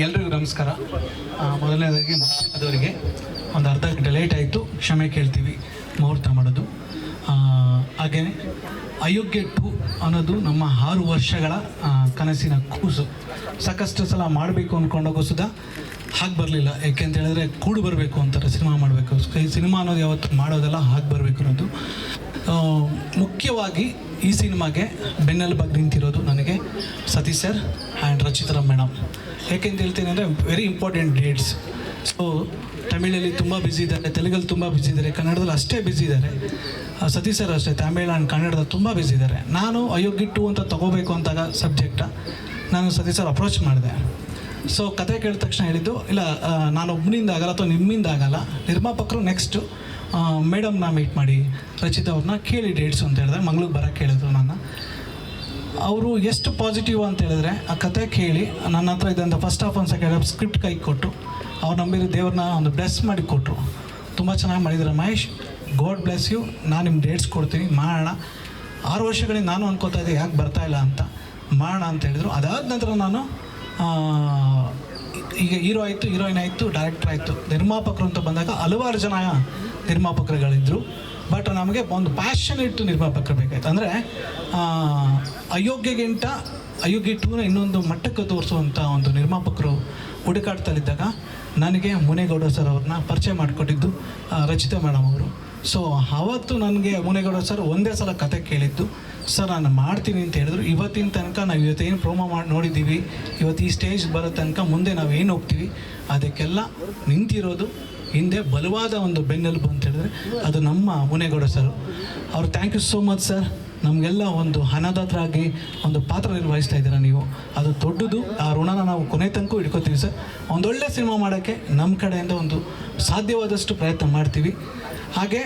ಎಲ್ರಿಗೂ ನಮಸ್ಕಾರ. ಮೊದಲನೇದಾಗಿ ಅದವರಿಗೆ ಒಂದು ಅರ್ಧ ಗಂಟೆ ಲೇಟ್ ಆಯಿತು, ಕ್ಷಮೆ ಕೇಳ್ತೀವಿ ಮುಹೂರ್ತ ಮಾಡೋದು. ಹಾಗೆ ಅಯೋಗ್ಯ 2 ಅನ್ನೋದು ನಮ್ಮ 6 ವರ್ಷಗಳ ಕನಸಿನ ಕೂಸು. ಸಾಕಷ್ಟು ಸಲ ಮಾಡಬೇಕು ಅಂದ್ಕೊಂಡೋಗೋ ಸುಧಾ ಹಾಗೆ ಬರಲಿಲ್ಲ. ಯಾಕೆ ಅಂತ ಹೇಳಿದ್ರೆ ಕೂಡು ಬರಬೇಕು ಅಂತಾರೆ, ಸಿನಿಮಾ ಮಾಡಬೇಕು. ಸಿನಿಮಾ ಅನ್ನೋದು ಯಾವತ್ತು ಮಾಡೋದೆಲ್ಲ ಹಾಗೆ ಬರಬೇಕು ಅನ್ನೋದು. ಮುಖ್ಯವಾಗಿ ಈ ಸಿನಿಮಾಗೆ ಬೆನ್ನೆಲುಬಾಗಿ ನಿಂತಿರೋದು ನನಗೆ Satish sir and Rachita madam. ಯಾಕೆಂತ ಹೇಳ್ತೀನಿ ಅಂದರೆ ವೆರಿ ಇಂಪಾರ್ಟೆಂಟ್ ಡೇಟ್ಸ್. ಸೊ ತಮಿಳಲ್ಲಿ ತುಂಬ ಬ್ಯುಸಿ ಇದ್ದಾರೆ, ತೆಲುಗಲ್ಲಿ ತುಂಬ ಬ್ಯುಸಿ ಇದ್ದಾರೆ, ಕನ್ನಡದಲ್ಲಿ ಅಷ್ಟೇ ಬ್ಯುಸಿ ಇದ್ದಾರೆ. ಸತೀಶ್ ಸರ್ ಅಷ್ಟೇ ತಮಿಳ್ ಆ್ಯಂಡ್ ಕನ್ನಡದಲ್ಲಿ ತುಂಬ ಬ್ಯುಸಿ ಇದ್ದಾರೆ. ನಾನು ಅಯೋಗ್ಯ 2 ಅಂತ ತೊಗೋಬೇಕು ಅಂತಾಗ ಸಬ್ಜೆಕ್ಟ ನಾನು ಸತೀಶ್ ಸರ್ ಅಪ್ರೋಚ್ ಮಾಡಿದೆ. ಸೊ ಕತೆ ಕೇಳಿದ ತಕ್ಷಣ ಹೇಳಿದ್ದು, ಇಲ್ಲ ನಾನೊಬ್ಬನಿಂದ ಆಗಲ್ಲ ಅಥವಾ ನಿಮ್ಮಿಂದ ಆಗಲ್ಲ, ನಿರ್ಮಾಪಕರು ನೆಕ್ಸ್ಟು ಮೇಡಮ್ನ ಮೀಟ್ ಮಾಡಿ ರಚಿತಾ ಅವ್ರನ್ನ ಕೇಳಿ ಡೇಟ್ಸು ಅಂತ ಹೇಳಿದ್ರೆ ಮಂಗ್ಳಿಗೆ ಬರೋಕ್ಕೆ ಹೇಳಿದ್ರು ನನ್ನ. ಅವರು ಎಷ್ಟು ಪಾಸಿಟಿವ್ ಅಂತ ಹೇಳಿದ್ರೆ ಆ ಕತೆ ಕೇಳಿ ನನ್ನ ಹತ್ರ ಇದ್ದಂಥ ಫಸ್ಟ್ ಹಾಫ್ ಒಂದು ಸೆಕೆಂಡ್ ಹಾಫ್ ಸ್ಕ್ರಿಪ್ಟ್ ಕೈ ಕೊಟ್ಟು ಅವ್ರು ನಂಬಿರೋ ದೇವ್ರನ್ನ ಒಂದು ಬ್ಲೆಸ್ ಮಾಡಿ ಕೊಟ್ಟರು. ತುಂಬ ಚೆನ್ನಾಗಿ ಮಾಡಿದ್ದಾರೆ ಮಹೇಶ್, ಗಾಡ್ ಬ್ಲೆಸ್ ಯು, ನಾನು ನಿಮ್ಮ ಡೇಟ್ಸ್ ಕೊಡ್ತೀನಿ, ಮಾಡೋಣ. 6 ವರ್ಷಗಳಿಂದ ನಾನು ಅನ್ಕೋತಾ ಇದ್ದೆ ಯಾಕೆ ಬರ್ತಾಯಿಲ್ಲ ಅಂತ, ಮಾಡೋಣ ಅಂತ ಹೇಳಿದರು. ಅದಾದ ನಂತರ ನಾನು ಈಗ ಹೀರೋ ಆಯಿತು, ಹೀರೋಯಿನ್ ಆಯಿತು, ಡೈರೆಕ್ಟರ್ ಆಯಿತು, ನಿರ್ಮಾಪಕರು ಅಂತ ಬಂದಾಗ ಹಲವಾರು ಜನ ನಿರ್ಮಾಪಕರುಗಳಿದ್ದರು. ಬಟ್ ನಮಗೆ ಒಂದು ಪ್ಯಾಷನೇಟ್ ನಿರ್ಮಾಪಕರು ಬೇಕಾಯ್ತು. ಅಂದರೆ ಅಯೋಗ್ಯಗಿಂತ ಅಯೋಗ್ಯ 2ನ ಇನ್ನೊಂದು ಮಟ್ಟಕ್ಕೆ ತೋರಿಸುವಂಥ ಒಂದು ನಿರ್ಮಾಪಕರು ಹುಡುಕಾಡ್ತಲಿದ್ದಾಗ ನನಗೆ ಮುನೇಗೌಡ ಸರ್ ಅವ್ರನ್ನ ಪರಿಚಯ ಮಾಡಿಕೊಟ್ಟಿದ್ದು ರಚಿತಾ ಮೇಡಮ್ ಅವರು. ಸೊ ಆವತ್ತು ನನಗೆ ಮುನೇಗೌಡ ಸರ್ ಒಂದೇ ಸಲ ಕತೆ ಕೇಳಿದ್ದು, ಸರ್ ನಾನು ಮಾಡ್ತೀನಿ ಅಂತ ಹೇಳಿದ್ರು. ಇವತ್ತಿನ ತನಕ ನಾವು ಇವತ್ತೇನು ಪ್ರೋಮೋ ಮಾಡಿ ನೋಡಿದ್ದೀವಿ, ಇವತ್ತು ಈ ಸ್ಟೇಜ್ ಬರೋ ತನಕ ಮುಂದೆ ನಾವು ಏನು ಹೋಗ್ತೀವಿ ಅದಕ್ಕೆಲ್ಲ ನಿಂತಿರೋದು ಹಿಂದೆ ಬಲವಾದ ಒಂದು ಬೆನ್ನೆಲುಬು ಅಂತ ಹೇಳಿದ್ರೆ ಅದು ನಮ್ಮ ಮುನೇಗೌಡ ಸರ್. ಅವ್ರು thank you so much sir. ನಮಗೆಲ್ಲ ಒಂದು ಅನಾಥರಾಗಿ ಒಂದು ಪಾತ್ರ ನಿರ್ವಹಿಸ್ತಾ ಇದ್ದೀರಾ ನೀವು, ಅದು ದೊಡ್ಡದು. ಆ ಋಣನ ನಾವು ಕೊನೆ ತನಕ ಇಟ್ಕೋತೀವಿ ಸರ್. ಒಂದೊಳ್ಳೆ ಸಿನಿಮಾ ಮಾಡೋಕ್ಕೆ ನಮ್ಮ ಕಡೆಯಿಂದ ಒಂದು ಸಾಧ್ಯವಾದಷ್ಟು ಪ್ರಯತ್ನ ಮಾಡ್ತೀವಿ. ಹಾಗೆ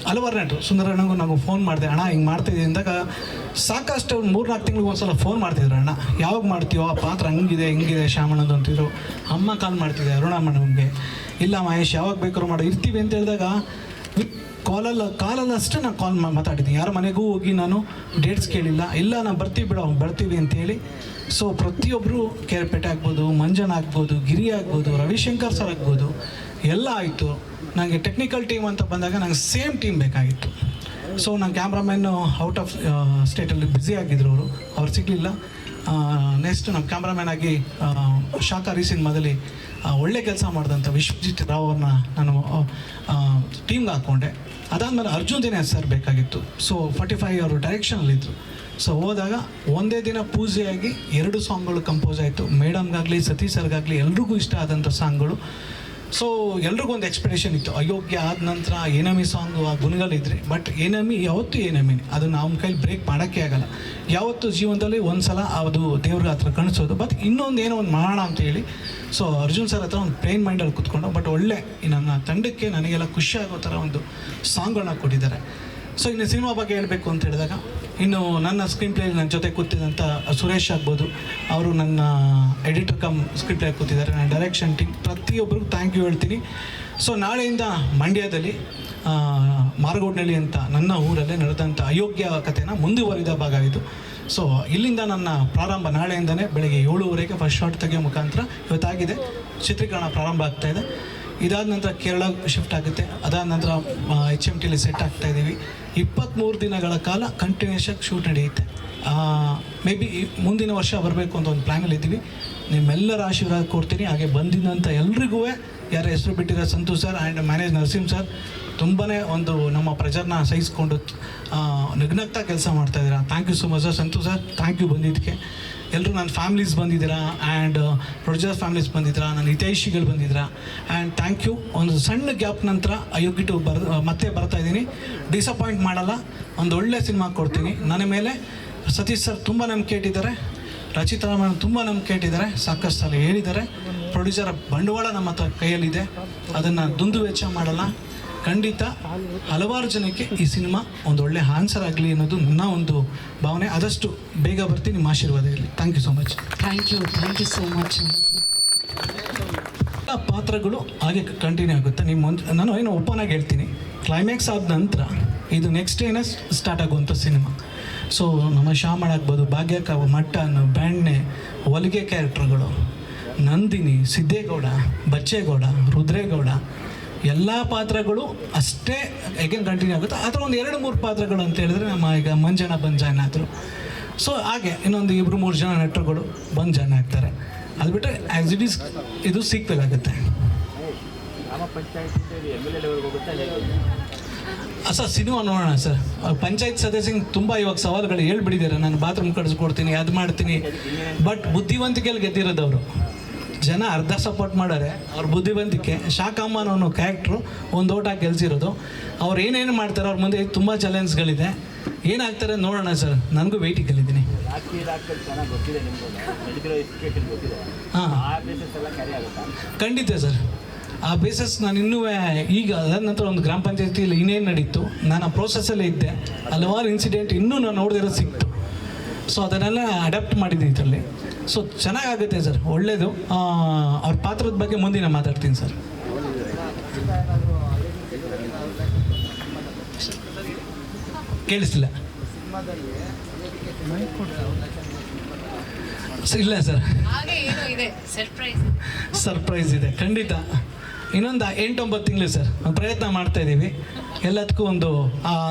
ಹಲವಾರು ನಟರು, ಸುಂದರಣ್ಣಗೂ ನಾವು ಫೋನ್ ಮಾಡಿದೆ, ಅಣ್ಣ ಹಿಂಗೆ ಮಾಡ್ತಾಯಿದ್ದೀವಿ ಅಂದಾಗ ಸಾಕಷ್ಟು 3-4 ತಿಂಗಳಿಗೆ ಒಂದ್ಸಲ ಫೋನ್ ಮಾಡ್ತಿದ್ರು, ಅಣ್ಣ ಯಾವಾಗ ಮಾಡ್ತೀವೋ ಆ ಪಾತ್ರ ಹಂಗಿದೆ ಹಿಂಗಿದೆ ಶ್ಯಾಮಣ್ಣದು ಅಂತಿದ್ರು. ಅಮ್ಮ ಕಾಲ್ ಮಾಡ್ತಿದ್ದೆ ಅರುಣಮ್ಮನಿಗೆ, ಇಲ್ಲ ಮಹೇಶ್ ಯಾವಾಗ ಬೇಕಾದ್ರೂ ಮಾಡೋ ಇರ್ತೀವಿ ಅಂತ ಹೇಳಿದಾಗ ಕಾಲಲ್ಲಷ್ಟೇ ನಾನು ಕಾಲ್ ಮಾತಾಡಿದ್ದೀನಿ. ಯಾರ ಮನೆಗೂ ಹೋಗಿ ನಾನು ಡೇಟ್ಸ್ ಕೇಳಿಲ್ಲ, ಇಲ್ಲ ನಾನು ಬರ್ತೀವಿ ಅಂತೇಳಿ. ಸೊ ಪ್ರತಿಯೊಬ್ಬರು ಕೇರ್ಪೇಟೆ ಆಗ್ಬೋದು, ಮಂಜನ್ ಆಗ್ಬೋದು, ಗಿರಿ ಆಗ್ಬೋದು, ರವಿಶಂಕರ್ ಸರ್ ಆಗ್ಬೋದು, ಎಲ್ಲ ಆಯಿತು. ನನಗೆ ಟೆಕ್ನಿಕಲ್ ಟೀಮ್ ಅಂತ ಬಂದಾಗ ನಂಗೆ ಸೇಮ್ ಟೀಮ್ ಬೇಕಾಗಿತ್ತು. ಸೊ ನಾನು ಕ್ಯಾಮ್ರಾಮ್ಯಾನು ಔಟ್ ಆಫ್ ಸ್ಟೇಟಲ್ಲಿ ಬ್ಯುಸಿ ಆಗಿದ್ರು, ಅವ್ರು ಸಿಗಲಿಲ್ಲ. ನೆಕ್ಸ್ಟ್ ನಮ್ಮ ಕ್ಯಾಮ್ರಾಮ್ಯಾನ್ ಆಗಿ ಶಾಕಾರಿ ಸಿನಿಮಾದಲ್ಲಿ ಒಳ್ಳೆ ಕೆಲಸ ಮಾಡಿದಂಥ ವಿಶ್ವಜಿತ್ ರಾವ್ ಅವ್ರನ್ನ ನಾನು ಟೀಮ್ಗೆ ಹಾಕ್ಕೊಂಡೆ. ಅದಾದಮೇಲೆ ಅರ್ಜುನ್ ದಿನೇಶ್ ಸರ್ ಬೇಕಾಗಿತ್ತು. ಸೊ 45 ಅವರು ಡೈರೆಕ್ಷನಲ್ಲಿದ್ದರು. ಸೊ ಹೋದಾಗ ಒಂದೇ ದಿನ ಪೂಜೆಯಾಗಿ 2 ಸಾಂಗ್ಗಳು ಕಂಪೋಸ್ ಆಯಿತು. ಮೇಡಮ್ಗಾಗಲಿ ಸತೀಶ್ ಸರ್ಗಾಗಲಿ ಎಲ್ರಿಗೂ ಇಷ್ಟ ಆದಂಥ ಸಾಂಗ್ಗಳು. ಸೊ ಎಲ್ರಿಗೂ ಒಂದು ಎಕ್ಸ್ಪೆಕ್ಟೇಷನ್ ಇತ್ತು, ಅಯೋಗ್ಯ ಆದ ನಂತರ ಏನಮಿ ಸಾಂಗು ಆ ಗುಣಗಳಿದ್ರಿ. ಬಟ್ ಏನಮಿ ಯಾವತ್ತೂ ಏನಮಿನಿ, ಅದು ನಮ್ಮ ಕೈಲಿ ಬ್ರೇಕ್ ಮಾಡೋಕ್ಕೆ ಆಗಲ್ಲ. ಯಾವತ್ತು ಜೀವನದಲ್ಲಿ ಒಂದು ಸಲ ಅದು ದೇವ್ರಿಗೆ ಹತ್ರ ಕಾಣಿಸೋದು. ಬಟ್ ಇನ್ನೊಂದು ಏನೋ ಒಂದು ಮಾಡೋಣ ಅಂತೇಳಿ ಸೊ ಅರ್ಜುನ್ ಸರ್ ಹತ್ರ ಒಂದು ಪ್ಲೇನ್ ಮೈಂಡಲ್ಲಿ ಕೂತ್ಕೊಂಡು, ಬಟ್ ಒಳ್ಳೆ ನನ್ನ ತಂಡಕ್ಕೆ ನನಗೆಲ್ಲ ಖುಷಿ ಆಗೋ ಥರ ಒಂದು ಸಾಂಗ್ಗಳನ್ನ ಕೊಟ್ಟಿದ್ದಾರೆ. ಸೊ ಇನ್ನು ಸಿನಿಮಾ ಬಗ್ಗೆ ಹೇಳಬೇಕು ಅಂತ ಹೇಳಿದಾಗ, ಇನ್ನು ನನ್ನ ಸ್ಕ್ರೀನ್ ಪ್ಲೇ ನನ್ನ ಜೊತೆ ಕೂತಿದ್ದಂಥ ಸುರೇಶ್ ಆಗ್ಬೋದು, ಅವರು ನನ್ನ ಎಡಿಟರ್ ಕಮ್ ಸ್ಕ್ರೀನ್ ಪ್ಲೇ ಕೂತಿದ್ದಾರೆ, ನನ್ನ ಡೈರೆಕ್ಷನ್ ಟೀಮ್, ಪ್ರತಿಯೊಬ್ಬರಿಗೂ ಥ್ಯಾಂಕ್ ಯು ಹೇಳ್ತೀನಿ. ಸೊ ನಾಳೆಯಿಂದ ಮಂಡ್ಯದಲ್ಲಿ ಮಾರಗೋಡ್ನಳ್ಳಿ ಅಂತ ನನ್ನ ಊರಲ್ಲೇ ನಡೆದಂಥ ಅಯೋಗ್ಯ ಕಥೆನ ಮುಂದುವರಿದ ಭಾಗ ಇದು. ಸೊ ಇಲ್ಲಿಂದ ನನ್ನ ಪ್ರಾರಂಭ ನಾಳೆಯಿಂದನೇ ಬೆಳಗ್ಗೆ 7:30 ಫಸ್ಟ್ ಶಾಟ್ ತೆಗೆಯೋ ಮುಖಾಂತರ ಇವತ್ತಾಗಿದೆ ಚಿತ್ರೀಕರಣ ಪ್ರಾರಂಭ ಆಗ್ತಾಯಿದೆ. ಇದಾದ ನಂತರ ಕೇರಳ ಶಿಫ್ಟ್ ಆಗುತ್ತೆ. ಅದಾದ ನಂತರ HMTಲಿ ಸೆಟ್ ಆಗ್ತಾಯಿದ್ದೀವಿ. 23 ದಿನಗಳ ಕಾಲ ಕಂಟಿನ್ಯೂಸ್ ಆಗಿ ಶೂಟ್ ನಡೆಯುತ್ತೆ. ಮೇ ಬಿ ಮುಂದಿನ ವರ್ಷ ಬರಬೇಕು ಅಂತ ಒಂದು ಪ್ಲ್ಯಾನಲ್ಲಿದ್ದೀವಿ. ನಿಮ್ಮೆಲ್ಲರ ಆಶೀರ್ವಾದ ಕೊಡ್ತೀನಿ. ಹಾಗೆ ಬಂದಿದ್ದಂಥ ಎಲ್ರಿಗೂ ಯಾರ ಹೆಸರು ಬಿಟ್ಟಿರೋ Santosh sir and manage Narasimha sir ತುಂಬಾ ಒಂದು ನಮ್ಮ ಪ್ರೆಜರ್ನ ಸಹಿಸ್ಕೊಂಡು ನಗ್ನಗ್ತಾ ಕೆಲಸ ಮಾಡ್ತಾಯಿದ್ದೀರಾ. Thank you so much sir. Santosh sir thank you ಬಂದಿದ್ದಕ್ಕೆ. ಎಲ್ಲರೂ ನನ್ನ ಫ್ಯಾಮ್ಲೀಸ್ ಬಂದಿದ್ದೀರಾ ಆ್ಯಂಡ್ ಪ್ರೊಡ್ಯೂಸರ್ ಫ್ಯಾಮ್ಲೀಸ್ ಬಂದಿದ್ದೀರಾ, ನನ್ನ ಹಿತೈಷಿಗಳು ಬಂದಿದ್ದೀರಾ ಆ್ಯಂಡ್ ಥ್ಯಾಂಕ್ ಯು. ಒಂದು ಸಣ್ಣ ಗ್ಯಾಪ್ ನಂತರ ಅಯೋಗ್ಯ 2 ಮತ್ತೆ ಬರ್ತಾಯಿದ್ದೀನಿ. ಡಿಸಪಾಯಿಂಟ್ ಮಾಡಲ್ಲ, ಒಂದು ಒಳ್ಳೆ ಸಿನಿಮಾ ಕೊಡ್ತೀನಿ. ನನ್ನ ಮೇಲೆ ಸತೀಶ್ ಸರ್ ತುಂಬ ನಂಬಿಕೆ ಇಟ್ಟಿದ್ದಾರೆ, ರಚಿತಾ ಮೇಡಮ್ ತುಂಬ ನಂಬಿಕೆ ಇಟ್ಟಿದ್ದಾರೆ, ಸಾಕಷ್ಟು ಸಲ ಹೇಳಿದ್ದಾರೆ. ಪ್ರೊಡ್ಯೂಸರ್ ಬಂಡವಾಳ ನಮ್ಮ ಹತ್ರ ಕೈಯಲ್ಲಿದೆ, ಅದನ್ನು ದುಂದು ವೆಚ್ಚ ಮಾಡಲ್ಲ. ಖಂಡಿತ ಹಲವಾರು ಜನಕ್ಕೆ ಈ ಸಿನಿಮಾ ಒಂದು ಒಳ್ಳೆ ಆನ್ಸರ್ ಆಗಲಿ ಅನ್ನೋದು ನನ್ನ ಒಂದು ಭಾವನೆ. ಆದಷ್ಟು ಬೇಗ ಬರ್ತೀನಿ, ನಿಮ್ಮ ಆಶೀರ್ವಾದ ಇರಲಿ. Thank you so much. Thank you so much. ಪಾತ್ರಗಳು ಹಾಗೆ ಕಂಟಿನ್ಯೂ ಆಗುತ್ತೆ. ನಾನು ಓಪನ್ ಆಗಿ ಹೇಳ್ತೀನಿ, ಕ್ಲೈಮ್ಯಾಕ್ಸ್ ಆದ ನಂತರ ಇದು ನೆಕ್ಸ್ಟ್ ಏನೋ ಸ್ಟಾರ್ಟ್ ಆಗುವಂಥ ಸಿನಿಮಾ. ಸೊ ನಮ್ಮ ಶ್ಯಾಮಳ ಆಗ್ಬೋದು, ಭಾಗ್ಯಕ್ಕ, ಮಟ್ಟನ್, ಬೆಣ್ಣೆ, ಹೊಲಿಗೆ ಕ್ಯಾರೆಕ್ಟರ್ಗಳು, ನಂದಿನಿ, ಸಿದ್ದೇಗೌಡ, ಬಚ್ಚೇಗೌಡ, ರುದ್ರೇಗೌಡ, ಎಲ್ಲ ಪಾತ್ರಗಳು ಅಷ್ಟೇ ಹೇಗೆ ಕಂಟಿನ್ಯೂ ಆಗುತ್ತೆ. ಆ ಥರ ಒಂದು 2-3 ಪಾತ್ರಗಳು ಅಂತ ಹೇಳಿದ್ರೆ ನಮ್ಮ ಈಗ ಮಂಜನ ಬಂದು ಜಾಯ್ನ್ ಆದರು. ಸೊ ಹಾಗೆ ಇನ್ನೊಂದು 2-3 ಜನ ನಟರುಗಳು ಬಂದು ಜಾಯ್ನ್ ಆಗ್ತಾರೆ. ಅದು ಬಿಟ್ಟರೆ ಆ್ಯಸ್ ಇಟ್ ಈಸ್ ಇದು ಸೀಕ್ವೆಲ್ ಆಗುತ್ತೆ. ಸರ್ ಸಿನಿಮಾ ನೋಡೋಣ ಸರ್. ಪಂಚಾಯತ್ ಸದಸ್ಯಂಗೆ ತುಂಬ ಇವಾಗ ಸವಾಲುಗಳು ಹೇಳ್ಬಿಟ್ಟಿದ್ದಾರೆ. ನಾನು ಬಾತ್ರೂಮ್ ಕಳಿಸ್ಕೊಡ್ತೀನಿ, ಅದು ಮಾಡ್ತೀನಿ. ಬಟ್ ಬುದ್ಧಿವಂತಿಕೆಯಲ್ಲಿ ಗೆದ್ದಿರೋದವರು ಜನ ಅರ್ಧ ಸಪೋರ್ಟ್ ಮಾಡಾರೆ. ಅವ್ರ ಬುದ್ಧಿವಂತಿಕೆ, ಶಾಕಾಮನ್ ಅನ್ನೋ ಕ್ಯಾರೆಕ್ಟ್ರು ಒಂದು ಓಟ್ ಹಾಕಿ ಗೆಲ್ಸಿರೋದು. ಅವ್ರು ಏನೇನು ಮಾಡ್ತಾರೆ, ಅವ್ರ ಮುಂದೆ ತುಂಬ ಚಾಲೆಂಜ್ಗಳಿದೆ. ಏನಾಗ್ತಾರೆ ನೋಡೋಣ ಸರ್. ನನಗೂ ವೇಟಿಂಗಲ್ಲಿದ್ದೀನಿ. ಹಾಂ, ಖಂಡಿತ ಸರ್. ಆ ಬೇಸಸ್ ನಾನು ಇನ್ನೂ ಈಗ ಅದಾದ ನಂತರ ಒಂದು ಗ್ರಾಮ ಪಂಚಾಯತಿಯಲ್ಲಿ ಇನ್ನೇನು ನಡೀತು, ನಾನು ಆ ಪ್ರೋಸೆಸ್ಸಲ್ಲೇ ಇದ್ದೆ. ಹಲವಾರು ಇನ್ಸಿಡೆಂಟ್ ಇನ್ನೂ ನಾನು ನೋಡಿದಿರೋ ಸಿಕ್ತು. ಸೊ ಅದನ್ನೆಲ್ಲ ಅಡಾಪ್ಟ್ ಮಾಡಿದ್ದೀನಿ ಇದರಲ್ಲಿ. ಸೊ ಚೆನ್ನಾಗಾಗುತ್ತೆ ಸರ್, ಒಳ್ಳೆಯದು. ಅವ್ರ ಪಾತ್ರದ ಬಗ್ಗೆ ಮುಂದಿನ ಮಾತಾಡ್ತೀನಿ ಸರ್. ಕೇಳಿಸ್ತಿಲ್ಲ ಇಲ್ಲ ಸರ್, ಸರ್ಪ್ರೈಸ್ ಇದೆ ಖಂಡಿತ. ಇನ್ನೊಂದು 8-9 ತಿಂಗಳು ಸರ್ ಪ್ರಯತ್ನ ಮಾಡ್ತಾ ಇದ್ದೀವಿ. ಎಲ್ಲದಕ್ಕೂ ಒಂದು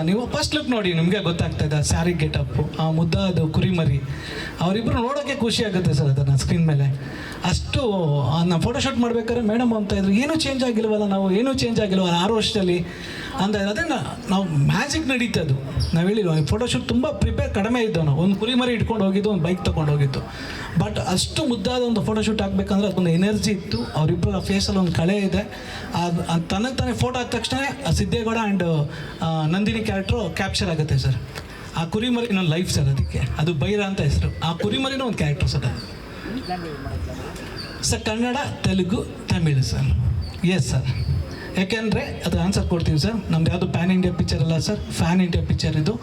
ನೀವು ಫಸ್ಟ್ ಲುಕ್ ನೋಡಿ, ನಿಮಗೆ ಗೊತ್ತಾಗ್ತಾ ಇದೆ. ಸ್ಯಾರಿ ಗೆಟಪ್ಪು, ಆ ಮುದ್ದಾದು ಕುರಿಮರಿ, ಅವರಿಬ್ಬರು ನೋಡೋಕ್ಕೆ ಖುಷಿ ಆಗುತ್ತೆ ಸರ್ ಅದನ್ನು ಸ್ಕ್ರೀನ್ ಮೇಲೆ. ಅಷ್ಟು ನಾವು ಫೋಟೋಶೂಟ್ ಮಾಡ್ಬೇಕಾದ್ರೆ ಮೇಡಮ್ ಅಂತ ಇದ್ರು, ಏನೂ ಚೇಂಜ್ ಆಗಿಲ್ವಲ್ಲ, ನಾವು ಏನೂ ಚೇಂಜ್ ಆಗಿಲ್ವಲ್ಲ 6 ವರ್ಷದಲ್ಲಿ ಅಂತ. ಅದನ್ನು ನಾವು ಮ್ಯಾಜಿಕ್ ನಡೀತದು. ನಾವು ಹೇಳಿಲ್ವ, ಫೋಟೋಶೂಟ್ ತುಂಬ ಪ್ರಿಪೇರ್ ಕಡಿಮೆ ಇದ್ದವು. ನಾವು ಒಂದು ಕುರಿಮರಿ ಇಟ್ಕೊಂಡು ಹೋಗಿದ್ದು, ಒಂದು ಬೈಕ್ ತೊಗೊಂಡು ಹೋಗಿದ್ದು. ಬಟ್ ಅಷ್ಟು ಮುದ್ದಾದ ಒಂದು ಫೋಟೋಶೂಟ್ ಆಗಬೇಕಂದ್ರೆ ಅದೊಂದು ಎನರ್ಜಿ ಇತ್ತು. ಅವರಿಬ್ಬರ ಫೇಸಲ್ಲಿ ಒಂದು ಕಳೆ ಇದೆ. ಅದು ತನಗೆ ತಾನೇ ಫೋಟೋ ಆದ ತಕ್ಷಣ Siddegowda and Nandini character capture ಆಗುತ್ತೆ ಸರ್. ಆ ಕುರಿಮರಿ ಇನ್ನೊಂದು ಲೈಫ್ ಸರ್, ಅದಕ್ಕೆ ಅದು ಬೈರ ಅಂತ ಹೆಸರು. ಆ ಕುರಿಮರಿನೂ ಒಂದು character sir. Sir Kannada, Telugu, Tamil sir. Yes sir, ಯಾಕೆಂದರೆ ಅದು ಆನ್ಸರ್ ಕೊಡ್ತೀವಿ ಸರ್. ನಮ್ದು ಯಾವುದು ಪ್ಯಾನ್ ಇಂಡಿಯಾ ಪಿಕ್ಚರ್ ಅಲ್ಲ ಸರ್, ಫ್ಯಾನ್ ಇಂಡಿಯಾ ಪಿಕ್ಚರ್ ಇದು.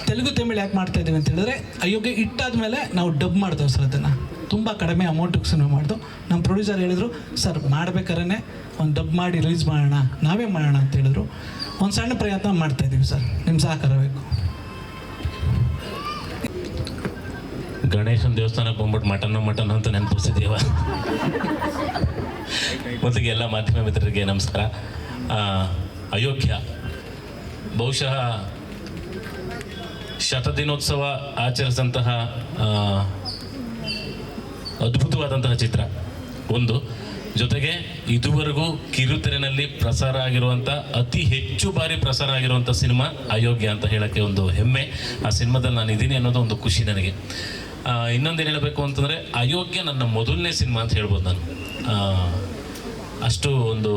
ತೆಲುಗು ತಮಿಳು ಯಾಕೆ ಮಾಡ್ತಾ ಇದ್ದೀವಿ ಅಂತ ಹೇಳಿದ್ರೆ, ಅಯೋಗ್ಯ ಇಟ್ಟಾದ ಮೇಲೆ ನಾವು ಡಬ್ ಮಾಡ್ದೇವೆ ಸರ್. ಅದನ್ನು ತುಂಬ ಕಡಿಮೆ ಅಮೌಂಟಿಗೆ ಸಿನಿಮಾ ಮಾಡ್ದು. ನಮ್ಮ ಪ್ರೊಡ್ಯೂಸರ್ ಹೇಳಿದರು, ಸರ್ ಮಾಡ್ಬೇಕಾದ್ರೆ ಒಂದು ಡಬ್ ಮಾಡಿ ರಿಲೀಸ್ ಮಾಡೋಣ, ನಾವೇ ಮಾಡೋಣ ಅಂತ ಹೇಳಿದ್ರು. ಒಂದು ಸಣ್ಣ ಪ್ರಯತ್ನ ಮಾಡ್ತಾಯಿದ್ದೀವಿ ಸರ್, ನಿಮ್ಮ ಸಹಕಾರ ಬೇಕು. ಗಣೇಶನ ದೇವಸ್ಥಾನಕ್ಕೆ ಬಂದ್ಬಿಟ್ಟು ಮಟನ್ ಅಂತ ನೆನಪಿಸಿದ್ದೀವ. ಮೊದಲಿಗೆ ಎಲ್ಲ ಮಾಧ್ಯಮ ಮಿತ್ರರಿಗೆ ನಮಸ್ಕಾರ. ಅಯೋಗ್ಯ ಬಹುಶಃ ಶತದಿನೋತ್ಸವ ಆಚರಿಸಿದಂತಹ ಅದ್ಭುತವಾದಂತಹ ಚಿತ್ರ ಒಂದು. ಜೊತೆಗೆ ಇದುವರೆಗೂ ಕಿರುತೆರೆನಲ್ಲಿ ಪ್ರಸಾರ ಆಗಿರುವಂಥ ಅತಿ ಹೆಚ್ಚು ಬಾರಿ ಪ್ರಸಾರ ಆಗಿರುವಂಥ ಸಿನಿಮಾ ಅಯೋಗ್ಯ ಅಂತ ಹೇಳೋಕ್ಕೆ ಒಂದು ಹೆಮ್ಮೆ. ಆ ಸಿನಿಮಾದಲ್ಲಿ ನಾನು ಇದ್ದೀನಿ ಅನ್ನೋದು ಒಂದು ಖುಷಿ ನನಗೆ. ಇನ್ನೊಂದೇನು ಹೇಳಬೇಕು ಅಂತಂದರೆ, ಅಯೋಗ್ಯ ನನ್ನ ಮೊದಲನೇ ಸಿನಿಮಾ ಅಂತ ಹೇಳ್ಬೋದು ನಾನು. ಅಷ್ಟು ಒಂದು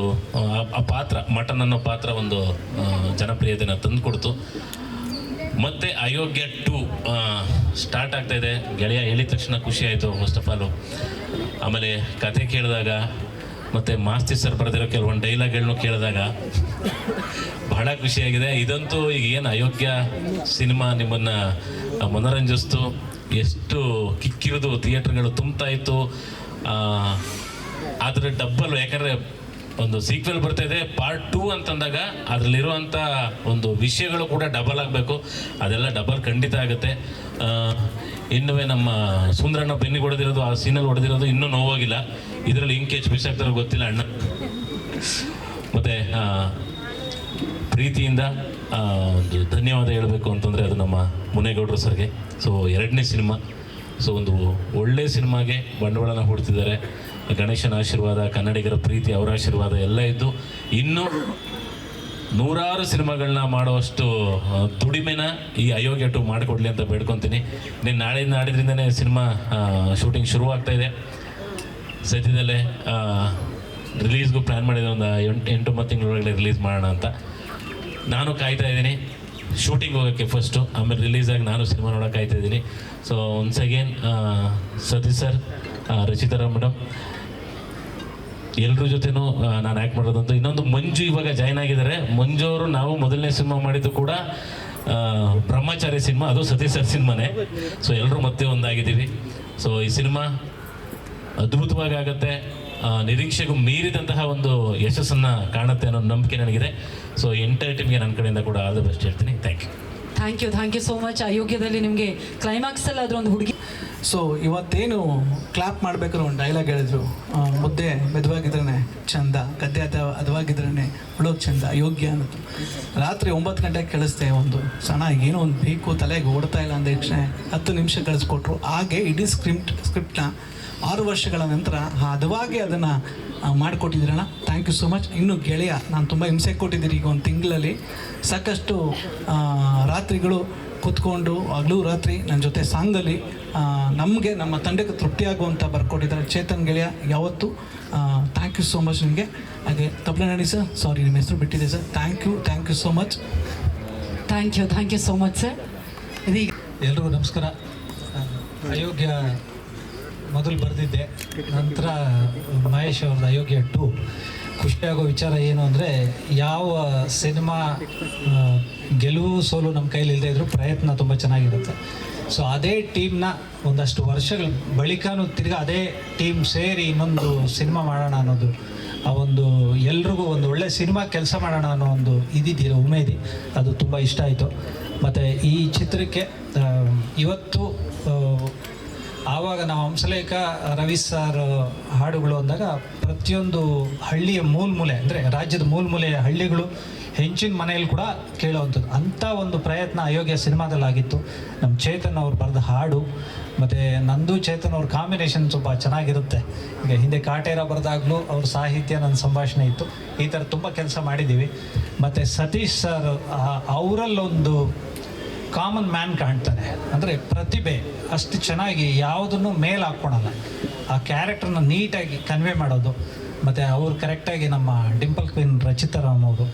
ಆ ಪಾತ್ರ, ಮಟನ್ ಅನ್ನೋ ಪಾತ್ರ ಒಂದು ಜನಪ್ರಿಯತೆಯನ್ನು ತಂದು ಕೊಡ್ತು. ಮತ್ತು ಅಯೋಗ್ಯ 2 ಸ್ಟಾರ್ಟ್ ಆಗ್ತಾಯಿದೆ. ಗೆಳೆಯ ಹೇಳಿದ ತಕ್ಷಣ ಖುಷಿ ಆಯಿತು ಫಸ್ಟ್ ಆಫ್ ಆಲು. ಆಮೇಲೆ ಕತೆ ಕೇಳಿದಾಗ ಮತ್ತು ಮಾಸ್ತಿ ಸರ್ ಬರೆದಿರೋ ಕೆಲವೊಂದು ಡೈಲಾಗ್ಗಳನ್ನು ಕೇಳಿದಾಗ ಬಹಳ ಖುಷಿಯಾಗಿದೆ. ಇದಂತೂ ಈಗ ಏನು ಅಯೋಗ್ಯ ಸಿನಿಮಾ ನಿಮ್ಮನ್ನು ಮನೋರಂಜಿಸ್ತು, ಎಷ್ಟು ಕಿಕ್ಕಿರೋದು, ಥಿಯೇಟ್ರ್ಗಳು ತುಂಬ್ತಾ ಇತ್ತು. ಆದರೆ ಡಬ್ಬಲ್, ಯಾಕಂದರೆ ಒಂದು ಸೀಕ್ವೆಲ್ ಬರ್ತಾ ಇದೆ ಪಾರ್ಟ್ 2 ಅಂತಂದಾಗ ಅದರಲ್ಲಿರುವಂಥ ಒಂದು ವಿಷಯಗಳು ಕೂಡ ಡಬಲ್ ಆಗಬೇಕು. ಅದೆಲ್ಲ ಡಬಲ್ ಖಂಡಿತ ಆಗುತ್ತೆ. ಇನ್ನೂ ನಮ್ಮ ಸುಂದರಣ್ಣ ಬೆನ್ನಿಗೆ ಹೊಡೆದಿರೋದು, ಆ ಸೀನಲ್ಲಿ ಹೊಡೆದಿರೋದು ಇನ್ನೂ ನೋವಾಗಿಲ್ಲ. ಇದರಲ್ಲಿ ಇಂಕೇಜ್ ಮಿಸ್ ಆಗ್ತಾರೋ ಗೊತ್ತಿಲ್ಲ ಅಣ್ಣ. ಮತ್ತು ಪ್ರೀತಿಯಿಂದ ಒಂದು ಧನ್ಯವಾದ ಹೇಳಬೇಕು ಅಂತಂದರೆ ಅದು ನಮ್ಮ ಮುನೇಗೌಡರು ಸರ್ಗೆ. ಸೊ 2ನೇ ಸಿನಿಮಾ, ಸೊ ಒಂದು ಒಳ್ಳೆಯ ಸಿನಿಮಾಗೆ ಬಂಡವಾಳನ ಹೂಡ್ತಿದ್ದಾರೆ. ಗಣೇಶನ ಆಶೀರ್ವಾದ, ಕನ್ನಡಿಗರ ಪ್ರೀತಿ, ಅವರ ಆಶೀರ್ವಾದ ಎಲ್ಲ ಇದ್ದು ಇನ್ನೂ ನೂರಾರು ಸಿನಿಮಾಗಳನ್ನ ಮಾಡುವಷ್ಟು ದುಡಿಮೆನ ಈ ಅಯೋಗ್ಯ 2 ಮಾಡಿಕೊಡ್ಲಿ ಅಂತ ಬೇಡ್ಕೊತೀನಿ. ನೀನು ನಾಡಿದ್ರಿಂದನೇ ಸಿನಿಮಾ ಶೂಟಿಂಗ್ ಶುರುವಾಗ್ತಾ ಇದೆ. ಸದ್ಯದಲ್ಲೇ ರಿಲೀಸ್ಗೂ ಪ್ಲ್ಯಾನ್ ಮಾಡಿದೆ, ಒಂದು 8-9 ತಿಂಗಳೊಳಗಡೆ ರಿಲೀಸ್ ಮಾಡೋಣ ಅಂತ. ನಾನು ಕಾಯ್ತಾ ಇದ್ದೀನಿ ಶೂಟಿಂಗ್ ಹೋಗೋಕ್ಕೆ ಫಸ್ಟು, ಆಮೇಲೆ ರಿಲೀಸಾಗಿ ನಾನು ಸಿನಿಮಾ ನೋಡೋಕೆ ಕಾಯ್ತಾ ಇದ್ದೀನಿ. So once again Satish sir, Rachita madam, ಎಲ್ಲರ ಜೊತೆನೂ ನಾನು ಆ್ಯಕ್ಟ್ ಮಾಡೋದಂತೂ. ಇನ್ನೊಂದು ಮಂಜು ಇವಾಗ ಜಾಯ್ನ್ ಆಗಿದ್ದಾರೆ. ಮಂಜು ಅವರು ನಾವು ಮೊದಲನೇ ಸಿನಿಮಾ ಮಾಡಿದ್ದು ಕೂಡ ಬ್ರಹ್ಮಚಾರಿ ಸಿನಿಮಾ, ಅದು ಸತೀಶ್ ಸರ್ ಸಿನಿಮಾನೇ. ಸೊ ಎಲ್ಲರೂ ಮತ್ತೆ ಒಂದಾಗಿದ್ದೀವಿ. ಸೊ ಈ ಸಿನಿಮಾ ಅದ್ಭುತವಾಗಿ ಆಗುತ್ತೆ, ನಿರೀಕ್ಷೆಗೂ ಮೀರಿದಂತಹ ಒಂದು ಯಶಸ್ಸನ್ನು ಕಾಣುತ್ತೆ ಅನ್ನೋ ನಂಬಿಕೆ ನನಗಿದೆ. ಸೊ ಎಂಟೈರ್ ಟೀಮ್ಗೆ ನನ್ನ ಕಡೆಯಿಂದ ಕೂಡ ಆಲ್ ದ ಬೆಸ್ಟ್ ಹೇಳ್ತೀನಿ. Thank you. Thank you so much. ಅಯೋಗ್ಯದಲ್ಲಿ ನಿಮಗೆ ಕ್ಲೈಮ್ಯಾಕ್ಸಲ್ಲಿ ಆದರೂ ಒಂದು ಹುಡುಗಿ. ಸೊ ಇವತ್ತೇನು ಕ್ಲಾಪ್ ಮಾಡ್ಬೇಕಾದ್ರೆ ಒಂದು ಡೈಲಾಗ್ ಹೇಳಿದ್ರು, ಮುದ್ದೆ ಮೆದುವಾಗಿದ್ರೇ ಚಂದ, ಗದ್ದೆ ಅದವಾಗಿದ್ರೇ ಉಳೋದು ಚಂದ, ಯೋಗ್ಯ ಅನ್ನೋದು. ರಾತ್ರಿ 9 ಗಂಟೆಗೆ ಕೇಳಿಸ್ದೆ, ಒಂದು ಸಣ್ಣ ಏನೋ ಒಂದು ಬೇಕು ತಲೆಗೆ ಓಡ್ತಾ ಇಲ್ಲ ಅಂದ ತಕ್ಷಣ 10 ನಿಮಿಷ ಕಳಿಸ್ಕೊಟ್ರು. ಹಾಗೆ ಇಡೀ ಸ್ಕ್ರಿಪ್ಟ್ನ 6 ವರ್ಷಗಳ ನಂತರ ಹದವಾಗಿ ಅದನ್ನು ಮಾಡಿಕೊಟ್ಟಿದ್ದೀರಣ್ಣ. Thank you so much. ಇನ್ನು ಗೆಳೆಯ, ನಾನು ತುಂಬ ಹಿಂಸೆ ಕೊಟ್ಟಿದ್ದೀರಿ ಈಗ ಒಂದು ತಿಂಗಳಲ್ಲಿ. ಸಾಕಷ್ಟು ರಾತ್ರಿಗಳು ಕೂತ್ಕೊಂಡು ಹಗಲು ರಾತ್ರಿ ನನ್ನ ಜೊತೆ ಸಾಂಗಲ್ಲಿ ನಮಗೆ ನಮ್ಮ ತಂಡಕ್ಕೆ ತೃಪ್ತಿಯಾಗುವಂಥ ಬರ್ಕೊಟ್ಟಿದ್ದಾರೆ ಚೇತನ್ ಗೆಳೆಯ. ಯಾವತ್ತು ಥ್ಯಾಂಕ್ ಯು ಸೋ ಮಚ್ ನಿಮಗೆ. ಹಾಗೆ ತಪ್ಪಲೆ ಸರ್, ಸಾರಿ ನಿಮ್ಮ ಹೆಸರು ಬಿಟ್ಟಿದೆ sir. Thank you so much. Thank you so much sir. ಇದೀಗ ಎಲ್ರಿಗೂ ನಮಸ್ಕಾರ. ಅಯೋಗ್ಯ ಮೊದಲು ಬರೆದಿದ್ದೆ, ನಂತರ ಮಹೇಶ್ ಅವ್ರದ್ದು ಅಯೋಗ್ಯ 2. ಖುಷಿಯಾಗೋ ವಿಚಾರ ಏನು ಅಂದರೆ, ಯಾವ ಸಿನಿಮಾ ಗೆಲುವು ಸೋಲು ನಮ್ಮ ಕೈಲಿ ಇಲ್ಲದೆ ಇದ್ರೂ ಪ್ರಯತ್ನ ತುಂಬ ಚೆನ್ನಾಗಿರುತ್ತೆ. ಸೊ ಅದೇ ಟೀಮ್ನ ಒಂದಷ್ಟು ವರ್ಷಗಳ ಬಳಿಕನೂ ತಿರ್ಗಿ ಅದೇ ಟೀಮ್ ಸೇರಿ ಇನ್ನೊಂದು ಸಿನಿಮಾ ಮಾಡೋಣ ಅನ್ನೋದು, ಆ ಒಂದು ಎಲ್ರಿಗೂ ಒಂದು ಒಳ್ಳೆ ಸಿನಿಮಾ ಕೆಲಸ ಮಾಡೋಣ ಅನ್ನೋ ಒಂದು ಇದಿದ್ದೀರ ಉಮೇದಿ, ಅದು ತುಂಬ ಇಷ್ಟ ಆಯಿತು. ಮತ್ತು ಈ ಚಿತ್ರಕ್ಕೆ ಇವತ್ತು ಆವಾಗ ನಾವು ಹಂಸಲೇಖ ರವಿ ಸರ್ ಹಾಡುಗಳು ಅಂದಾಗ ಪ್ರತಿಯೊಂದು ಹಳ್ಳಿಯ ಮೂಲೆ ಅಂದರೆ ರಾಜ್ಯದ ಮೂಲೆಯ ಹಳ್ಳಿಗಳು ಹೆಂಚಿನ ಮನೆಯಲ್ಲಿ ಕೂಡ ಕೇಳೋವಂಥದ್ದು ಅಂಥ ಒಂದು ಪ್ರಯತ್ನ ಅಯೋಗ್ಯ ಸಿನಿಮಾದಲ್ಲಾಗಿತ್ತು. ನಮ್ಮ ಚೇತನ್ ಅವ್ರು ಬರೆದ ಹಾಡು ಮತ್ತು ನಂದು ಚೇತನ್ ಅವ್ರ ಕಾಂಬಿನೇಷನ್ ಸ್ವಲ್ಪ ಚೆನ್ನಾಗಿರುತ್ತೆ. ಈಗ ಹಿಂದೆ ಕಾಟೇರ ಬರೆದಾಗಲೂ ಅವ್ರ ಸಾಹಿತ್ಯ ನನ್ನ ಸಂಭಾಷಣೆ ಇತ್ತು. ಈ ಥರ ತುಂಬ ಕೆಲಸ ಮಾಡಿದ್ದೀವಿ. ಮತ್ತು ಸತೀಶ್ ಸರ್ ಅವರಲ್ಲೊಂದು ಕಾಮನ್ ಮ್ಯಾನ್ ಕಾಣ್ತಾನೆ, ಅಂದರೆ ಪ್ರತಿಭೆ ಅಷ್ಟು ಚೆನ್ನಾಗಿ ಯಾವುದನ್ನು ಮೇಲೆ ಹಾಕ್ಕೊಳಲ್ಲ, ಆ ಕ್ಯಾರೆಕ್ಟರ್ನ ನೀಟಾಗಿ ಕನ್ವೆ ಮಾಡೋದು. ಮತ್ತು ಅವರು ಕರೆಕ್ಟಾಗಿ ನಮ್ಮ ಡಿಂಪಲ್ ಕ್ವೀನ್ ರಚಿತಾರಾಮ್ ಅವರು,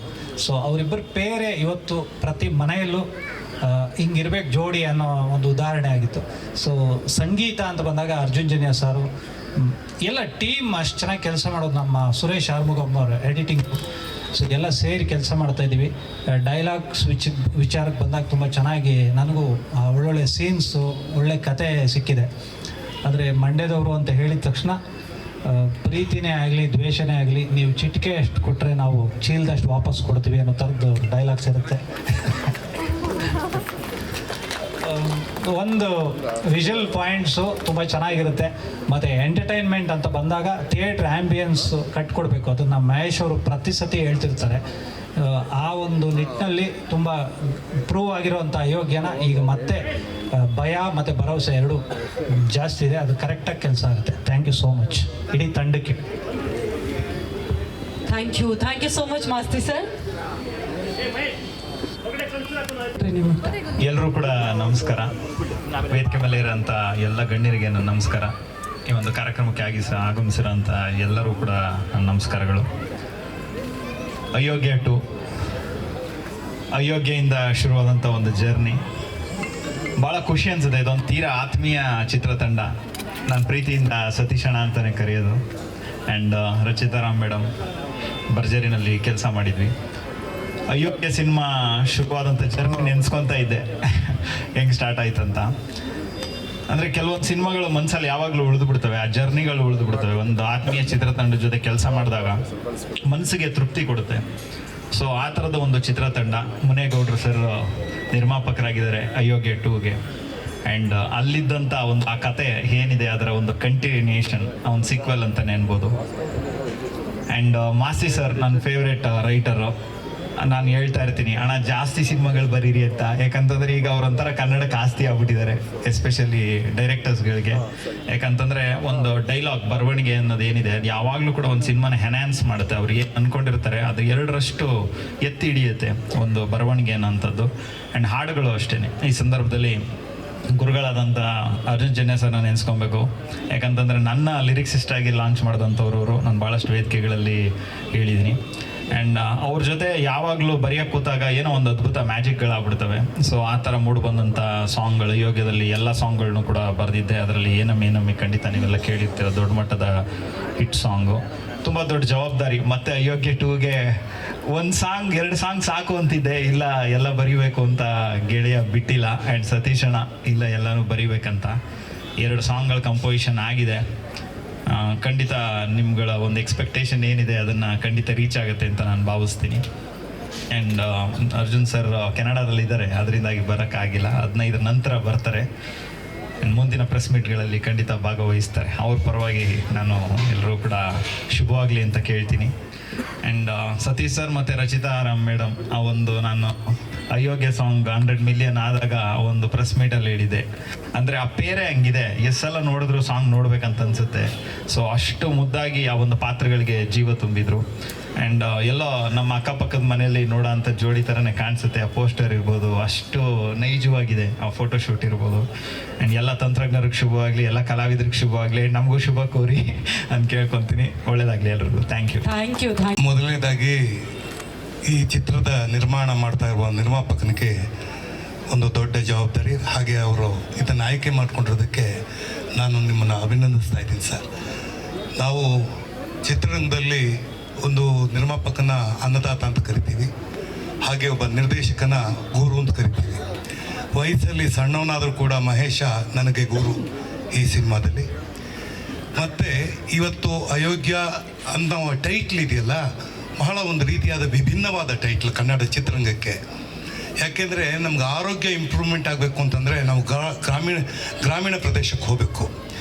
ಸೊ ಅವರಿಬ್ಬರು ಪೇರೆ ಇವತ್ತು ಪ್ರತಿ ಮನೆಯಲ್ಲೂ ಹಿಂಗಿರ್ಬೇಕು ಜೋಡಿ ಅನ್ನೋ ಒಂದು ಉದಾಹರಣೆ ಆಗಿತ್ತು. ಸೊ ಸಂಗೀತ ಅಂತ ಬಂದಾಗ ಅರ್ಜುನ್ ಜನ್ಯ ಸಾರು ಎಲ್ಲ ಟೀಮ್ ಅಷ್ಟು ಚೆನ್ನಾಗಿ ಕೆಲಸ ಮಾಡೋದು. ನಮ್ಮ ಸುರೇಶ್ ಆರ್ಮುಗಮ್ ಅವರು ಎಡಿಟಿಂಗ್, ಸೊ ಎಲ್ಲ ಸೇರಿ ಕೆಲಸ ಮಾಡ್ತಾಯಿದ್ದೀವಿ. ಡೈಲಾಗ್ಸ್ ವಿಚಾರಕ್ಕೆ ಬಂದಾಗ ತುಂಬ ಚೆನ್ನಾಗಿ ನನಗೂ ಒಳ್ಳೊಳ್ಳೆ ಸೀನ್ಸು, ಒಳ್ಳೆ ಕತೆ ಸಿಕ್ಕಿದೆ. ಆದರೆ ಮಂಡ್ಯದವರು ಅಂತ ಹೇಳಿದ ತಕ್ಷಣ ಪ್ರೀತಿನೇ ಆಗಲಿ ದ್ವೇಷನೇ ಆಗಲಿ, ನೀವು ಚಿಟಿಕೆ ಅಷ್ಟು ಕೊಟ್ಟರೆ ನಾವು ಚೀಲ್ದಷ್ಟು ವಾಪಸ್ ಕೊಡ್ತೀವಿ ಅನ್ನೋ ಥರದ್ದು ಡೈಲಾಗ್ಸ್ ಇರುತ್ತೆ. ಒಂದು ವಿಷುವಲ್ ಪಾಯಿಂಟ್ಸು ತುಂಬ ಚೆನ್ನಾಗಿರುತ್ತೆ. ಮತ್ತು ಎಂಟರ್ಟೈನ್ಮೆಂಟ್ ಅಂತ ಬಂದಾಗ ಥಿಯೇಟ್ರ್ ಆ್ಯಂಬಿಯನ್ಸ್ ಕಟ್ಕೊಡ್ಬೇಕು. ಅದನ್ನು ಮಹೇಶ್ ಅವರು ಪ್ರತಿ ಸತಿ ಹೇಳ್ತಿರ್ತಾರೆ. ಆ ಒಂದು ನಿಟ್ಟಿನಲ್ಲಿ ತುಂಬ ಪ್ರೂವ್ ಆಗಿರೋವಂಥ ಅಯೋಗ್ಯನ ಈಗ ಮತ್ತೆ ಭಯ ಮತ್ತು ಭರವಸೆ ಎರಡೂ ಜಾಸ್ತಿ ಇದೆ. ಅದು ಕರೆಕ್ಟಾಗಿ ಕೆಲಸ ಆಗುತ್ತೆ. ಥ್ಯಾಂಕ್ ಯು ಸೋ ಮಚ್ ಇಡೀ ತಂಡಕ್ಕೆ. Thank you so much Masti sir. ಎಲ್ಲರೂ ಕೂಡ ನಮಸ್ಕಾರ. ವೇದಿಕೆ ಮೇಲೆ ಇರೋಂಥ ಎಲ್ಲ ಗಣ್ಯರಿಗೆ ನನ್ನ ನಮಸ್ಕಾರ. ಈ ಒಂದು ಕಾರ್ಯಕ್ರಮಕ್ಕೆ ಆಗಮಿಸಿರೋಂಥ ಎಲ್ಲರೂ ಕೂಡ ನನ್ನ ನಮಸ್ಕಾರಗಳು. ಅಯೋಗ್ಯ 2 ಅಯೋಗ್ಯೆಯಿಂದ ಶುರುವಾದಂಥ ಒಂದು ಜರ್ನಿ ಭಾಳ ಖುಷಿ ಅನಿಸುತ್ತೆ. ಇದೊಂದು ತೀರಾ ಆತ್ಮೀಯ ಚಿತ್ರತಂಡ. ನಾನು ಪ್ರೀತಿಯಿಂದ ಸತೀಶಣ್ಣ ಅಂತಲೇ ಕರೆಯೋದು. ಆ್ಯಂಡ್ ರಚಿತಾರಾಮ್ ಮೇಡಮ್ ಭರ್ಜರಿನಲ್ಲಿ ಕೆಲಸ ಮಾಡಿದ್ವಿ. ಅಯೋಗ್ಯ ಸಿನಿಮಾ ಶುರುವಾದಂಥ ಜರ್ನಿ ನೆನೆಸ್ಕೊತಾ ಇದ್ದೆ ಹೆಂಗೆ ಸ್ಟಾರ್ಟ್ ಆಯ್ತಂತ. ಅಂದರೆ ಕೆಲವೊಂದು ಸಿನಿಮಾಗಳು ಮನಸ್ಸಲ್ಲಿ ಯಾವಾಗಲೂ ಉಳಿದು ಬಿಡ್ತವೆ, ಆ ಜರ್ನಿಗಳು ಉಳಿದು ಬಿಡ್ತವೆ. ಒಂದು ಆತ್ಮೀಯ ಚಿತ್ರತಂಡದ ಜೊತೆ ಕೆಲಸ ಮಾಡಿದಾಗ ಮನಸ್ಸಿಗೆ ತೃಪ್ತಿ ಕೊಡುತ್ತೆ. ಸೊ ಆ ಥರದ ಒಂದು ಚಿತ್ರತಂಡ. ಮುನೇಗೌಡರು ಸರ್ ನಿರ್ಮಾಪಕರಾಗಿದ್ದಾರೆ ಅಯೋಗ್ಯ 2ಗೆ. ಆ್ಯಂಡ್ ಅಲ್ಲಿದ್ದಂಥ ಒಂದು ಆ ಕತೆ ಏನಿದೆ ಅದರ ಒಂದು ಕಂಟಿನ್ಯೂಷನ್, ಒಂದು ಸೀಕ್ವೆಲ್ ಅಂತಲೇ ಅನ್ಬೋದು. ಆ್ಯಂಡ್ ಮಾಸ್ತಿ ಸರ್ ನನ್ನ ಫೇವ್ರೇಟ್ ರೈಟರು. ನಾನು ಹೇಳ್ತಾ ಇರ್ತೀನಿ, ಅಣ್ಣ ಜಾಸ್ತಿ ಸಿನಿಮಾಗಳು ಬರೀರಿ ಅಂತ. ಯಾಕಂತಂದರೆ ಈಗ ಅವರೊಂಥರ ಕನ್ನಡಕ್ಕೆ ಆಸ್ತಿ ಆಗ್ಬಿಟ್ಟಿದ್ದಾರೆ, ಎಸ್ಪೆಷಲಿ ಡೈರೆಕ್ಟರ್ಸ್ಗಳಿಗೆ. ಯಾಕಂತಂದರೆ ಒಂದು ಡೈಲಾಗ್ ಬರವಣಿಗೆ ಅನ್ನೋದು ಏನಿದೆ ಅದು ಯಾವಾಗಲೂ ಕೂಡ ಒಂದು ಸಿನಿಮಾನ ಎನ್ಹ್ಯಾನ್ಸ್ ಮಾಡುತ್ತೆ. ಅವ್ರು ಏನು ಅಂದ್ಕೊಂಡಿರ್ತಾರೆ ಅದು 2ರಷ್ಟು ಎತ್ತಿ ಹಿಡಿಯುತ್ತೆ ಒಂದು ಬರವಣಿಗೆ ಅನ್ನೋಂಥದ್ದು. ಆ್ಯಂಡ್ ಹಾಡುಗಳು ಅಷ್ಟೇ. ಈ ಸಂದರ್ಭದಲ್ಲಿ ಗುರುಗಳಾದಂಥ ಅರ್ಜುನ್ ಜನ್ಯ ಸರ್ನ ನೆನೆಸ್ಕೊಬೇಕು. ಯಾಕಂತಂದರೆ ನನ್ನ ಲಿರಿಕ್ಸಿಸ್ಟ್ ಆಗಿ ಲಾಂಚ್ ಮಾಡಿದಂಥವ್ರವರು ನಾನು ಭಾಳಷ್ಟು ವೇದಿಕೆಗಳಲ್ಲಿ ಹೇಳಿದ್ದೀನಿ. ಆ್ಯಂಡ್ ಅವ್ರ ಜೊತೆ ಯಾವಾಗಲೂ ಬರೆಯೋಕ್ಕೆ ಕೂತಾಗ ಏನೋ ಒಂದು ಅದ್ಭುತ ಮ್ಯಾಜಿಕ್ಗಳಾಗ್ಬಿಡ್ತವೆ. ಸೊ ಆ ಥರ ಮೂಡಿ ಬಂದಂಥ ಸಾಂಗ್ಗಳು ಯೋಗ್ಯದಲ್ಲಿ ಎಲ್ಲ ಸಾಂಗ್ಗಳನ್ನೂ ಕೂಡ ಬರೆದಿದ್ದೆ. ಅದರಲ್ಲಿ ಏನಮ್ಮಿ ಖಂಡಿತ ನೀವೆಲ್ಲ ಕೇಳಿರ್ತೀರ, ದೊಡ್ಡ ಮಟ್ಟದ ಹಿಟ್ ಸಾಂಗು. ತುಂಬ ದೊಡ್ಡ ಜವಾಬ್ದಾರಿ. ಮತ್ತು ಅಯೋಗ್ಯ 2ಗೆ 1 ಸಾಂಗ್ 2 ಸಾಂಗ್ ಸಾಕು ಅಂತಿದ್ದೆ, ಇಲ್ಲ ಎಲ್ಲ ಬರೀಬೇಕು ಅಂತ ಗೆಳೆಯ ಬಿಟ್ಟಿಲ್ಲ. ಆ್ಯಂಡ್ ಸತೀಶಣ್ಣ ಇಲ್ಲ ಎಲ್ಲನೂ ಬರೀಬೇಕಂತ 2 ಸಾಂಗ್ಗಳ ಕಂಪೋಸಿಷನ್ ಆಗಿದೆ. ಖಂಡಿತ ನಿಮ್ಗಳ ಒಂದು ಎಕ್ಸ್ಪೆಕ್ಟೇಷನ್ ಏನಿದೆ ಅದನ್ನು ಖಂಡಿತ ರೀಚ್ ಆಗುತ್ತೆ ಅಂತ ನಾನು ಭಾವಿಸ್ತೀನಿ. ಆ್ಯಂಡ್ ಅರ್ಜುನ್ ಸರ್ ಕೆನಡಾದಲ್ಲಿದ್ದಾರೆ, ಅದರಿಂದಾಗಿ ಬರೋಕ್ಕಾಗಿಲ್ಲ. 15 ನಂತರ ಬರ್ತಾರೆ. ಆ್ಯಂಡ್ ಮುಂದಿನ ಪ್ರೆಸ್ ಮೀಟ್ಗಳಲ್ಲಿ ಖಂಡಿತ ಭಾಗವಹಿಸ್ತಾರೆ. ಅವ್ರ ಪರವಾಗಿ ನಾನು ಎಲ್ಲರೂ ಕೂಡ ಶುಭವಾಗಲಿ ಅಂತ ಕೇಳ್ತೀನಿ. ಆ್ಯಂಡ್ ಸತೀಶ್ ಸರ್ ಮತ್ತು ರಚಿತಾ ರಾಮ್ ಮೇಡಮ್ ಆ ಒಂದು ನಾನು ಅಯೋಗ್ಯ ಸಾಂಗ್ 100 ಮಿಲಿಯನ್ ಆದಾಗ ಒಂದು ಪ್ರೆಸ್ ಮೀಟಲ್ಲಿ ಹೇಳಿದೆ, ಅಂದರೆ ಆ ಪೇರೆ ಹಂಗಿದೆ, ಎಷ್ಟೆಲ್ಲ ನೋಡಿದ್ರು ಸಾಂಗ್ ನೋಡ್ಬೇಕಂತ ಅನಿಸುತ್ತೆ. ಸೊ ಅಷ್ಟು ಮುದ್ದಾಗಿ ಆ ಒಂದು ಪಾತ್ರಗಳಿಗೆ ಜೀವ ತುಂಬಿದ್ರು. ಆ್ಯಂಡ್ ಎಲ್ಲೋ ನಮ್ಮ ಅಕ್ಕಪಕ್ಕದ ಮನೆಯಲ್ಲಿ ನೋಡೋ ಅಂಥ ಜೋಡಿ ಥರನೇ ಕಾಣಿಸುತ್ತೆ. ಆ ಪೋಸ್ಟರ್ ಇರ್ಬೋದು, ಅಷ್ಟು ನೈಜವಾಗಿದೆ ಆ ಫೋಟೋಶೂಟ್ ಇರ್ಬೋದು. ಆ್ಯಂಡ್ ಎಲ್ಲ ತಂತ್ರಜ್ಞರಿಗೆ ಶುಭವಾಗಲಿ, ಎಲ್ಲ ಕಲಾವಿದರಿಗೆ ಶುಭವಾಗಲಿ, ನಮಗೂ ಶುಭ ಕೋರಿ ಅಂತ ಕೇಳ್ಕೊತೀನಿ. ಒಳ್ಳೇದಾಗಲಿ ಎಲ್ರಿಗೂ. Thank you. Thank you. ಮೊದಲನೇದಾಗಿ ಈ ಚಿತ್ರದ ನಿರ್ಮಾಣ ಮಾಡ್ತಾ ಇರುವ ನಿರ್ಮಾಪಕನಿಗೆ ಒಂದು ದೊಡ್ಡ ಜವಾಬ್ದಾರಿ. ಹಾಗೆ ಅವರು ಇದನ್ನು ಆಯ್ಕೆ ಮಾಡಿಕೊಂಡಿರೋದಕ್ಕೆ ನಾನು ನಿಮ್ಮನ್ನು ಅಭಿನಂದಿಸ್ತಾ ಇದ್ದೀನಿ ಸರ್. ನಾವು ಚಿತ್ರರಂಗದಲ್ಲಿ ಒಂದು ನಿರ್ಮಾಪಕನ ಅನ್ನದಾತ ಅಂತ ಕರಿತೀವಿ, ಹಾಗೆ ಒಬ್ಬ ನಿರ್ದೇಶಕನ ಗುರು ಅಂತ ಕರಿತೀವಿ. ವಯಸ್ಸಲ್ಲಿ ಸಣ್ಣವನಾದರೂ ಕೂಡ ಮಹೇಶ ನನಗೆ ಗುರು ಈ ಸಿನಿಮಾದಲ್ಲಿ. ಮತ್ತು ಇವತ್ತು ಅಯೋಗ್ಯ ಅನ್ನೋ ಟೈಟ್ಲ್ ಇದೆಯಲ್ಲ, ಬಹಳ ಒಂದು ರೀತಿಯಾದ ವಿಭಿನ್ನವಾದ ಟೈಟ್ಲ್ ಕನ್ನಡ ಚಿತ್ರರಂಗಕ್ಕೆ. ಯಾಕೆಂದರೆ ನಮ್ಗೆ ಆರೋಗ್ಯ ಇಂಪ್ರೂವ್ಮೆಂಟ್ ಆಗಬೇಕು ಅಂತಂದರೆ ನಾವು ಗ್ರಾಮೀಣ ಪ್ರದೇಶಕ್ಕೆ ಹೋಗಬೇಕು.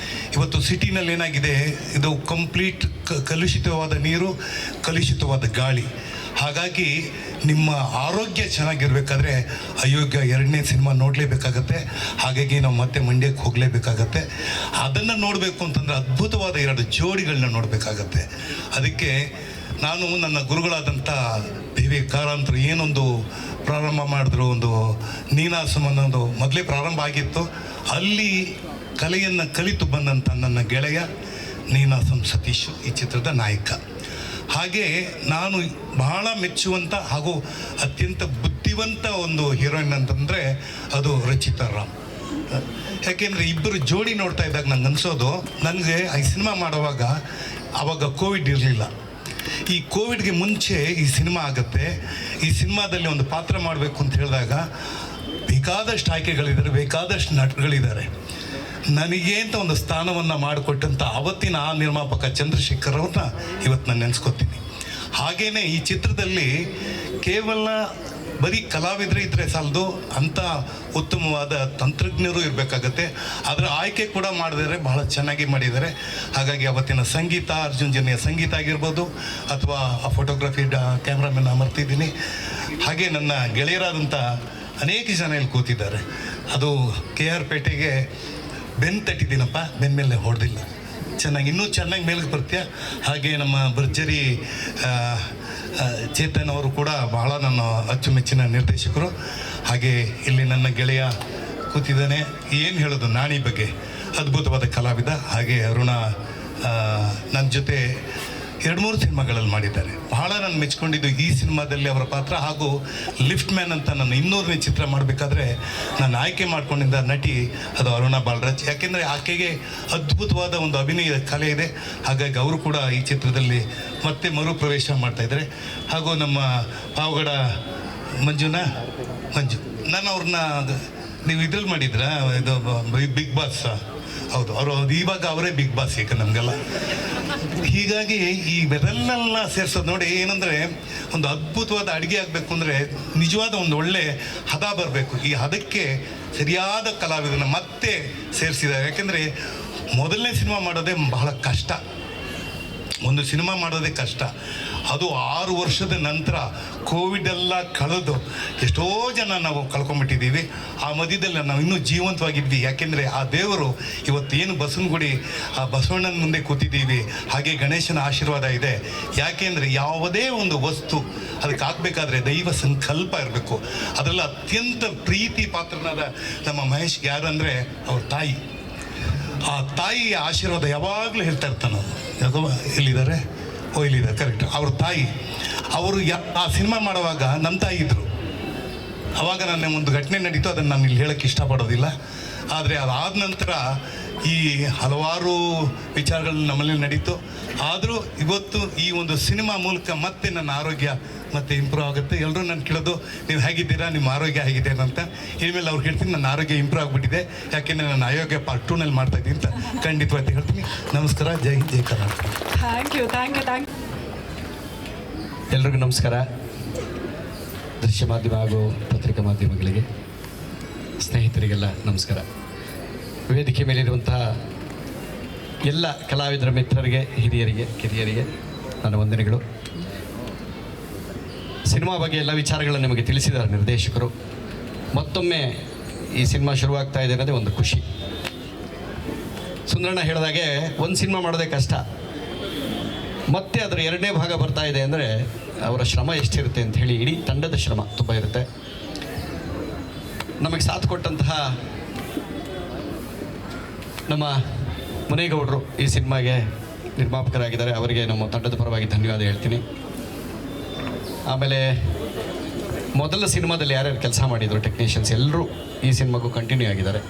ಇವತ್ತು ಸಿಟಿನಲ್ಲಿ ಏನಾಗಿದೆ, ಇದು ಕಂಪ್ಲೀಟ್ ಕಲುಷಿತವಾದ ನೀರು, ಕಲುಷಿತವಾದ ಗಾಳಿ. ಹಾಗಾಗಿ ನಿಮ್ಮ ಆರೋಗ್ಯ ಚೆನ್ನಾಗಿರ್ಬೇಕಾದ್ರೆ ಅಯೋಗ್ಯ 2ನೇ ಸಿನಿಮಾ ನೋಡಲೇಬೇಕಾಗತ್ತೆ. ಹಾಗಾಗಿ ನಾವು ಮತ್ತೆ ಮಂಡ್ಯಕ್ಕೆ ಹೋಗಲೇಬೇಕಾಗತ್ತೆ. ಅದನ್ನು ನೋಡಬೇಕು ಅಂತಂದರೆ ಅದ್ಭುತವಾದ 2 ಜೋಡಿಗಳನ್ನ ನೋಡಬೇಕಾಗತ್ತೆ. ಅದಕ್ಕೆ ನಾನು ನನ್ನ ಗುರುಗಳಾದಂಥ ಕಾರಂತರು ಏನೊಂದು ಪ್ರಾರಂಭ ಮಾಡಿದ್ರು, ಒಂದು ನೀನಾಸಂ ಅನ್ನೋದು ಮೊದಲೇ ಪ್ರಾರಂಭ ಆಗಿತ್ತು. ಅಲ್ಲಿ ಕಲೆಯನ್ನು ಕಲಿತು ಬಂದಂಥ ನನ್ನ ಗೆಳೆಯ ನೀನಾಸಂ ಸತೀಶ್ ಈ ಚಿತ್ರದ ನಾಯಕ. ಹಾಗೆ ನಾನು ಬಹಳ ಮೆಚ್ಚುವಂಥ ಹಾಗೂ ಅತ್ಯಂತ ಬುದ್ಧಿವಂತ ಒಂದು ಹೀರೋಯಿನ್ ಅಂತಂದರೆ ಅದು ರಚಿತಾ ರಾಮ್. ಯಾಕೆಂದರೆ ಇಬ್ಬರು ಜೋಡಿ ನೋಡ್ತಾ ಇದ್ದಾಗ ನಂಗೆ ಅನಿಸೋದು, ನನಗೆ ಈ ಸಿನಿಮಾ ಮಾಡುವಾಗ ಆವಾಗ ಕೋವಿಡ್ ಇರಲಿಲ್ಲ. ಈ ಕೋವಿಡ್ಗೆ ಮುಂಚೆ ಈ ಸಿನಿಮಾ ಆಗುತ್ತೆ, ಈ ಸಿನಿಮಾದಲ್ಲಿ ಒಂದು ಪಾತ್ರ ಮಾಡಬೇಕು ಅಂತ ಹೇಳಿದಾಗ ಬೇಕಾದಷ್ಟು ಆಯ್ಕೆಗಳಿದ್ದಾರೆ, ಬೇಕಾದಷ್ಟು ನಟಗಳಿದ್ದಾರೆ. ನನಗೆ ಅಂತ ಒಂದು ಸ್ಥಾನವನ್ನು ಮಾಡಿಕೊಟ್ಟಂಥ ಅವತ್ತಿನ ಆ ನಿರ್ಮಾಪಕ ಚಂದ್ರಶೇಖರ್ ಅವ್ರನ್ನ ಇವತ್ತು ನಾನು ನೆನೆಸ್ಕೊತೀನಿ. ಹಾಗೆಯೇ ಈ ಚಿತ್ರದಲ್ಲಿ ಕೇವಲ ಬರೀ ಕಲಾವಿದರು ಇದ್ದರೆ ಸಾಲದು, ಅಂಥ ಉತ್ತಮವಾದ ತಂತ್ರಜ್ಞರು ಇರಬೇಕಾಗತ್ತೆ. ಅದರ ಆಯ್ಕೆ ಕೂಡ ಮಾಡಿದರೆ ಬಹಳ ಚೆನ್ನಾಗಿ ಮಾಡಿದ್ದಾರೆ. ಹಾಗಾಗಿ ಅವತ್ತಿನ ಸಂಗೀತ, ಅರ್ಜುನ್ ಜನ್ಯ ಸಂಗೀತ ಆಗಿರ್ಬೋದು, ಅಥವಾ ಆ ಫೋಟೋಗ್ರಫಿ ಕ್ಯಾಮ್ರಾಮನ್ ಮರ್ತಿದ್ದೀನಿ. ಹಾಗೆ ನನ್ನ ಗೆಳೆಯರಾದಂಥ ಅನೇಕ ಜನ ಇಲ್ಲಿ ಕೂತಿದ್ದಾರೆ. ಅದು KR ಪೇಟೆಗೆ ಬೆನ್ನು ತಟ್ಟಿದ್ದೀನಪ್ಪ, ಬೆನ್ನ ಮೇಲೆ ಹೊಡೆದಿಲ್ಲ. ಚೆನ್ನಾಗಿ ಇನ್ನೂ ಚೆನ್ನಾಗಿ ಮೇಲಕ್ಕೆ ಬರ್ತೀಯ. ಹಾಗೆ ನಮ್ಮ ಭರ್ಜರಿ ಚೇತನ್ ಅವರು ಕೂಡ ಬಹಳ ನನ್ನ ಅಚ್ಚುಮೆಚ್ಚಿನ ನಿರ್ದೇಶಕರು. ಹಾಗೆ ಇಲ್ಲಿ ನನ್ನ ಗೆಳೆಯ ಕೂತಿದ್ದಾನೆ, ಏನು ಹೇಳೋದು ನಾಣಿ ಬಗ್ಗೆ, ಅದ್ಭುತವಾದ ಕಲಾವಿದ. ಹಾಗೆ ಅರುಣ ನನ್ನ ಜೊತೆ 2-3 ಸಿನಿಮಾಗಳಲ್ಲಿ ಮಾಡಿದ್ದಾರೆ. ಬಹಳ ನಾನು ಮೆಚ್ಕೊಂಡಿದ್ದು ಈ ಸಿನಿಮಾದಲ್ಲಿ ಅವರ ಪಾತ್ರ. ಹಾಗೂ ಲಿಫ್ಟ್ ಮ್ಯಾನ್ ಅಂತ ನಾನು 200ನೇ ಚಿತ್ರ ಮಾಡಬೇಕಾದ್ರೆ ನಾನು ಆಯ್ಕೆ ಮಾಡ್ಕೊಂಡಿದ್ದ ನಟಿ ಅದು ಅರುಣಾ ಬಾಲರಾಜ್. ಯಾಕೆಂದರೆ ಆಕೆಗೆ ಅದ್ಭುತವಾದ ಒಂದು ಅಭಿನಯ ಕಲೆ ಇದೆ. ಹಾಗಾಗಿ ಅವರು ಕೂಡ ಈ ಚಿತ್ರದಲ್ಲಿ ಮತ್ತೆ ಮರುಪ್ರವೇಶ ಮಾಡ್ತಾಯಿದ್ದಾರೆ. ಹಾಗೂ ನಮ್ಮ ಪಾವಗಡ ಮಂಜು, ನಾನು ಅವ್ರನ್ನ ನೀವು ಇದ್ರಲ್ಲಿ ಮಾಡಿದ್ರ, ಇದು ಬಿಗ್ ಬಾಸ್, ಹೌದು, ಅವರು ಇವಾಗ ಅವರೇ ಬಿಗ್ ಬಾಸ್ ಈಗ ನಮಗೆಲ್ಲ. ಹೀಗಾಗಿ ಈ ಬೆರಲ್ನೆಲ್ಲ ಸೇರಿಸೋದು ನೋಡಿ, ಏನಂದರೆ ಒಂದು ಅದ್ಭುತವಾದ ಅಡುಗೆ ಆಗಬೇಕು ಅಂದರೆ ನಿಜವಾದ ಒಂದು ಒಳ್ಳೆ ಹದ ಬರಬೇಕು. ಈ ಹದಕ್ಕೆ ಸರಿಯಾದ ಕಲಾವಿದನ ಮತ್ತೆ ಸೇರಿಸಿದ್ದಾರೆ. ಯಾಕೆಂದರೆ ಮೊದಲನೇ ಸಿನಿಮಾ ಮಾಡೋದೇ ಬಹಳ ಕಷ್ಟ. ಒಂದು ಸಿನಿಮಾ ಮಾಡೋದೇ ಕಷ್ಟ. ಅದು 6 ವರ್ಷದ ನಂತರ ಕೋವಿಡ್ ಎಲ್ಲ ಕಳೆದು ಎಷ್ಟೋ ಜನ ನಾವು ಕಳ್ಕೊಂಡ್ಬಿಟ್ಟಿದ್ದೀವಿ. ಆ ಮಧ್ಯದಲ್ಲಿ ನಾವು ಇನ್ನೂ ಜೀವಂತವಾಗಿದ್ವಿ. ಯಾಕೆಂದರೆ ಆ ದೇವರು ಇವತ್ತೇನು ಬಸವನಗುಡಿ ಆ ಬಸವಣ್ಣನ ಮುಂದೆ ಕೂತಿದ್ದೀವಿ. ಹಾಗೆ ಗಣೇಶನ ಆಶೀರ್ವಾದ ಇದೆ. ಯಾಕೆಂದರೆ ಯಾವುದೇ ಒಂದು ವಸ್ತು ಅದಕ್ಕೆ ಹಾಕಬೇಕಾದ್ರೆ ದೈವ ಸಂಕಲ್ಪ ಇರಬೇಕು. ಅದರಲ್ಲಿ ಅತ್ಯಂತ ಪ್ರೀತಿ ಪಾತ್ರನಾದ ನಮ್ಮ ಮಹೇಶ್ಗೆ ಯಾರು ಅಂದರೆ ಅವ್ರ ತಾಯಿ. ಆ ತಾಯಿಯ ಆಶೀರ್ವಾದ ಯಾವಾಗಲೂ ಹೇಳ್ತಾ ಇರ್ತಾನೆ. ಯಾಕೋ ಎಲ್ಲಿದ್ದಾರೆ, ಇಲ್ಲಿದ್ದಾರೆ, ಕರೆಕ್ಟ್. ಅವ್ರ ತಾಯಿ ಅವರು ಆ ಸಿನಿಮಾ ಮಾಡುವಾಗ ನಮ್ಮ ತಾಯಿ ಇದ್ದರು. ಆವಾಗ ನನ್ನ ಒಂದು ಘಟನೆ ನಡೀತು, ಅದನ್ನು ನಾನು ಇಲ್ಲಿ ಹೇಳೋಕ್ಕೆ ಇಷ್ಟಪಡೋದಿಲ್ಲ. ಆದರೆ ಅದಾದ ನಂತರ ಈ ಹಲವಾರು ವಿಚಾರಗಳು ನಮ್ಮಲ್ಲಿ ನಡೀತು. ಆದರೂ ಇವತ್ತು ಈ ಒಂದು ಸಿನಿಮಾ ಮೂಲಕ ಮತ್ತೆ ನನ್ನ ಆರೋಗ್ಯ ಮತ್ತೆ ಇಂಪ್ರೂವ್ ಆಗುತ್ತೆ. ಎಲ್ಲರೂ ನಾನು ಕೇಳೋದು, ನೀವು ಹೇಗಿದ್ದೀರಾ, ನಿಮ್ಮ ಆರೋಗ್ಯ ಹೇಗಿದೆ ಅಂತ. ಇನ್ಮೇಲೆ ಅವ್ರು ಹೇಳ್ತೀನಿ, ನನ್ನ ಆರೋಗ್ಯ ಇಂಪ್ರೂವ್ ಆಗಿಬಿಟ್ಟಿದೆ. ಯಾಕೆಂದರೆ ನನ್ನ ಅಯೋಗ್ಯ ಪಾರ್ಟ್ 2ನಲ್ಲಿ ಮಾಡ್ತಾ ಇದ್ದೀನಿ ಅಂತ ಖಂಡಿತವಾಗಿ ಹೇಳ್ತೀನಿ. ನಮಸ್ಕಾರ. ಜೈ ಕರ್ನಾಟಕ. Thank you. ಎಲ್ರಿಗೂ ನಮಸ್ಕಾರ. ದೃಶ್ಯ ಮಾಧ್ಯಮ ಹಾಗೂ ಪತ್ರಿಕಾ ಮಾಧ್ಯಮಗಳಿಗೆ, ಸ್ನೇಹಿತರಿಗೆಲ್ಲ ನಮಸ್ಕಾರ. ವೇದಿಕೆ ಮೇಲಿರುವಂತಹ ಎಲ್ಲ ಕಲಾವಿದರ ಮಿತ್ರರಿಗೆ, ಹಿರಿಯರಿಗೆ, ಕಿರಿಯರಿಗೆ ನನ್ನ ವಂದನೆಗಳು. ಸಿನಿಮಾ ಬಗ್ಗೆ ಎಲ್ಲ ವಿಚಾರಗಳನ್ನು ನಿಮಗೆ ತಿಳಿಸಿದ್ದಾರೆ ನಿರ್ದೇಶಕರು. ಮತ್ತೊಮ್ಮೆ ಈ ಸಿನಿಮಾ ಶುರುವಾಗ್ತಾ ಇದೆ ಅನ್ನೋದೇ ಒಂದು ಖುಷಿ. ಸುಂದರಣ್ಣ ಹೇಳಿದಾಗೆ ಒಂದು ಸಿನಿಮಾ ಮಾಡೋದೇ ಕಷ್ಟ, ಮತ್ತೆ ಅದರ ಎರಡನೇ ಭಾಗ ಬರ್ತಾ ಇದೆ ಅಂದರೆ ಅವರ ಶ್ರಮ ಎಷ್ಟಿರುತ್ತೆ ಅಂತ ಹೇಳಿ, ಇಡೀ ತಂಡದ ಶ್ರಮ ತುಂಬ ಇರುತ್ತೆ. ನಮಗೆ ಸಾಥ್ ಕೊಟ್ಟಂತಹ ನಮ್ಮ ಮುನೇಗೌಡರು ಈ ಸಿನಿಮಾಗೆ ನಿರ್ಮಾಪಕರಾಗಿದ್ದಾರೆ, ಅವರಿಗೆ ನಮ್ಮ ತಂಡದ ಪರವಾಗಿ ಧನ್ಯವಾದ ಹೇಳ್ತೀನಿ. ಆಮೇಲೆ ಮೊದಲ ಸಿನಿಮಾದಲ್ಲಿ ಯಾರ್ಯಾರು ಕೆಲಸ ಮಾಡಿದರು ಟೆಕ್ನಿಷಿಯನ್ಸ್ ಎಲ್ಲರೂ ಈ ಸಿನಿಮಾಗೂ ಕಂಟಿನ್ಯೂ ಆಗಿದ್ದಾರೆ.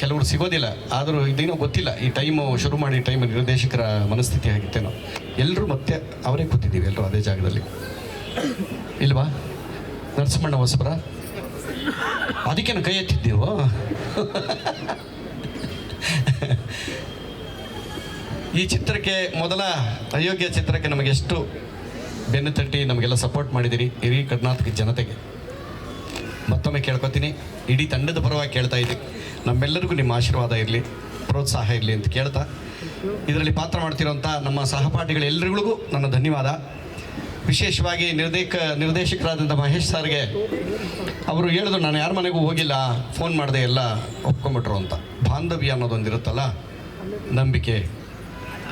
ಕೆಲವರು ಸಿಗೋದಿಲ್ಲ, ಆದರೂ ಇದೇನೋ ಗೊತ್ತಿಲ್ಲ, ಈ ಟೈಮು ಶುರು ಮಾಡಿ ಟೈಮ್ ನಿರ್ದೇಶಕರ ಮನಸ್ಥಿತಿ ಆಗಿತ್ತೇನೋ, ಎಲ್ಲರೂ ಮತ್ತೆ ಅವರೇ ಕೂತಿದ್ದೀವಿ ಎಲ್ಲರೂ ಅದೇ ಜಾಗದಲ್ಲಿ ಇಲ್ವಾ? ನರಸಿಂಹಣ್ಣ ಹೊಸಬರ ಅದಕ್ಕೇನು ಕೈ ಎತ್ತಿದ್ದೀವೋ? ಈ ಚಿತ್ರಕ್ಕೆ ಮೊದಲ ಅಯೋಗ್ಯ ಚಿತ್ರಕ್ಕೆ ನಮಗೆಷ್ಟು ಬೆನ್ನು ತಟ್ಟಿ ನಮಗೆಲ್ಲ ಸಪೋರ್ಟ್ ಮಾಡಿದ್ದೀರಿ ಇಡೀ ಕರ್ನಾಟಕ ಜನತೆಗೆ ಮತ್ತೊಮ್ಮೆ ಕೇಳ್ಕೊತೀನಿ. ಇಡೀ ತಂಡದ ಪರವಾಗಿ ಕೇಳ್ತಾ ಇದ್ದೀವಿ, ನಮ್ಮೆಲ್ಲರಿಗೂ ನಿಮ್ಮ ಆಶೀರ್ವಾದ ಇರಲಿ, ಪ್ರೋತ್ಸಾಹ ಇರಲಿ ಅಂತ ಕೇಳ್ತಾ, ಇದರಲ್ಲಿ ಪಾತ್ರ ಮಾಡ್ತಿರೋಂಥ ನಮ್ಮ ಸಹಪಾಠಿಗಳೆಲ್ಲರಿಗೂ ನನ್ನ ಧನ್ಯವಾದ. ವಿಶೇಷವಾಗಿ ನಿರ್ದೇಶಕರಾದಂಥ ಮಹೇಶ್ ಸರ್ಗೆ, ಅವರು ಹೇಳಿದ್ರು ನಾನು ಯಾರ ಮನೆಗೂ ಹೋಗಿಲ್ಲ, ಫೋನ್ ಮಾಡಿದೆ ಎಲ್ಲ ಒಪ್ಕೊಂಬಿಟ್ರು ಅಂತ. ಬಾಂಧವ್ಯ ಅನ್ನೋದೊಂದಿರುತ್ತಲ್ಲ, ನಂಬಿಕೆ,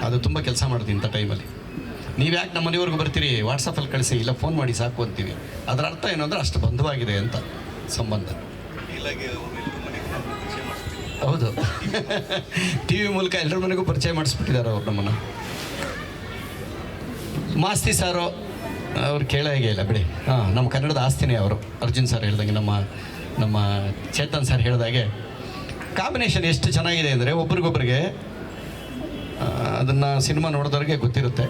ಅದು ತುಂಬ ಕೆಲಸ ಮಾಡುತ್ತೆ ಇಂಥ ಟೈಮಲ್ಲಿ. ನೀವು ಯಾಕೆ ನಮ್ಮ ಮನೆಯವ್ರಿಗೂ ಬರ್ತೀರಿ, ವಾಟ್ಸಪ್ಪಲ್ಲಿ ಕಳಿಸಿ, ಇಲ್ಲ ಫೋನ್ ಮಾಡಿ ಸಾಕು ಅಂತೀವಿ. ಅದರ ಅರ್ಥ ಏನು ಅಂದರೆ ಅಷ್ಟು ಬಂಧುವಾಗಿದೆ ಅಂತ ಸಂಬಂಧ. ಹೌದು, ಟಿ ವಿ ಮೂಲಕ ಎಲ್ಲರ ಮನೆಗೂ ಪರಿಚಯ ಮಾಡಿಸ್ಬಿಟ್ಟಿದ್ದಾರೆ ಅವ್ರು ನಮ್ಮನ್ನು. ಮಾಸ್ತಿ ಸಾರು ಅವ್ರು ಕೇಳೋಂಗೆ ಇಲ್ಲ ಬಿಡಿ. ನಮ್ಮ ಕನ್ನಡದ ಆಸ್ತಿನೇ ಅವರು. ಅರ್ಜುನ್ ಸರ್ ಹೇಳ್ದಂಗೆ, ನಮ್ಮ ಚೇತನ್ ಸರ್ ಹೇಳಿದಾಗೆ ಕಾಂಬಿನೇಷನ್ ಎಷ್ಟು ಚೆನ್ನಾಗಿದೆ ಅಂದರೆ ಒಬ್ರಿಗೊಬ್ರಿಗೆ ಅದನ್ನು ಸಿನಿಮಾ ನೋಡಿದವ್ರಿಗೆ ಗೊತ್ತಿರುತ್ತೆ.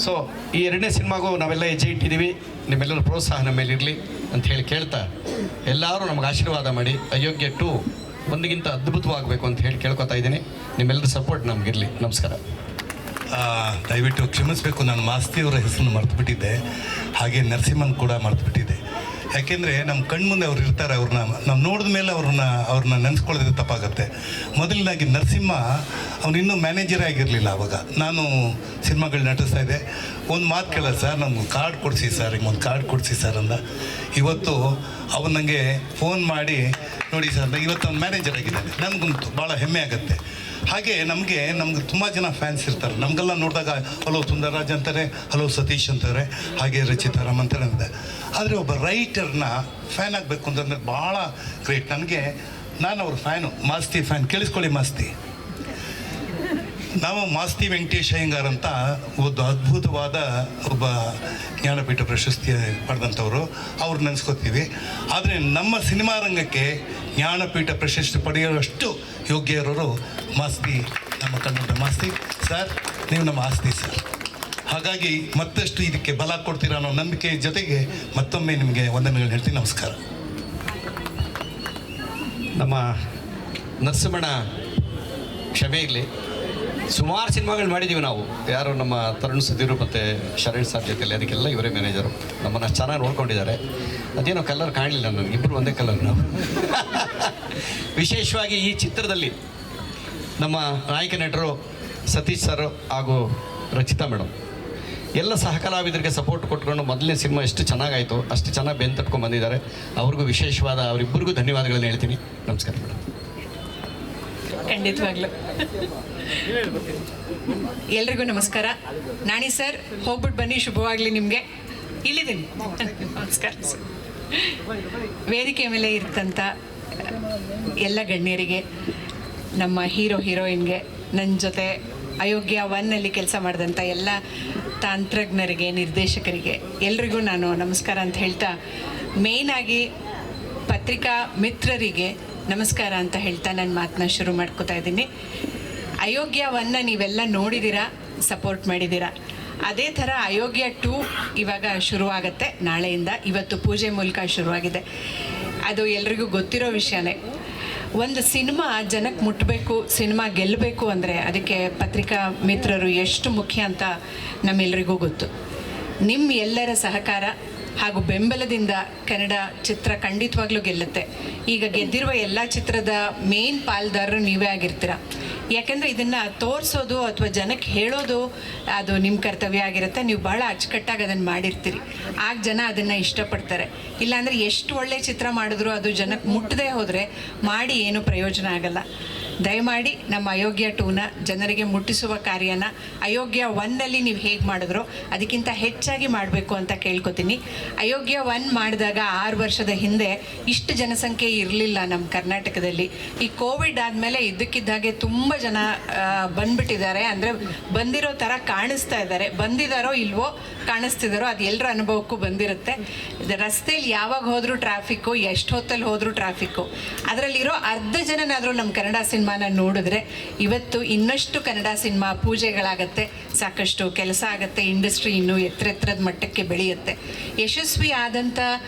ಸೊ ಈ ಎರಡನೇ ಸಿನಿಮಾಗೂ ನಾವೆಲ್ಲ ಹೆಜ್ಜೆ ಇಟ್ಟಿದ್ದೀವಿ, ನಿಮ್ಮೆಲ್ಲರ ಪ್ರೋತ್ಸಾಹ ನಮ್ಮ ಮೇಲೆ ಇರಲಿ ಅಂತ ಹೇಳಿ ಕೇಳ್ತಾ, ಎಲ್ಲರೂ ನಮ್ಗೆ ಆಶೀರ್ವಾದ ಮಾಡಿ ಅಯೋಗ್ಯ 2 ಒಂದಿಗಿಂತ ಅದ್ಭುತವಾಗಬೇಕು ಅಂತ ಹೇಳಿ ಕೇಳ್ಕೊತಾ ಇದ್ದೀನಿ. ನಿಮ್ಮೆಲ್ಲರ ಸಪೋರ್ಟ್ ನಮಗಿರಲಿ. ನಮಸ್ಕಾರ. ದಯವಿಟ್ಟು ಕ್ಷಮಿಸಬೇಕು, ನಾನು ಮಾಸ್ತಿಯವರ ಹೆಸರನ್ನು ಮರ್ತುಬಿಟ್ಟಿದ್ದೆ, ಹಾಗೆ ನರಸಿಂಹನ್ ಕೂಡ ಮರ್ತುಬಿಟ್ಟಿದ್ದೆ. ಯಾಕೆಂದರೆ ನಮ್ಮ ಕಣ್ಮುಂದೆ ಅವ್ರು ಇರ್ತಾರೆ, ನಾವು ನೋಡಿದ ಮೇಲೆ ಅವ್ರನ್ನ ನೆನೆಸ್ಕೊಳ್ಳೋದು ತಪ್ಪಾಗುತ್ತೆ. ಮೊದಲನಾಗಿ ನರಸಿಂಹ ಅವನಿನ್ನೂ ಮ್ಯಾನೇಜರೇ ಆಗಿರಲಿಲ್ಲ ಆವಾಗ. ನಾನು ಸಿನಿಮಾಗಳು ನಟಿಸ್ತಾ ಇದ್ದೆ. ಒಂದು ಮಾತು ಕೇಳೋದು, ಸರ್ ನಮ್ಗೆ ಕಾರ್ಡ್ ಕೊಡಿಸಿ ಸರ್, ಹಿಂಗೊಂದು ಕಾರ್ಡ್ ಕೊಡಿಸಿ ಸರ್ ಅಂದ. ಇವತ್ತು ಅವನು ನನಗೆ ಫೋನ್ ಮಾಡಿ, ನೋಡಿ ಸರ್ ಇವತ್ತು ಅವ್ನು ಮ್ಯಾನೇಜರ್ ಆಗಿದ್ದಾನೆ, ನನಗಂತೂ ಭಾಳ ಹೆಮ್ಮೆ ಆಗುತ್ತೆ. ಹಾಗೆ ನಮಗೆ ತುಂಬ ಜನ ಫ್ಯಾನ್ಸ್ ಇರ್ತಾರೆ. ನಮಗೆಲ್ಲ ನೋಡಿದಾಗ ಹಲೋ ಸುಂದರರಾಜ್ ಅಂತಾರೆ, ಹಲೋ ಸತೀಶ್ ಅಂತಾರೆ, ಹಾಗೆ ರಚಿತಾರಾಮ್ ಅಂತಾರೆ ಅಂದೆ. ಆದರೆ ಒಬ್ಬ ರೈಟರ್ನ ಫ್ಯಾನ್ ಆಗಬೇಕು ಅಂತಂದರೆ ಭಾಳ ಗ್ರೇಟ್. ನಾನು ಅವ್ರ ಫ್ಯಾನು, ಮಾಸ್ತಿ ಫ್ಯಾನ್. ಕೇಳಿಸ್ಕೊಳ್ಳಿ ಮಾಸ್ತಿ, ನಾವು ಮಾಸ್ತಿ ವೆಂಕಟೇಶ್ ಅಯ್ಯಂಗಾರ್ ಅಂತ ಒಂದು ಅದ್ಭುತವಾದ ಒಬ್ಬ ಜ್ಞಾನಪೀಠ ಪ್ರಶಸ್ತಿ ಪಡೆದಂಥವ್ರು, ಅವ್ರು ನೆನೆಸ್ಕೋತೀವಿ. ಆದರೆ ನಮ್ಮ ಸಿನಿಮಾ ರಂಗಕ್ಕೆ ಜ್ಞಾನಪೀಠ ಪ್ರಶಸ್ತಿ ಪಡೆಯುವಷ್ಟು ಯೋಗ್ಯ ಇರೋರು ಮಾಸ್ತಿ, ನಮ್ಮ ಕನ್ನಡದ ಮಾಸ್ತಿ ಸರ್. ನೀವು ನಮ್ಮ ಆಸ್ತಿ ಸರ್. ಹಾಗಾಗಿ ಮತ್ತಷ್ಟು ಇದಕ್ಕೆ ಬಲ ಕೊಡ್ತೀರಾ ಅನ್ನೋ ನಂಬಿಕೆ ಜೊತೆಗೆ ಮತ್ತೊಮ್ಮೆ ನಿಮಗೆ ವಂದನೆಗಳು ಹೇಳ್ತೀನಿ. ನಮಸ್ಕಾರ. ನಮ್ಮ ನರಸಿಂಹಣ್ಣ ಕ್ಷಮೆ ಇರಲಿ, ಸುಮಾರು ಸಿನಿಮಾಗಳು ಮಾಡಿದ್ದೀವಿ ನಾವು. ಯಾರು ನಮ್ಮ ತರುಣ್ ಸುಧೀರು ಮತ್ತು ಶರಣ್ ಸರ್ ಜೊತೆಯಲ್ಲಿ, ಅದಕ್ಕೆಲ್ಲ ಇವರೇ ಮ್ಯಾನೇಜರು. ನಮ್ಮನ್ನು ಚೆನ್ನಾಗಿ ನೋಡ್ಕೊಂಡಿದ್ದಾರೆ. ಅದೇನೋ ಕಲರ್ ಕಾಣಲಿಲ್ಲ ನನಗೆ, ಇಬ್ಬರು ಒಂದೇ ಕಲರ್ ನಾವು. ವಿಶೇಷವಾಗಿ ಈ ಚಿತ್ರದಲ್ಲಿ ನಮ್ಮ ನಾಯಕ ನಟರು ಸತೀಶ್ ಸರ್ ಹಾಗೂ ರಚಿತಾ ಮೇಡಮ್ ಎಲ್ಲ ಸಹ ಕಲಾವಿದರಿಗೆ ಸಪೋರ್ಟ್ ಕೊಟ್ಕೊಂಡು ಮೊದಲನೇ ಸಿನಿಮಾ ಎಷ್ಟು ಚೆನ್ನಾಗಾಯಿತು ಅಷ್ಟು ಚೆನ್ನಾಗಿ ಬೆನ್ನು ತಟ್ಕೊಂಡು ಬಂದಿದ್ದಾರೆ. ಅವ್ರಿಗೂ ವಿಶೇಷವಾದ ಅವರಿಬ್ಬರಿಗೂ ಧನ್ಯವಾದಗಳನ್ನ ಹೇಳ್ತೀನಿ. ನಮಸ್ಕಾರ ಮೇಡಮ್. ಖಂಡಿತವಾಗ್ಲು ಎಲ್ರಿಗೂ ನಮಸ್ಕಾರ. ನಾಣಿ ಸರ್ ಹೋಗ್ಬಿಟ್ಟು ಬನ್ನಿ, ಶುಭವಾಗಲಿ ನಿಮಗೆ. ಇಲ್ಲಿದ್ದೀನಿ. ನಮಸ್ಕಾರ ಸರ್. ವೇದಿಕೆ ಮೇಲೆ ಇರ್ತಂಥ ಎಲ್ಲ ಗಣ್ಯರಿಗೆ, ನಮ್ಮ ಹೀರೋಯಿನ್ಗೆ, ನನ್ನ ಜೊತೆ ಅಯೋಗ್ಯ 1 ಕೆಲಸ ಮಾಡಿದಂಥ ಎಲ್ಲ ತಂತ್ರಜ್ಞರಿಗೆ, ನಿರ್ದೇಶಕರಿಗೆ ಎಲ್ರಿಗೂ ನಾನು ನಮಸ್ಕಾರ ಅಂತ ಹೇಳ್ತಾ, ಮೇಯ್ನಾಗಿ ಪತ್ರಿಕಾ ಮಿತ್ರರಿಗೆ ನಮಸ್ಕಾರ ಅಂತ ಹೇಳ್ತಾ ನನ್ನ ಮಾತನ್ನ ಶುರು ಮಾಡ್ಕೋತಾ ಇದ್ದೀನಿ. ಅಯೋಗ್ಯ 1 ನೀವೆಲ್ಲ ನೋಡಿದ್ದೀರಾ, ಸಪೋರ್ಟ್ ಮಾಡಿದ್ದೀರಾ. ಅದೇ ಥರ ಅಯೋಗ್ಯ 2 ಇವಾಗ ಶುರುವಾಗತ್ತೆ ನಾಳೆಯಿಂದ. ಇವತ್ತು ಪೂಜೆ ಮೂಲಕ ಶುರುವಾಗಿದೆ. ಅದು ಎಲ್ರಿಗೂ ಗೊತ್ತಿರೋ ವಿಷಯನೇ. ಒಂದು ಸಿನಿಮಾ ಜನಕ್ಕೆ ಮುಟ್ಟಬೇಕು, ಸಿನಿಮಾ ಗೆಲ್ಲಬೇಕು ಅಂದರೆ ಅದಕ್ಕೆ ಪತ್ರಿಕಾ ಮಿತ್ರರು ಎಷ್ಟು ಮುಖ್ಯ ಅಂತ ನಮ್ಮೆಲ್ಲರಿಗೂ ಗೊತ್ತು. ನಿಮ್ಮ ಎಲ್ಲರ ಸಹಕಾರ, ಹಾಗೂ ಬೆಂಬಲದಿಂದ ಕನ್ನಡ ಚಿತ್ರ ಖಂಡಿತವಾಗ್ಲೂ ಗೆಲ್ಲುತ್ತೆ. ಈಗ ಗೆದ್ದಿರುವ ಎಲ್ಲ ಚಿತ್ರದ ಮೇನ್ ಪಾಲ್ದಾರರು ನೀವೇ ಆಗಿರ್ತೀರ. ಯಾಕೆಂದರೆ ಇದನ್ನು ತೋರಿಸೋದು ಅಥವಾ ಜನಕ್ಕೆ ಹೇಳೋದು ಅದು ನಿಮ್ಮ ಕರ್ತವ್ಯ ಆಗಿರುತ್ತೆ. ನೀವು ಭಾಳ ಅಚ್ಚುಕಟ್ಟಾಗಿ ಅದನ್ನು ಮಾಡಿರ್ತೀರಿ, ಆಗ ಜನ ಅದನ್ನು ಇಷ್ಟಪಡ್ತಾರೆ. ಇಲ್ಲಾಂದರೆ ಎಷ್ಟು ಒಳ್ಳೆ ಚಿತ್ರ ಮಾಡಿದ್ರು ಅದು ಜನಕ್ಕೆ ಮುಟ್ಟದೇ ಹೋದರೆ ಮಾಡಿ ಏನೂ ಪ್ರಯೋಜನ ಆಗಲ್ಲ. ದಯಮಾಡಿ ನಮ್ಮ ಅಯೋಗ್ಯ 2ನ ಜನರಿಗೆ ಮುಟ್ಟಿಸುವ ಕಾರ್ಯನ ಅಯೋಗ್ಯ 1ನಲ್ಲಿ ನೀವು ಹೇಗೆ ಮಾಡಿದ್ರೋ ಅದಕ್ಕಿಂತ ಹೆಚ್ಚಾಗಿ ಮಾಡಬೇಕು ಅಂತ ಕೇಳ್ಕೊತೀನಿ. ಅಯೋಗ್ಯ 1 ಮಾಡಿದಾಗ 6 ವರ್ಷದ ಹಿಂದೆ ಇಷ್ಟು ಜನಸಂಖ್ಯೆ ಇರಲಿಲ್ಲ ನಮ್ಮ ಕರ್ನಾಟಕದಲ್ಲಿ. ಈ ಕೋವಿಡ್ ಆದಮೇಲೆ ಇದ್ದಕ್ಕಿದ್ದಾಗೆ ತುಂಬ ಜನ ಬಂದ್ಬಿಟ್ಟಿದ್ದಾರೆ. ಅಂದರೆ ಬಂದಿರೋ ಥರ ಕಾಣಿಸ್ತಾ ಇದ್ದಾರೆ. ಬಂದಿದ್ದಾರೋ ಇಲ್ವೋ ಕಾಣಿಸ್ತಿದ್ದಾರೋ ಅದು ಎಲ್ಲರ ಅನುಭವಕ್ಕೂ ಬಂದಿರುತ್ತೆ. ರಸ್ತೆಯಲ್ಲಿ ಯಾವಾಗ ಹೋದರೂ ಟ್ರಾಫಿಕ್ಕು, ಎಷ್ಟು ಹೊತ್ತಲ್ಲಿ ಹೋದರೂ ಟ್ರಾಫಿಕ್ಕು. ಅದರಲ್ಲಿರೋ ಅರ್ಧ ಜನನಾದರೂ ನಮ್ಮ ಕನ್ನಡ ಸಿನಿಮಾನ ನೋಡಿದ್ರೆ ಇವತ್ತು ಇನ್ನಷ್ಟು ಕನ್ನಡ ಸಿನಿಮಾ ಪೂಜೆಗಳಾಗತ್ತೆ, ಸಾಕಷ್ಟು ಕೆಲಸ ಆಗುತ್ತೆ, ಇಂಡಸ್ಟ್ರಿ ಇನ್ನೂ ಎತ್ತರದ ಮಟ್ಟಕ್ಕೆ ಬೆಳೆಯುತ್ತೆ. ಯಶಸ್ವಿ ಆದಂಥ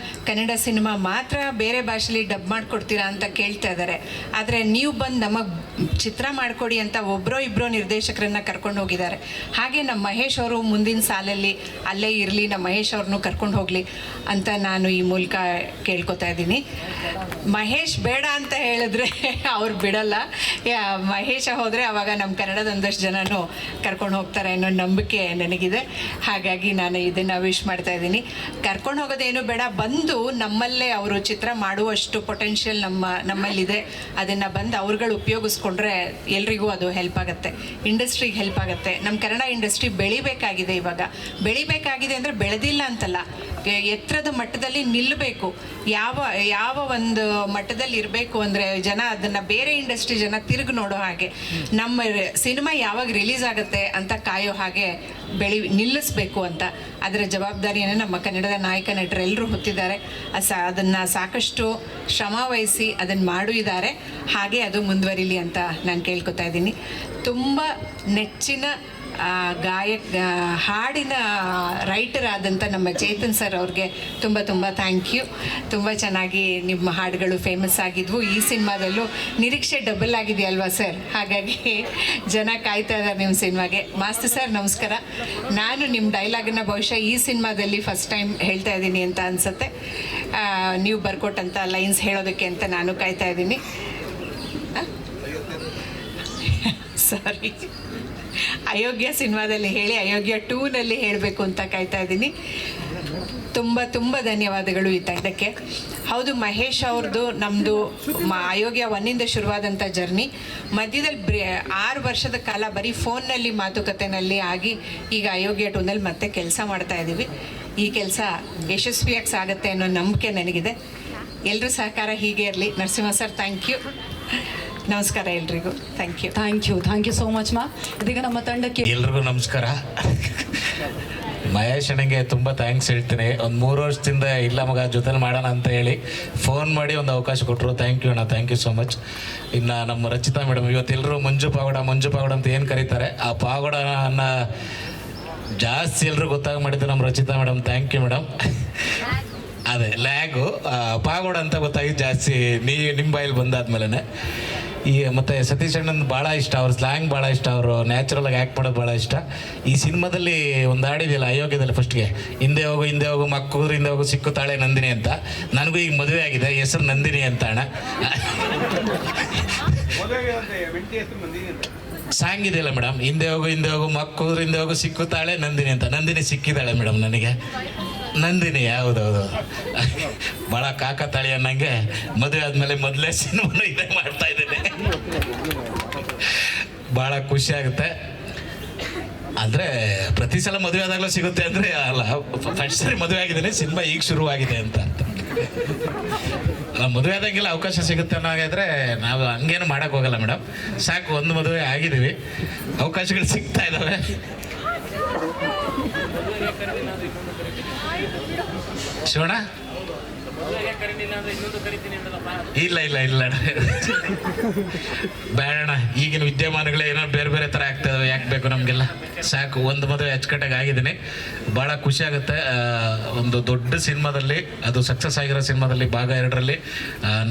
ಕನ್ನಡ ಸಿನಿಮಾ ಮಾತ್ರ ಬೇರೆ ಭಾಷೆಯಲ್ಲಿ ಡಬ್ ಮಾಡಿಕೊಡ್ತೀರಾ ಅಂತ ಕೇಳ್ತಾ ಇದ್ದಾರೆ. ಆದರೆ ನೀವು ಬಂದು ನಮಗೆ ಚಿತ್ರ ಮಾಡಿಕೊಡಿ ಅಂತ ಒಬ್ಬರೋ ಇಬ್ಬರೋ ನಿರ್ದೇಶಕರನ್ನು ಕರ್ಕೊಂಡು ಹೋಗಿದ್ದಾರೆ. ಹಾಗೆ ನಮ್ಮ ಮಹೇಶ್ ಅವರು ಮುಂದಿನ ಸಾಲಲ್ಲಿ ಅಲ್ಲೇ ಇರಲಿ, ನಮ್ಮ ಮಹೇಶ್ ಅವ್ರನ್ನೂ ಕರ್ಕೊಂಡು ಹೋಗಲಿ ಅಂತ ನಾನು ಈ ಮೂಲಕ ಕೇಳ್ಕೊತಾ ಇದ್ದೀನಿ. ಮಹೇಶ್ ಬೇಡ ಅಂತ ಹೇಳಿದ್ರೆ ಅವ್ರು ಬಿಡಲ್ಲ. ಮಹೇಶ ಹೋದರೆ ಆವಾಗ ನಮ್ಮ ಕನ್ನಡದ ಒಂದಷ್ಟು ಜನನೂ ಕರ್ಕೊಂಡು ಹೋಗ್ತಾರೆ ಅನ್ನೋ ನಂಬಿಕೆ ನನಗಿದೆ. ಹಾಗಾಗಿ ನಾನು ಇದನ್ನು ವಿಶ್ ಮಾಡ್ತಾ ಇದ್ದೀನಿ. ಕರ್ಕೊಂಡು ಹೋಗೋದೇನು ಬೇಡ, ಬಂದು ನಮ್ಮಲ್ಲೇ ಅವರು ಚಿತ್ರ ಮಾಡುವಷ್ಟು ಪೊಟೆನ್ಷಿಯಲ್ ನಮ್ಮಲ್ಲಿದೆ. ಅದನ್ನು ಬಂದು ಅವ್ರುಗಳು ಉಪಯೋಗಿಸ್ಕೊಂಡ್ರೆ ಎಲ್ರಿಗೂ ಅದು ಹೆಲ್ಪ್ ಆಗುತ್ತೆ, ಇಂಡಸ್ಟ್ರಿಗೆ ಹೆಲ್ಪ್ ಆಗುತ್ತೆ. ನಮ್ಮ ಕನ್ನಡ ಇಂಡಸ್ಟ್ರಿ ಬೆಳಿಬೇಕಾಗಿದೆ. ಇವಾಗ ಬೆಳಿಬೇಕಾಗಿದೆ ಅಂದರೆ ಬೆಳೆದಿಲ್ಲ ಅಂತಲ್ಲ, ಎತ್ತರದ ಮಟ್ಟದಲ್ಲಿ ನಿಲ್ಲಬೇಕು. ಯಾವ ಒಂದು ಮಟ್ಟದಲ್ಲಿ ಇರಬೇಕು ಅಂದರೆ ಜನ ಅದನ್ನು ಬೇರೆ ಇಂಡಸ್ಟ್ರಿ ಜನ ತಿರುಗಿ ನೋಡೋ ಹಾಗೆ, ನಮ್ಮ ಸಿನಿಮಾ ಯಾವಾಗ ರಿಲೀಸ್ ಆಗುತ್ತೆ ಅಂತ ಕಾಯೋ ಹಾಗೆ ನಿಲ್ಲಿಸಬೇಕು ಅಂತ. ಅದರ ಜವಾಬ್ದಾರಿಯನ್ನು ನಮ್ಮ ಕನ್ನಡದ ನಾಯಕ ನಟರೆಲ್ಲರೂ ಹೊತ್ತಿದ್ದಾರೆ. ಅದನ್ನು ಸಾಕಷ್ಟು ಶ್ರಮ ವಹಿಸಿ ಅದನ್ನು ಮಾಡಿದ್ದಾರೆ. ಹಾಗೆ ಅದು ಮುಂದುವರಿಲಿ ಅಂತ ನಾನು ಕೇಳ್ಕೊತಾ ಇದ್ದೀನಿ. ತುಂಬ ನೆಚ್ಚಿನ ಹಾಡಿನ ರೈಟರ್ ಆದಂಥ ನಮ್ಮ ಚೇತನ್ ಸರ್ ಅವ್ರಿಗೆ ತುಂಬ ತುಂಬ ಥ್ಯಾಂಕ್ ಯು. ತುಂಬ ಚೆನ್ನಾಗಿ ನಿಮ್ಮ ಹಾಡುಗಳು ಫೇಮಸ್ ಆಗಿದ್ವು. ಈ ಸಿನಿಮಾದಲ್ಲೂ ನಿರೀಕ್ಷೆ ಡಬಲ್ ಆಗಿದೆಯಲ್ವಾ ಸರ್? ಹಾಗಾಗಿ ಜನ ಕಾಯ್ತಾ ಇದ್ದಾರೆ ನಿಮ್ಮ ಸಿನಿಮಾಗೆ. ಮಾಸ್ತಿ ಸರ್ ನಮಸ್ಕಾರ. ನಾನು ನಿಮ್ಮ ಡೈಲಾಗನ್ನು ಬಹುಶಃ ಈ ಸಿನಿಮಾದಲ್ಲಿ ಫಸ್ಟ್ ಟೈಮ್ ಹೇಳ್ತಾ ಇದ್ದೀನಿ ಅಂತ ಅನಿಸುತ್ತೆ. ನೀವು ಬರ್ಕೊಟ್ಟಂಥ ಲೈನ್ಸ್ ಹೇಳೋದಕ್ಕೆ ಅಂತ ನಾನು ಕಾಯ್ತಾ ಇದ್ದೀನಿ. ಸಾರಿ, ಅಯೋಗ್ಯ ಸಿನಿಮಾದಲ್ಲಿ ಹೇಳಿ ಅಯೋಗ್ಯ 2ನಲ್ಲಿ ಹೇಳಬೇಕು ಅಂತ ಕಾಯ್ತಾ ಇದ್ದೀನಿ. ತುಂಬ ತುಂಬ ಧನ್ಯವಾದಗಳು ಈ ತಂಡಕ್ಕೆ. ಹೌದು, ಮಹೇಶ್ ಅವ್ರದ್ದು ನಮ್ಮದು ಅಯೋಗ್ಯ 1ಇಂದ ಶುರುವಾದಂಥ ಜರ್ನಿ ಮಧ್ಯದಲ್ಲಿ 6 ವರ್ಷದ ಕಾಲ ಬರೀ ಫೋನ್ನಲ್ಲಿ ಮಾತುಕತೆಯಲ್ಲಿ ಆಗಿ ಈಗ ಅಯೋಗ್ಯ 2ನಲ್ಲಿ ಮತ್ತೆ ಕೆಲಸ ಮಾಡ್ತಾ ಇದ್ದೀವಿ. ಈ ಕೆಲಸ ಯಶಸ್ವಿಯಾಗಿ ಸಾಗುತ್ತೆ ಅನ್ನೋ ನಂಬಿಕೆ ನನಗಿದೆ. ಎಲ್ಲರೂ ಸಹಕಾರ ಹೀಗೆ ಇರಲಿ. Narasimha sir thank you. ನಮಸ್ಕಾರ ಎಲ್ರಿಗೂ. ಥ್ಯಾಂಕ್ ಯು ಸೋ ಮಚ್ ಮಾ. ಇದೀಗ ನಮ್ಮ ತಂಡಕ್ಕೆ ಎಲ್ರಿಗೂ ನಮಸ್ಕಾರ. ಮಹೇಶ್ ಅಣ್ಣಂಗೆ ತುಂಬ ಥ್ಯಾಂಕ್ಸ್ ಹೇಳ್ತೀನಿ. ಒಂದು 3 ವರ್ಷದಿಂದ ಇಲ್ಲ ಮಗ ಜೊತೆಲಿ ಮಾಡೋಣ ಅಂತ ಹೇಳಿ ಫೋನ್ ಮಾಡಿ ಒಂದು ಅವಕಾಶ ಕೊಟ್ಟರು. ಥ್ಯಾಂಕ್ ಯು ಅಣ್ಣ, ಥ್ಯಾಂಕ್ ಯು ಸೋ ಮಚ್. ಇನ್ನು ನಮ್ಮ ರಚಿತಾ ಮೇಡಮ್, ಇವತ್ತೆಲ್ಲರೂ ಮಂಜು ಪಾಗೋಡ ಅಂತ ಏನು ಕರೀತಾರೆ, ಆ ಪಾಗೋಡನ ಜಾಸ್ತಿ ಎಲ್ಲರೂ ಗೊತ್ತಾಗಿ ಮಾಡಿದ್ದು ನಮ್ಮ Rachita madam. Thank you madam. ಅದೇ ಲ್ಯಾಗು ಪಾಗೋಡ ಅಂತ ಗೊತ್ತಾಗಿ ಜಾಸ್ತಿ ನಿಮ್ಮ ಬಾಯಲ್ಲಿ ಬಂದಾದ್ಮೇಲೆ. ಮತ್ತು ಸತೀಶ್ ಅಣ್ಣನ ಭಾಳ ಇಷ್ಟ, ಅವ್ರ ಸ್ಲ್ಯಾಂಗ್ ಭಾಳ ಇಷ್ಟ, ಅವರು ನ್ಯಾಚುರಲಾಗಿ ಆ್ಯಕ್ಟ್ ಮಾಡೋದು ಭಾಳ ಇಷ್ಟ. ಈ ಸಿನಿಮಾದಲ್ಲಿ ಒಂದು ಹಾಡಿದೆಯಲ್ಲ ಅಯೋಗ್ಯದಲ್ಲಿ, ಫಸ್ಟ್ಗೆ ಹಿಂದೆ ಹೋಗು ಮಕ್ಕಳು ಹಿಂದೆ ಹೋಗು ಸಿಕ್ಕುತ್ತಾಳೆ ನಂದಿನಿ ಅಂತ. ನನಗೂ ಈಗ ಮದುವೆ ಆಗಿದೆ, ಹೆಸರು ನಂದಿನಿ ಅಂತ ಅಣ್ಣ. ಸಾಂಗ್ ಇದೆಯಲ್ಲ ಮೇಡಮ್, ಹಿಂದೆ ಹೋಗು ಮಕ್ಕಳು ಹಿಂದೆ ಹೋಗು ಸಿಕ್ಕುತ್ತಾಳೆ ನಂದಿನಿ ಅಂತ. ನಂದಿನಿ ಸಿಕ್ಕಿದ್ದಾಳೆ ಮೇಡಮ್ ನನಗೆ. ನಂದಿನಿ, ಹೌದೌದು. ಭಾಳ ಕಾಕತಾಳಿ ಅನ್ನಂಗೆ ಮದುವೆ ಆದಮೇಲೆ ಮೊದಲೇ ಸಿನಿಮಾನು ಇದೇ ಮಾಡ್ತಾ ಇದ್ದೀನಿ. ಭಾಳ ಖುಷಿ ಆಗುತ್ತೆ. ಅಂದರೆ ಪ್ರತಿ ಸಲ ಮದುವೆ ಆದಾಗಲೂ ಸಿಗುತ್ತೆ ಅಂದರೆ ಅಲ್ಲ, ಫಸ್ಟ್ ಸರಿ ಮದುವೆ ಆಗಿದ್ದೀನಿ, ಸಿನಿಮಾ ಈಗ ಶುರುವಾಗಿದೆ ಅಂತ. ಮದುವೆ ಆದಂಗೆಲ್ಲ ಅವಕಾಶ ಸಿಗುತ್ತೆ ಅನ್ನೋದಾದ್ರೆ ನಾವು ಹಂಗೇನು ಮಾಡೋಕ್ಕೆ ಹೋಗಲ್ಲ ಮೇಡಮ್. ಸಾಕು, ಒಂದು ಮದುವೆ ಆಗಿದ್ದೀವಿ, ಅವಕಾಶಗಳು ಸಿಗ್ತಾ ಇದ್ದಾವೆ. ಶಿವಣ್ಣ ಇಲ್ಲ ಬೇಡಣ್ಣ, ಈಗಿನ ವಿದ್ಯಮಾನಗಳೇ ಏನೋ ಬೇರೆ ಥರ ಆಗ್ತಾ ಇದಾವೆ, ಯಾಕೆ ಬೇಕು ನಮಗೆಲ್ಲ. ಸಾಕು, ಒಂದು ಮದುವೆ ಅಚ್ಚುಕಟ್ಟಾಗಿ ಆಗಿದ್ದೀನಿ. ಭಾಳ ಖುಷಿ ಆಗುತ್ತೆ. ಒಂದು ದೊಡ್ಡ ಸಿನಿಮಾದಲ್ಲಿ, ಅದು ಸಕ್ಸಸ್ ಆಗಿರೋ ಸಿನಿಮಾದಲ್ಲಿ ಭಾಗ 2ರಲ್ಲಿ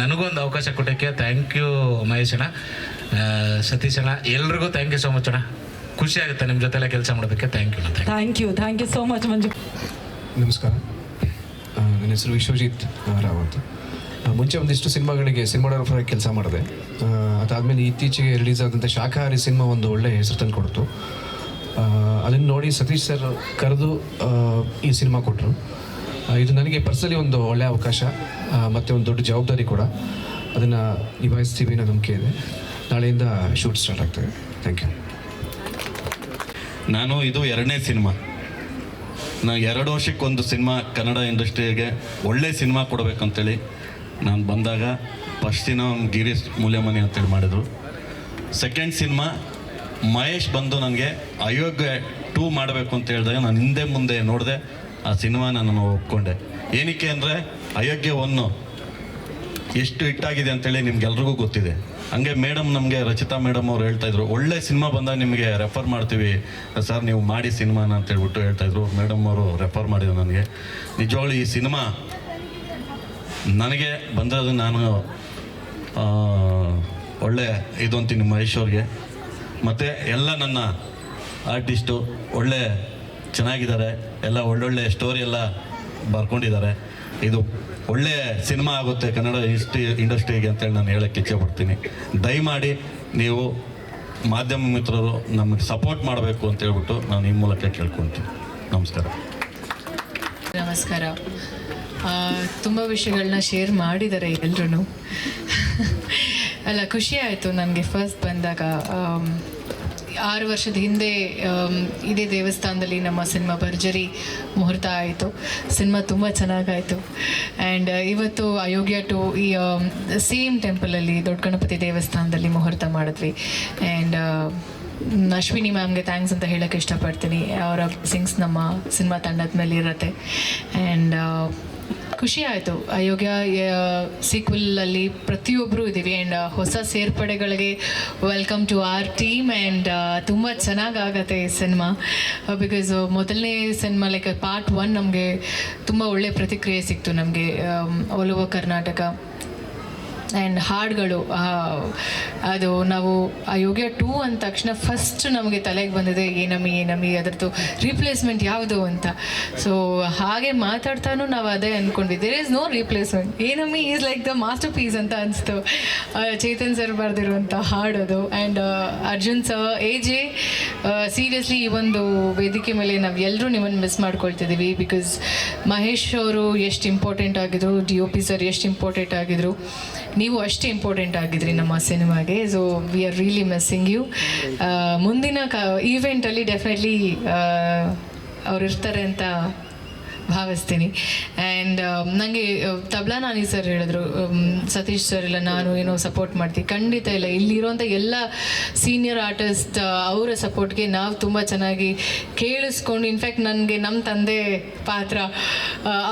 ನನಗೂ ಒಂದು ಅವಕಾಶ ಕೊಟ್ಟಕ್ಕೆ ಥ್ಯಾಂಕ್ ಯು ಮಹೇಶಣ್ಣ, ಸತೀಶ್ ಅಣ್ಣ, ಎಲ್ರಿಗೂ ಥ್ಯಾಂಕ್ ಯು ಸೋ ಮಚ್ ಅಣ್ಣ. ಖುಷಿ ಆಗುತ್ತೆ ನಿಮ್ಮ ಜೊತೆಲ್ಲ ಕೆಲಸ ಮಾಡೋದಕ್ಕೆ. ಥ್ಯಾಂಕ್ ಯು ಸೋ ಮಚ್ ಮಂಜು. ನಮಸ್ಕಾರ. ನನ್ನ ಹೆಸರು ವಿಶ್ವಜಿತ್ ರಾವ್ ಅಂತ. ಮುಂಚೆ ಒಂದಿಷ್ಟು ಸಿನಿಮಾಗ್ರಫರ್ ಕೆಲಸ ಮಾಡಿದೆ. ಅದಾದಮೇಲೆ ಇತ್ತೀಚೆಗೆ ರಿಲೀಸ್ ಆದಂಥ ಶಾಖಾಹಾರಿ ಸಿನಿಮಾ ಒಂದು ಒಳ್ಳೆ ಹೆಸರು ತಂದು ಕೊಡ್ತು. ಅದನ್ನು ನೋಡಿ ಸತೀಶ್ ಸರ್ ಕರೆದು ಈ ಸಿನಿಮಾ ಕೊಟ್ಟರು. ಇದು ನನಗೆ ಪರ್ಸನಲಿ ಒಂದು ಒಳ್ಳೆಯ ಅವಕಾಶ ಮತ್ತು ಒಂದು ದೊಡ್ಡ ಜವಾಬ್ದಾರಿ ಕೂಡ. ಅದನ್ನು ನಿಭಾಯಿಸ್ತೀವಿ ಅನ್ನೋ ನಂಬಿಕೆ ಇದೆ. ನಾಳೆಯಿಂದ ಶೂಟ್ ಸ್ಟಾರ್ಟ್ ಆಗ್ತದೆ. Thank you. ನಾನು ಇದು 2ನೇ ಸಿನಿಮಾ. ನಾನು 2 ವರ್ಷಕ್ಕೊಂದು ಸಿನಿಮಾ ಕನ್ನಡ ಇಂಡಸ್ಟ್ರಿಗೆ ಒಳ್ಳೆ ಸಿನಿಮಾ ಕೊಡಬೇಕಂತೇಳಿ ನಾನು ಬಂದಾಗ ಫಸ್ಟ್ ದಿನ ಗಿರೀಶ್ ಮೂಲ್ಯಮನಿ ಅಂತೇಳಿ ಮಾಡಿದರು. ಸೆಕೆಂಡ್ ಸಿನಿಮಾ ಮಹೇಶ್ ಬಂದು ನನಗೆ ಅಯೋಗ್ಯ 2 ಮಾಡಬೇಕು ಅಂತ ಹೇಳಿದಾಗ ನಾನು ಹಿಂದೆ ಮುಂದೆ ನೋಡಿದೆ. ಆ ಸಿನಿಮಾ ನಾನು ಒಪ್ಕೊಂಡೆ. ಏನಕ್ಕೆ ಅಂದರೆ ಅಯೋಗ್ಯ 1 ಎಷ್ಟು ಹಿಟ್ಟಾಗಿದೆ ಅಂತೇಳಿ ನಿಮ್ಗೆಲ್ರಿಗೂ ಗೊತ್ತಿದೆ. ಹಂಗೆ ಮೇಡಮ್ ನಮಗೆ ರಚಿತಾ ಮೇಡಮ್ ಅವ್ರು ಹೇಳ್ತಾಯಿದ್ರು, ಒಳ್ಳೆ ಸಿನಿಮಾ ಬಂದಾಗ ನಿಮಗೆ ರೆಫರ್ ಮಾಡ್ತೀವಿ ಸರ್, ನೀವು ಮಾಡಿ ಸಿನಿಮಾನ ಅಂತ ಹೇಳ್ಬಿಟ್ಟು ಹೇಳ್ತಾಯಿದ್ರು. ಮೇಡಮ್ ಅವರು ರೆಫರ್ ಮಾಡಿದ್ರು ನನಗೆ. ನಿಜವಾಗ್ಲೂ ಈ ಸಿನಿಮಾ ನನಗೆ ಬಂದಿರೋದು ನಾನು ಒಳ್ಳೆ ಇದು ಅಂತೀನಿ ಮಹೇಶ್ ಅವ್ರಿಗೆ. ಮತ್ತು ಎಲ್ಲ ನನ್ನ ಆರ್ಟಿಸ್ಟು ಒಳ್ಳೆ ಚೆನ್ನಾಗಿದ್ದಾರೆ, ಎಲ್ಲ ಒಳ್ಳೊಳ್ಳೆ ಸ್ಟೋರಿ ಎಲ್ಲ ಬರ್ಕೊಂಡಿದ್ದಾರೆ. ಇದು ಒಳ್ಳೆ ಸಿನಿಮಾ ಆಗುತ್ತೆ ಕನ್ನಡ ಇಂಡಸ್ಟ್ರಿಗೆ ಅಂತೇಳಿ ನಾನು ಹೇಳೋಕ್ಕೆ ಇಚ್ಛೆಪಡ್ತೀನಿ. ದಯಮಾಡಿ ನೀವು ಮಾಧ್ಯಮ ಮಿತ್ರರು ನಮಗೆ ಸಪೋರ್ಟ್ ಮಾಡಬೇಕು ಅಂತ ಹೇಳ್ಬಿಟ್ಟು ನಾನು ಈ ಮೂಲಕ ಕೇಳ್ಕೊಳ್ತೀನಿ. ನಮಸ್ಕಾರ. ನಮಸ್ಕಾರ. ತುಂಬ ವಿಷಯಗಳನ್ನ ಶೇರ್ ಮಾಡಿದ್ದಾರೆ ಎಲ್ಲರೂ. ಅಲ್ಲ, ಖುಷಿ ಆಯಿತು ನನಗೆ ಫಸ್ಟ್ ಬಂದಾಗ. 6 ವರ್ಷದ ಹಿಂದೆ ಇದೇ ದೇವಸ್ಥಾನದಲ್ಲಿ ನಮ್ಮ ಸಿನಿಮಾ ಭರ್ಜರಿ ಮುಹೂರ್ತ ಆಯಿತು. ಸಿನಿಮಾ ತುಂಬ ಚೆನ್ನಾಗಾಯಿತು. ಆ್ಯಂಡ್ ಇವತ್ತು ಅಯೋಗ್ಯ 2 ಈ ಸೇಮ್ ಟೆಂಪಲಲ್ಲಿ ದೊಡ್ಡ ಗಣಪತಿ ದೇವಸ್ಥಾನದಲ್ಲಿ ಮುಹೂರ್ತ ಮಾಡಿದ್ವಿ. ಆ್ಯಂಡ್ ಅಶ್ವಿನಿ ಮ್ಯಾಮ್ಗೆ ಥ್ಯಾಂಕ್ಸ್ ಅಂತ ಹೇಳೋಕ್ಕೆ ಇಷ್ಟಪಡ್ತೀನಿ. ಅವರ ಬ್ಲೆಸ್ಸಿಂಗ್ಸ್ ನಮ್ಮ ಸಿನಿಮಾ ತಂಡದ ಮೇಲೆ ಇರುತ್ತೆ. ಆ್ಯಂಡ್ ಖುಷಿ ಆಯಿತು. ಅಯೋಗ್ಯ ಸೀಕ್ವಲಲ್ಲಿ ಪ್ರತಿಯೊಬ್ಬರೂ ಇದ್ದೀವಿ. ಆ್ಯಂಡ್ ಹೊಸ ಸೇರ್ಪಡೆಗಳಿಗೆ welcome to our team. And ತುಂಬ ಚೆನ್ನಾಗಾಗತ್ತೆ ಈ ಸಿನಿಮಾ. ಬಿಕಾಸ್ ಮೊದಲನೇ ಸಿನಿಮಾ ಲೈಕ್ ಪಾರ್ಟ್ 1 ನಮಗೆ ತುಂಬ ಒಳ್ಳೆ ಪ್ರತಿಕ್ರಿಯೆ ಸಿಕ್ತು ನಮಗೆ ಆಲ್ ಓವರ್ ಕರ್ನಾಟಕ. ಆ್ಯಂಡ್ ಹಾಡುಗಳು ಅದು ನಾವು ಅಯೋಗ್ಯ 2 ಅಂದ ತಕ್ಷಣ ಫಸ್ಟ್ ನಮಗೆ ತಲೆಗೆ ಬಂದಿದೆ ಏನಮ್ಮಿ ಅದರದ್ದು ರೀಪ್ಲೇಸ್ಮೆಂಟ್ ಯಾವುದು ಅಂತ. ಸೊ ಹಾಗೆ ಮಾತಾಡ್ತಾನೂ ನಾವು ಅದೇ ಅಂದ್ಕೊಂಡ್ವಿ, ದೇರ್ ಈಸ್ ನೋ ರೀಪ್ಲೇಸ್ಮೆಂಟ್. ಏನಮ್ಮಿ is like the masterpiece ಅಂತ ಅನಿಸ್ತು. ಚೇತನ್ ಸರ್ ಬರೆದಿರುವಂಥ ಹಾಡೋದು. And Arjun sir AJ seriously ಈ ಒಂದು ವೇದಿಕೆ ಮೇಲೆ ನಾವು ಎಲ್ಲರೂ ನಿಮ್ಮನ್ನು ಮಿಸ್ ಮಾಡ್ಕೊಳ್ತಿದ್ದೀವಿ. ಬಿಕಾಸ್ ಮಹೇಶ್ ಅವರು ಎಷ್ಟು ಇಂಪಾರ್ಟೆಂಟ್ ಆಗಿದ್ರು, DOP ಸರ್ ಎಷ್ಟು ಇಂಪಾರ್ಟೆಂಟ್ ಆಗಿದ್ರು, ನೀವು ಅಷ್ಟೇ ಇಂಪಾರ್ಟೆಂಟ್ ಆಗಿದ್ರಿ ನಮ್ಮ ಸಿನಿಮಾಗೆ. So we are really missing you. ಮುಂದಿನ ಈವೆಂಟಲ್ಲಿ ಡೆಫಿನೆಟ್ಲಿ ಅವ್ರು ಇರ್ತಾರೆ ಅಂತ ಭಾವಿಸ್ತೀನಿ. ಆ್ಯಂಡ್ ನನಗೆ ತಬ್ಲಾ ನಾನಿ ಸರ್ ಹೇಳಿದ್ರು, ಸತೀಶ್ ಸರ್ ಇಲ್ಲ ನಾನು ಏನೋ ಸಪೋರ್ಟ್ ಮಾಡ್ತೀವಿ. ಖಂಡಿತ ಇಲ್ಲ. ಇಲ್ಲಿರುವಂಥ ಎಲ್ಲ ಸೀನಿಯರ್ ಆರ್ಟಿಸ್ಟ್ ಅವರ ಸಪೋರ್ಟ್ಗೆ ನಾವು ತುಂಬ ಚೆನ್ನಾಗಿ ಕೇಳಿಸ್ಕೊಂಡು, ಇನ್ಫ್ಯಾಕ್ಟ್ ನನಗೆ ನಮ್ಮ ತಂದೆ ಪಾತ್ರ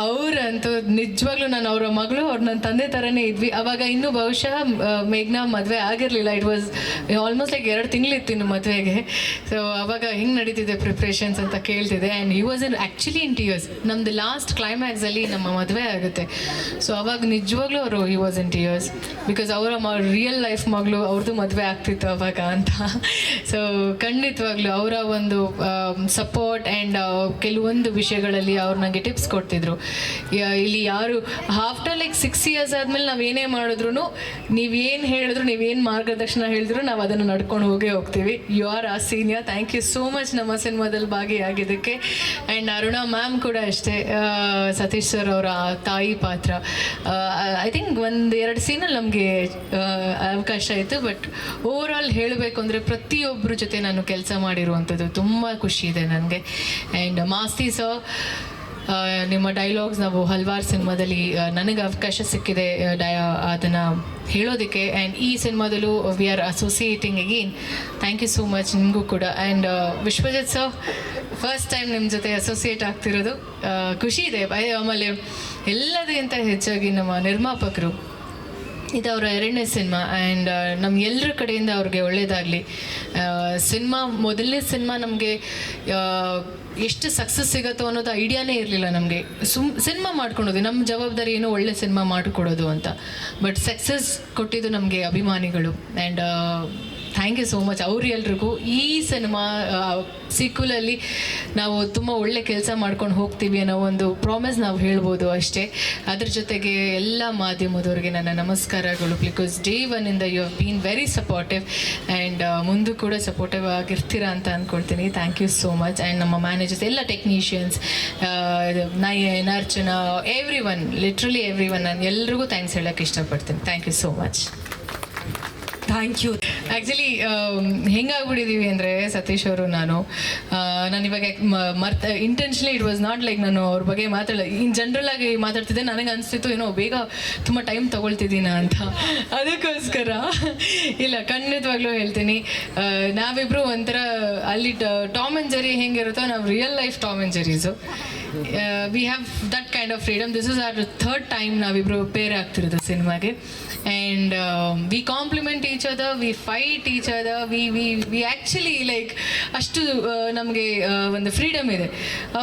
ಅವರಂತೂ ನಿಜವಾಗ್ಲೂ ನಾನು ಅವರ ಮಗಳು, ಅವ್ರು ನನ್ನ ತಂದೆ ಥರನೇ ಇದ್ವಿ. ಆವಾಗ ಇನ್ನೂ ಬಹುಶಃ ಮೇಘ್ನಾ ಮದುವೆ ಆಗಿರಲಿಲ್ಲ. ಇಟ್ ವಾಸ್ ಆಲ್ಮೋಸ್ಟ್ ಲೈಕ್ 2 ತಿಂಗಳಿತ್ತು ಇನ್ನು ಮದುವೆಗೆ. ಸೊ ಆವಾಗ ಹೆಂಗೆ ನಡೀತಿದೆ ಪ್ರಿಪ್ರೇಷನ್ಸ್ ಅಂತ ಕೇಳ್ತಿದ್ದೆ. And he was actually in tears. ನಮ್ಮದು ಲಾಸ್ಟ್ ಕ್ಲೈಮ್ಯಾಕ್ಸಲ್ಲಿ ನಮ್ಮ ಮದುವೆ ಆಗುತ್ತೆ. ಸೊ ಅವಾಗ ನಿಜವಾಗ್ಲೂ ಅವರು he was in tears. Because ಅವರ ರಿಯಲ್ ಲೈಫ್ ಮಗಳು ಅವ್ರದ್ದು ಮದುವೆ ಆಗ್ತಿತ್ತು ಅವಾಗ ಅಂತ. ಸೊ ಖಂಡಿತವಾಗ್ಲೂ ಅವರ ಒಂದು ಸಪೋರ್ಟ್ ಆ್ಯಂಡ್ ಕೆಲವೊಂದು ವಿಷಯಗಳಲ್ಲಿ ಅವ್ರು ನನಗೆ ಟಿಪ್ಸ್ ಕೊಡ್ತಿದ್ರು. ಇಲ್ಲಿ ಯಾರು ಆಫ್ಟರ್ ಲೈಕ್ 6 years ಆದಮೇಲೆ ನಾವು ಏನೇ ಮಾಡಿದ್ರು, ನೀವೇನು ಹೇಳಿದ್ರು, ನೀವೇನು ಮಾರ್ಗದರ್ಶನ ಹೇಳಿದ್ರು, ನಾವು ಅದನ್ನು ನಡ್ಕೊಂಡು ಹೋಗ್ತೀವಿ. You are a senior. Thank you so much ನಮ್ಮ ಸಿನಿಮಾದಲ್ಲಿ ಭಾಗಿಯಾಗಿದ್ದಕ್ಕೆ. ಆ್ಯಂಡ್ ಅರುಣಾ ಮ್ಯಾಮ್ ಕೂಡ ಅಷ್ಟೇ, ಸತೀಶ್ ಸರ್ ಅವರ ತಾಯಿ ಪಾತ್ರ ಐ ಥಿಂಕ್ 1-2 ಸೀನಲ್ಲಿ ನಮಗೆ ಅವಕಾಶ ಇತ್ತು. ಬಟ್ ಓವರ್ ಆಲ್ ಹೇಳಬೇಕು ಅಂದರೆ ಪ್ರತಿಯೊಬ್ಬರ ಜೊತೆ ನಾನು ಕೆಲಸ ಮಾಡಿರುವಂಥದ್ದು ತುಂಬ ಖುಷಿ ಇದೆ ನನಗೆ. ಆ್ಯಂಡ್ ಮಾಸ್ತಿ ಸರ್, ನಿಮ್ಮ ಡೈಲಾಗ್ಸ್ ನಾವು ಹಲವಾರು ಸಿನಿಮಾದಲ್ಲಿ ನನಗೆ ಅವಕಾಶ ಸಿಕ್ಕಿದೆ ಅದನ್ನು ಹೇಳೋದಕ್ಕೆ. ಆ್ಯಂಡ್ ಈ ಸಿನಿಮಾದಲ್ಲೂ we are associating again. Thank you so much ನಿಮಗೂ ಕೂಡ. And Vishwajit sir, first time ನಿಮ್ಮ ಜೊತೆ ಅಸೋಸಿಯೇಟ್ ಆಗ್ತಿರೋದು ಖುಷಿ ಇದೆ. ಆಮೇಲೆ ಎಲ್ಲದಕ್ಕಿಂತ ಹೆಚ್ಚಾಗಿ ನಮ್ಮ ನಿರ್ಮಾಪಕರು, ಇದು ಅವರ 2ನೇ ಸಿನಿಮಾ. ಆ್ಯಂಡ್ ನಮ್ಗೆಲ್ಲರ ಕಡೆಯಿಂದ ಅವ್ರಿಗೆ ಒಳ್ಳೆಯದಾಗಲಿ. ಮೊದಲನೇ ಸಿನಿಮಾ ನಮಗೆ ಎಷ್ಟು ಸಕ್ಸಸ್ ಸಿಗುತ್ತೋ ಅನ್ನೋದು ಐಡಿಯಾನೇ ಇರಲಿಲ್ಲ ನಮಗೆ. ಸಿನಿಮಾ ಮಾಡ್ಕೊಳೋದು ನಮ್ಮ ಜವಾಬ್ದಾರಿ ಏನೋ ಒಳ್ಳೆ ಸಿನಿಮಾ ಮಾಡಿಕೊಡೋದು ಅಂತ. ಬಟ್ ಸಕ್ಸಸ್ ಕೊಟ್ಟಿದ್ದು ನಮಗೆ ಅಭಿಮಾನಿಗಳು. And thank you so much ಅವ್ರೆಲ್ರಿಗೂ. ಈ ಸಿನಿಮಾ ಸೀಕ್ವಲಲ್ಲಿ ನಾವು ತುಂಬ ಒಳ್ಳೆ ಕೆಲಸ ಮಾಡ್ಕೊಂಡು ಹೋಗ್ತೀವಿ ಅನ್ನೋ ಒಂದು ಪ್ರಾಮಿಸ್ ನಾವು ಹೇಳ್ಬೋದು ಅಷ್ಟೇ. ಅದ್ರ ಜೊತೆಗೆ ಎಲ್ಲ ಮಾಧ್ಯಮದವ್ರಿಗೆ ನನ್ನ ನಮಸ್ಕಾರಗಳು. ಬಿಕಾಸ್ ಡೇ ಒನ್ನಿಂದ you have been very supportive and ಮುಂದೂ ಕೂಡ ಸಪೋರ್ಟಿವ್ ಆಗಿರ್ತೀರಾ ಅಂತ ಅಂದ್ಕೊಳ್ತೀನಿ. Thank you so much. And ನಮ್ಮ ಮ್ಯಾನೇಜರ್ಸ್, ಎಲ್ಲ technicians, Nayan, Archana, everyone, literally everyone, ನಾನು ಎಲ್ರಿಗೂ ಥ್ಯಾಂಕ್ಸ್ ಹೇಳೋಕ್ಕೆ ಇಷ್ಟಪಡ್ತೀನಿ. Thank you so much. Thank you. Actually ಹೆಂಗಾಗ್ಬಿಟ್ಟಿದ್ದೀವಿ ಅಂದರೆ ಸತೀಶ್ ಅವರು, ನಾನು ಇವಾಗ intentionally it was not like ನಾನು ಅವ್ರ ಬಗ್ಗೆ ಜನರಲ್ ಆಗಿ ಮಾತಾಡ್ತಿದ್ದೆ. ನನಗೆ ಅನಿಸ್ತಿತ್ತು ಏನೋ ಬೇಗ ತುಂಬ ಟೈಮ್ ತೊಗೊಳ್ತಿದ್ದೀನ ಅಂತ. ಅದಕ್ಕೋಸ್ಕರ ಇಲ್ಲ, ಖಂಡಿತವಾಗ್ಲೂ ಹೇಳ್ತೀನಿ, ನಾವಿಬ್ಬರು ಒಂಥರ ಅಲ್ಲಿ ಟಾಮ್ ಆ್ಯಂಡ್ ಜೆರಿ ಹೆಂಗಿರುತ್ತೋ, ನಾವು real life Tom and Jerrys. We have that kind of freedom. This is our third time ನಾವಿಬ್ಬರು ಪೇರ್ ಆಗ್ತಿರೋದು ಸಿನಿಮಾಗೆ. And we compliment each other, we fight each other, we actually like ಅಷ್ಟು ನಮಗೆ ಒಂದು freedom ಇದೆ.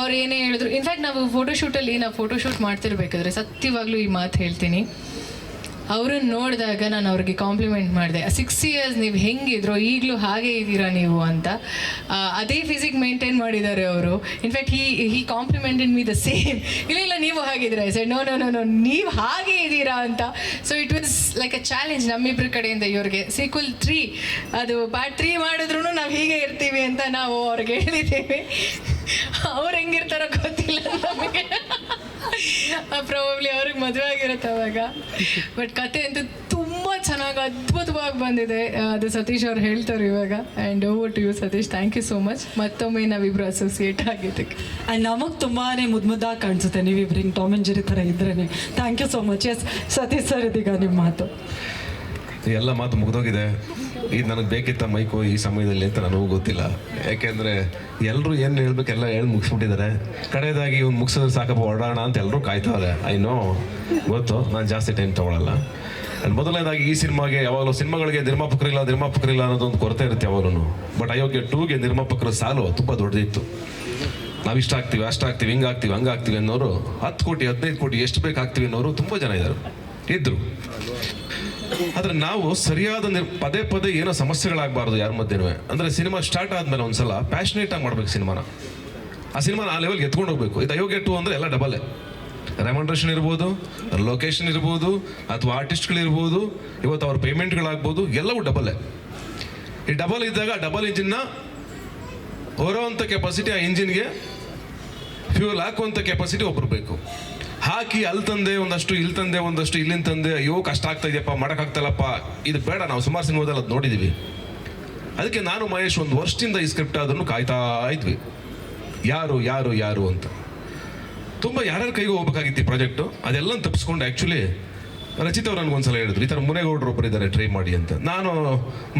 ಅವ್ರು ಏನೇ ಹೇಳಿದ್ರು, ಇನ್ಫ್ಯಾಕ್ಟ್ ನಾವು ಫೋಟೋಶೂಟಲ್ಲಿ ಫೋಟೋಶೂಟ್ ಮಾಡ್ತಿರ್ಬೇಕಾದ್ರೆ ಸತ್ಯವಾಗ್ಲೂ ಈ ಮಾತು ಹೇಳ್ತೀನಿ, ಅವ್ರನ್ನ ನೋಡಿದಾಗ ನಾನು ಅವ್ರಿಗೆ ಕಾಂಪ್ಲಿಮೆಂಟ್ ಮಾಡಿದೆ. 6 years ನೀವು ಹೆಂಗಿದ್ರು ಈಗಲೂ ಹಾಗೆ ಇದ್ದೀರಾ ನೀವು ಅಂತ. ಅದೇ ಫಿಸಿಕ್ ಮೇಂಟೈನ್ ಮಾಡಿದ್ದಾರೆ ಅವರು. In fact he complimented me the same. ಇಲ್ಲ ನೀವು ಹಾಗಿದ್ದೀರಾ ಸರ್, ನೋ ನೀವು ಹಾಗೆ ಇದ್ದೀರಾ ಅಂತ. So it was like a challenge ನಮ್ಮಿಬ್ಬರ ಕಡೆಯಿಂದ ಇವ್ರಿಗೆ. ಸೀಕ್ವಲ್ 3 ಅದು ಪಾರ್ಟ್ 3 ಮಾಡಿದ್ರು ನಾವು ಹೀಗೆ ಇರ್ತೀವಿ ಅಂತ ನಾವು ಅವ್ರಿಗೆ ಹೇಳಿದ್ದೀವಿ. ಅವ್ರು ಹೆಂಗಿರ್ತಾರೋ ಗೊತ್ತಿಲ್ಲ ನಮಗೆ, ಪ್ರಾಬಬ್ಲಿ ಅವ್ರಿಗೆ ಮದುವೆ ಆಗಿರುತ್ತೆ ಅವಾಗ. ಬಟ್ ಕತೆ ಅಂತೂ ತುಂಬ ಚೆನ್ನಾಗಿ ಅದ್ಭುತವಾಗಿ ಬಂದಿದೆ. ಅದು ಸತೀಶ್ ಅವ್ರು ಹೇಳ್ತಾರೆ ಇವಾಗ. And over to you Satish. Thank you so much. ಮತ್ತೊಮ್ಮೆ ನಾವಿಬ್ಬರು ಅಸೋಸಿಯೇಟ್ ಆಗಿದ್ದಕ್ಕೆ. ಆ್ಯಂಡ್ ನಮಗೆ ತುಂಬಾ ಮುದ್ದಾಗಿ ಕಾಣಿಸುತ್ತೆ ನೀವಿಬ್ರು ಹಿಂಗೆ ಟಾಮ್ ಆ್ಯಂಡ್ ಜೆರಿ ಥರ ಇದ್ರೇ. Thank you so much. Yes Satish sir, ಇದೀಗ ನಿಮ್ಮ ಮಾತು. ಎಲ್ಲ ಮಾತು ಮುಗಿದೋಗಿದೆ. ಇದು ನನಗೆ ಬೇಕಿತ್ತ ಮೈಕು ಈ ಸಮಯದಲ್ಲಿ ಅಂತ ನನಗೂ ಗೊತ್ತಿಲ್ಲ. ಯಾಕೆಂದರೆ ಎಲ್ಲರೂ ಏನು ಹೇಳ್ಬೇಕೆಲ್ಲ ಹೇಳಿ ಮುಗಿಸ್ಬಿಟ್ಟಿದ್ದಾರೆ. ಕಡೆಯದಾಗಿ ಇವ್ನು ಮುಗಿಸಿದ್ರೆ ಸಾಕಪ್ಪ ಹೊರಡೋಣ ಅಂತ ಎಲ್ಲರೂ ಕಾಯ್ತಾರೆ. ಐನೋ ಗೊತ್ತು, ನಾನು ಜಾಸ್ತಿ ಟೈಮ್ ತೊಗೊಳಲ್ಲ. ಆ್ಯಂಡ್ ಮೊದಲನೇದಾಗಿ ಈ ಸಿನಿಮಾಗೆ ಯಾವಾಗಲೂ ಸಿನಿಮಾಗಳಿಗೆ ನಿರ್ಮಾಪಕರಿಲ್ಲ ಅನ್ನೋದೊಂದು ಕೊರತೆ ಇರುತ್ತೆ ಯಾವಾಗಲೂ. ಬಟ್ ಅಯೋಗ್ಯ 2ಗೆ ನಿರ್ಮಾಪಕರ ಸಾಲು ತುಂಬ ದೊಡ್ಡದಿತ್ತು. ನಾವು ಇಷ್ಟ ಆಗ್ತೀವಿ, ಅಷ್ಟಾಗ್ತೀವಿ, ಹಿಂಗಾಗ್ತೀವಿ, ಹಂಗಾಗ್ತೀವಿ ಅನ್ನೋರು 10 ಕೋಟಿ 15 ಕೋಟಿ ಎಷ್ಟು ಬೇಕಾಗ್ತೀವಿ ಅನ್ನೋರು ತುಂಬ ಜನ ಇದ್ದರು. ಆದರೆ ನಾವು ಸರಿಯಾದ ಪದೇ ಪದೇ ಏನೋ ಸಮಸ್ಯೆಗಳಾಗಬಾರ್ದು ಯಾರ ಮಧ್ಯೆನೂ. ಅಂದರೆ ಸಿನಿಮಾ ಸ್ಟಾರ್ಟ್ ಆದಮೇಲೆ ಒಂದ್ಸಲ ಪ್ಯಾಷನೇಟಾಗಿ ಮಾಡ್ಬೇಕು ಸಿನಿಮಾನ. ಆ ಸಿನಿಮಾನ ಆ ಲೆವೆಲ್ಗೆ ಎತ್ಕೊಂಡು ಹೋಗ್ಬೇಕು. ಇದು ಅಯೋಗ್ಯ 2 ಅಂದರೆ ಎಲ್ಲ ಡಬಲ್ಲೇ. ರೆಮಂಡ್ರೇಷನ್ ಇರ್ಬೋದು, ಲೊಕೇಶನ್ ಇರ್ಬೋದು, ಅಥವಾ ಆರ್ಟಿಸ್ಟ್ಗಳಿರ್ಬೋದು, ಇವತ್ತು ಅವ್ರ ಪೇಮೆಂಟ್ಗಳಾಗ್ಬೋದು, ಎಲ್ಲವೂ ಡಬಲ್ಲೇ. ಈ ಡಬಲ್ ಇದ್ದಾಗ ಡಬಲ್ ಇಂಜಿನ್ನ ಹೊರೋವಂಥ ಕೆಪಾಸಿಟಿ ಆ ಇಂಜಿನ್ಗೆ ಫ್ಯೂಲ್ ಹಾಕುವಂಥ ಕೆಪಾಸಿಟಿ ಒಬ್ಬರು ಬೇಕು. ಹಾಕಿ ಅಲ್ಲಿ ತಂದೆ ಒಂದಷ್ಟು, ಇಲ್ಲಿ ತಂದೆ ಒಂದಷ್ಟು, ಇಲ್ಲಿಂದ ತಂದೆ, ಅಯ್ಯೋ ಕಷ್ಟ ಆಗ್ತಾ ಇದೆಯಪ್ಪ, ಮಾಡೋಕ್ಕಾಗ್ತಲ್ಲಪ್ಪ, ಇದು ಬೇಡ. ನಾವು ಸುಮಾರು ಸಿನಿಮಾದಲ್ಲಿ ಅದು ನೋಡಿದ್ದೀವಿ. ಅದಕ್ಕೆ ನಾನು ಮಹೇಶ್ 1 ವರ್ಷದಿಂದ ಈ ಸ್ಕ್ರಿಪ್ಟ್ ಅದನ್ನು ಕಾಯ್ತಾ ಇದ್ವಿ, ಯಾರು ಅಂತ. ತುಂಬ ಯಾರ್ಯಾರ ಕೈಗೂ ಹೋಗ್ಬೇಕಾಗಿತ್ತು ಈ ಪ್ರಾಜೆಕ್ಟು. ಅದೆಲ್ಲ ತಪ್ಪಿಸ್ಕೊಂಡು ಆ್ಯಕ್ಚುಲಿ ರಚಿತ್ ಅವ್ರು ನನಗೊಂದ್ಸಲ ಹೇಳಿದ್ರು, ಈ ಥರ ಮುನೇಗೌಡರು ಒಬ್ಬರು ಇದ್ದಾರೆ, ಟ್ರೈ ಮಾಡಿ ಅಂತ. ನಾನು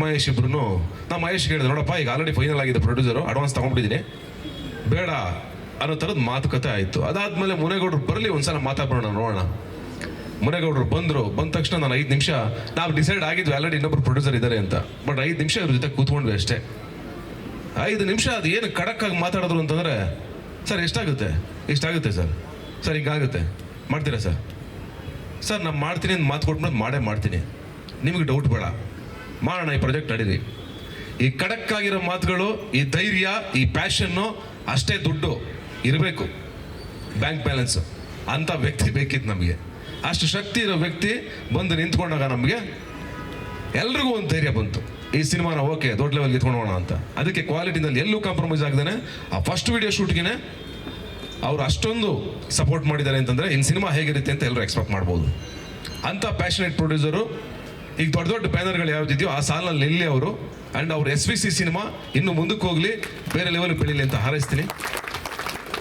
ಮಹೇಶ್ ಇಬ್ರು, ನಾನು ಮಹೇಶ್ಗೆ ಹೇಳಿದೆ, ನೋಡಪ್ಪ ಈಗ ಆಲ್ರೆಡಿ ಫೈನಲ್ ಆಗಿದೆ ಪ್ರೊಡ್ಯೂಸರು, ಅಡ್ವಾನ್ಸ್ ತೊಗೊಂಡಿದ್ದೀನಿ, ಬೇಡ ಅನ್ನೋ ಥರದ್ದು ಮಾತುಕತೆ ಆಯಿತು. ಅದಾದಮೇಲೆ ಮುನೇಗೌಡರು ಬರಲಿ ಒಂದ್ಸಲ ಮಾತಾಡೋಣ, ನೋಡೋಣ. ಮುನೇಗೌಡರು ಬಂದ ತಕ್ಷಣ ನಾನು 5 ನಿಮಿಷ, ನಾವು ಡಿಸೈಡ್ ಆಗಿದ್ವಿ ಆಲ್ರೆಡಿ ಇನ್ನೊಬ್ರು ಪ್ರೊಡ್ಯೂಸರ್ ಇದ್ದಾರೆ ಅಂತ. ಬಟ್ 5 ನಿಮಿಷ ಇವ್ರ ಜೊತೆ ಕೂತ್ಕೊಂಡ್ವಿ ಅಷ್ಟೇ. 5 ನಿಮಿಷ ಅದು ಏನು ಖಡಕ್ಕಾಗಿ ಮಾತಾಡಿದ್ರು ಅಂತಂದರೆ, ಸರ್ ಎಷ್ಟಾಗುತ್ತೆ, ಇಷ್ಟಾಗುತ್ತೆ ಸರ್ ಹಿಂಗಾಗುತ್ತೆ, ಮಾಡ್ತೀರಾ ಸರ್ ನಾನು ಮಾಡ್ತೀನಿ ಅಂತ ಮಾತು ಕೊಟ್ಬಿಟ್ಟು ಮಾಡೇ ಮಾಡ್ತೀನಿ, ನಿಮಗೆ ಡೌಟ್ ಬೇಡ, ಮಾಡೋಣ, ಈ ಪ್ರಾಜೆಕ್ಟ್ ನಡೀರಿ. ಈ ಖಡಕ್ಕಾಗಿರೋ ಮಾತುಗಳು, ಈ ಧೈರ್ಯ, ಈ ಪ್ಯಾಷನ್ನು, ಅಷ್ಟೇ ದುಡ್ಡು ಇರಬೇಕು, ಬ್ಯಾಂಕ್ ಬ್ಯಾಲೆನ್ಸು ಅಂಥ ವ್ಯಕ್ತಿ ಬೇಕಿತ್ತು ನಮಗೆ. ಅಷ್ಟು ಶಕ್ತಿ ಇರೋ ವ್ಯಕ್ತಿ ಬಂದು ನಿಂತ್ಕೊಂಡಾಗ ನಮಗೆ ಎಲ್ರಿಗೂ ಒಂದು ಧೈರ್ಯ ಬಂತು, ಈ ಸಿನಿಮಾನ ಓಕೆ ದೊಡ್ಡ ಲೆವೆಲ್ಗೆ ಎತ್ಕೊಂಡೋಣ ಅಂತ. ಅದಕ್ಕೆ ಕ್ವಾಲಿಟಿನಲ್ಲಿ ಎಲ್ಲೂ ಕಾಂಪ್ರಮೈಸ್ ಆಗದೇನೆ ಆ ಫಸ್ಟ್ ವಿಡಿಯೋ ಶೂಟ್ಗೆ ಅವರು ಅಷ್ಟೊಂದು ಸಪೋರ್ಟ್ ಮಾಡಿದ್ದಾರೆ ಅಂತಂದರೆ ಇನ್ನು ಸಿನಿಮಾ ಹೇಗಿರುತ್ತೆ ಅಂತ ಎಲ್ಲರೂ ಎಕ್ಸ್ಪೆಕ್ಟ್ ಮಾಡ್ಬೋದು. ಅಂಥ ಪ್ಯಾಷನೇಟ್ ಪ್ರೊಡ್ಯೂಸರು ಈಗ ದೊಡ್ಡ ಬ್ಯಾನರ್ಗಳು ಯಾವುದಿದೆಯೋ ಆ ಸಾಲಿನಲ್ಲಿ ನಿಲ್ಲಿ ಅವರು. ಆ್ಯಂಡ್ ಅವ್ರ SVC ಸಿನಿಮಾ ಇನ್ನೂ ಮುಂದಕ್ಕೆ ಹೋಗಲಿ, ಬೇರೆ ಲೆವೆಲ್ ಬೆಳೀಲಿ ಅಂತ ಹಾರೈಸ್ತೀನಿ.